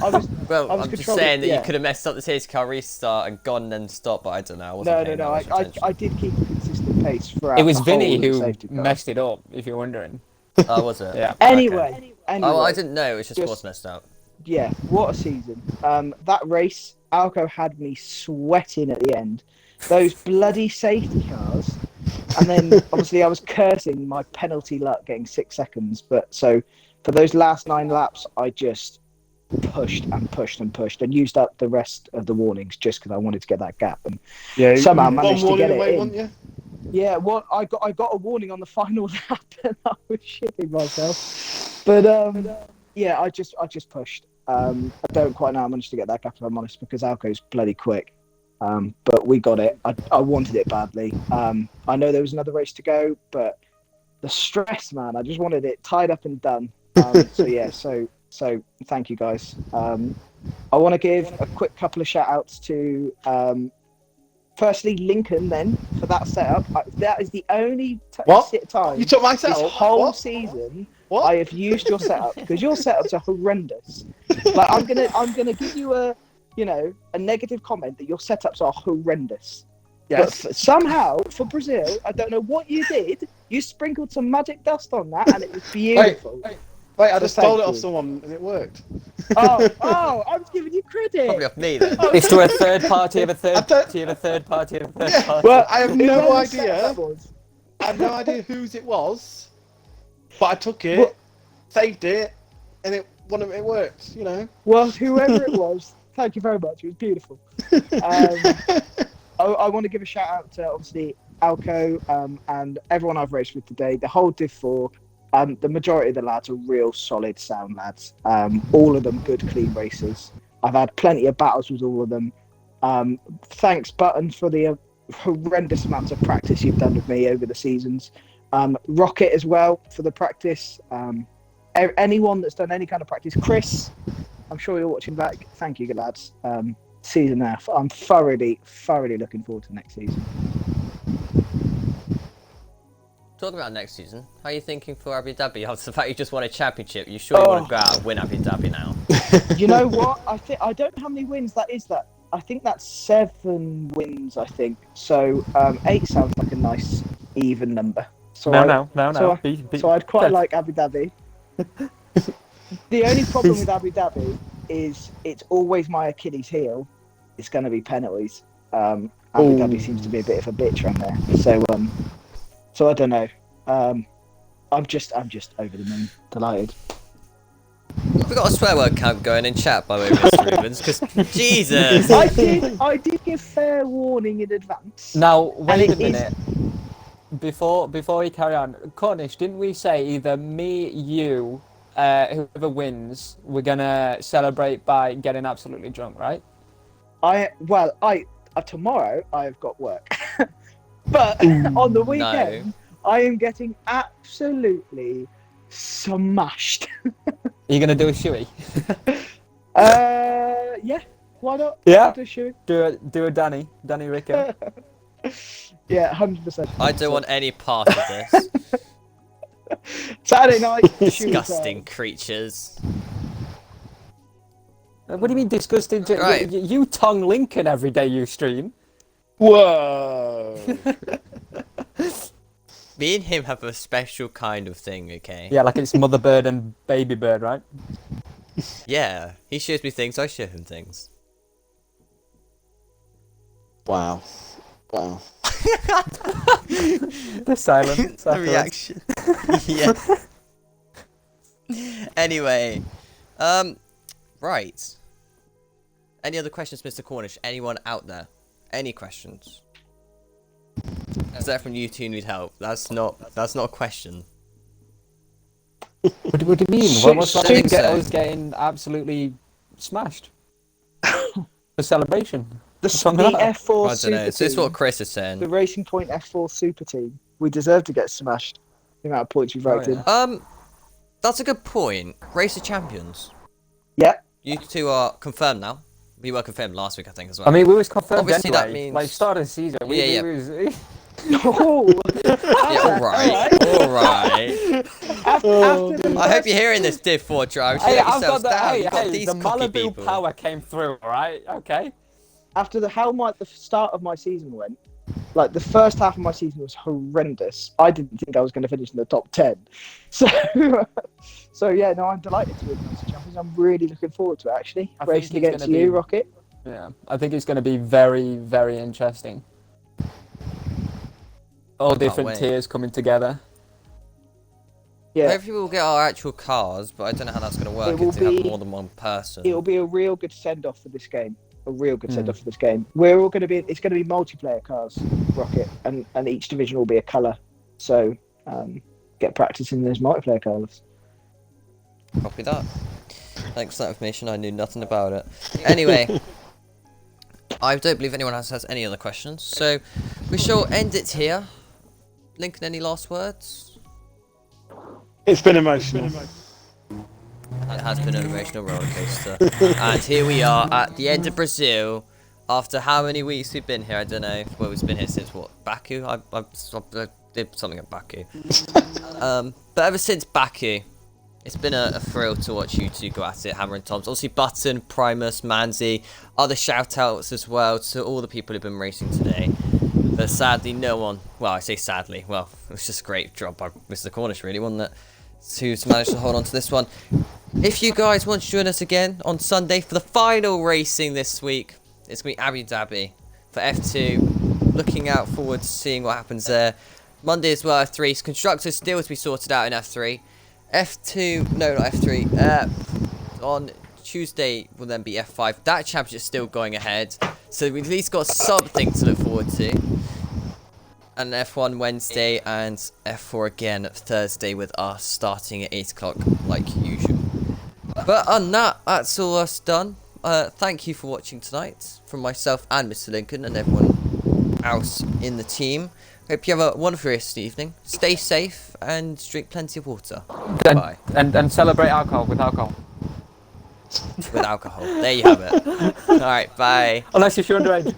E: I was.
A: Well,
E: I was
A: I'm just
E: controlling-
A: saying that
E: yeah.
A: you could have messed up the safety car restart and gone and then stopped, but I don't know. I wasn't
E: No.
A: paying that much
E: I
A: attention.
E: did keep a consistent pace throughout.
D: It was
E: the
D: Vinny
E: whole of the
D: who
E: safety car.
D: messed it up, if you're wondering.
A: Oh, was it?
D: Yeah.
E: Anyway.
A: Oh, well, I didn't know. It was just was messed up.
E: Yeah, what a season. That race, Alco had me sweating at the end. Those bloody safety cars. And then, obviously, I was cursing my penalty luck getting 6 seconds. But so, for those last 9 laps, I just pushed and used up the rest of the warnings just because I wanted to get that gap. And
B: Yeah,
E: somehow
B: you
E: managed
B: one
E: to get
B: warning
E: it
B: away,
E: in.
B: weren't you?
E: Yeah, well, I got a warning on the final lap, and I was shitting myself. But yeah, I just pushed. I don't quite know how I managed to get that gap, if I'm honest, because Alco's bloody quick. But we got it. I wanted it badly. I know there was another race to go, but the stress, man, I just wanted it tied up and done. So yeah, so thank you guys. I want to give a quick couple of shout outs to firstly Lincoln then for that setup. That is the only
B: What?
E: time
B: You took my
E: this
B: setup?
E: whole
B: What?
E: season
B: What?
E: I have used your setup because your setups are horrendous. Like I'm gonna give you a negative comment that your setups are horrendous.
B: Yes.
E: But somehow for Brazil, I don't know what you did. You sprinkled some magic dust on that, and it was beautiful.
B: Wait, I
E: So
B: just stole
E: thank
B: it off
E: you.
B: someone and it worked.
E: Oh, I was giving you credit.
A: Probably off me then.
D: It's to a third party of a third
B: I don't-
D: party of a third party of a third party.
E: Well,
B: I have
E: whoever
B: no
E: the setup
B: idea.
E: was.
B: I have no idea whose it was, but I took it,
E: Well-
B: saved it, and it worked. You know.
E: Well, whoever it was, thank you very much. It was beautiful. I want to give a shout out to obviously Alco and everyone I've raced with today. The whole Div 4. The majority of the lads are real solid sound lads. All of them good, clean races. I've had plenty of battles with all of them. Thanks, Button, for the horrendous amounts of practice you've done with me over the seasons. Rocket as well for the practice. Anyone that's done any kind of practice. Chris, I'm sure you're watching back. Thank you, lads. Season F. I'm thoroughly looking forward to next season.
A: talking about next season, how are you thinking for Abu Dhabi? After the fact you just won a championship, you surely want to go out and win Abu Dhabi now.
E: You know what? I don't know how many wins that is. That I think that's 7 wins. I think so. 8 sounds like a nice even number. So
D: No.
E: So I'd quite like Abu Dhabi. The only problem with Abu Dhabi is it's always my Achilles heel. It's going to be penalties. Abu Dhabi seems to be a bit of a bitch around there. So I don't know. I'm just over the moon, delighted.
A: We've got a swear word count going in chat, by the way, Mr. Rubens, because Jesus!
E: I did give fair warning in advance.
D: Now, wait a
E: And it is-
D: minute. Before we carry on, Cornish, didn't we say either me, you, whoever wins, we're gonna celebrate by getting absolutely drunk, right?
E: Tomorrow I've got work, but on the weekend I am getting absolutely smashed.
D: Are you gonna do a shoey?
E: Yeah, why not?
D: Yeah.
E: I'll do a shoe.
D: Do a Danny Ricker.
E: Yeah, 100%.
A: I don't want any part of this.
E: Saturday night. shoe
A: Disgusting
E: time.
A: creatures.
D: What do you mean disgusting?
A: Right.
D: You tongue Lincoln every day you stream.
B: Whoa.
A: Me and him have a special kind of thing, okay?
D: Yeah, like it's mother bird and baby bird, right?
A: Yeah. He shows me things, I show him things.
B: Wow. Wow.
D: The silence.
A: The reaction. Yeah. Anyway. Right. Any other questions, Mr. Cornish? Anyone out there? Any questions? Is that from you two need help? That's not a question.
D: What do you mean?
E: So-
D: What's wrong
A: so-
D: with us getting absolutely smashed? For celebration.
E: The
D: wrong with that?
E: F4
A: I don't
E: super
A: know. So this is what
E: team,
A: Chris is
E: the
A: saying.
E: Racing Point F4 super team. We deserve to get smashed. The amount of points we've racked in.
A: That's a good point. Race of Champions.
E: Yeah.
A: You two are confirmed now. We were confirmed last week, I think, as well.
D: I mean, we was confirmed
A: Obviously, that
D: anyway.
A: means-
D: Like, start of the season.
A: Yeah.
E: Oh,
A: yeah, alright.
E: after the
A: I hope you're hearing this, Div 4 drive.
D: Hey,
A: Shut
D: I've got
A: yourselves
D: the,
A: down.
D: hey,
A: You've got
D: hey,
A: these
D: the
A: cookie
D: Malibu
A: people.
D: power came through, alright? Okay.
E: After the start of my season went, like the first half of my season was horrendous. I didn't think I was going to finish in the top 10. So yeah, no, I'm delighted to win the Race of Champions. I'm really looking forward to it actually.
D: I think
E: Racing
D: it's
E: against
D: gonna
E: you,
D: be-
E: Rocket.
D: Yeah, I think it's going to be very, very interesting. All different
A: wait.
D: tiers coming together.
E: Yeah,
A: Hopefully we'll get our actual cars, but I don't know how that's going to work
E: It will
A: if you have
E: be-
A: more than one person.
E: it'll be a real good send off for this game. A real good send off for this game. We're all going to be. It's going to be multiplayer cars, Rocket, and each division will be a colour. So get practice in those multiplayer cars.
A: Copy that. Thanks for that information. I knew nothing about it. Anyway, I don't believe anyone else has any other questions, so we shall end it here. Lincoln, any last words?
B: It's been emotional.
A: It has been an emotional roller coaster. And here we are at the end of Brazil. After how many weeks we've been here? I don't know. Well, we've been here since what? Baku? I did something at Baku. But ever since Baku, it's been a thrill to watch you two go at it, Hammer and Toms. Obviously, Button, Primus, Manzi, other shout-outs as well to all the people who've been racing today. But sadly, no one... Well, I say sadly. Well, it was just a great job by Mr. Cornish, really, wasn't it? Who's managed to hold on to this one. If you guys want to join us again on Sunday for the final racing this week, it's going to be Abu Dhabi for F2. Looking out forward to seeing what happens there. Monday as well, F3. Constructors still to be sorted out in F3. F2, no, not F3. On Tuesday will then be F5. That championship's still going ahead. So we've at least got something to look forward to. And F1 Wednesday and F4 again Thursday with us starting at 8 o'clock like usual. But on that, that's all us done. Thank you for watching tonight from myself and Mr. Lincoln and everyone else in the team. Hope you have a wonderful rest of the evening. Stay safe and drink plenty of water. Bye.
D: And celebrate alcohol with alcohol.
A: With alcohol. There you have it. Alright, bye.
D: Unless you're underage.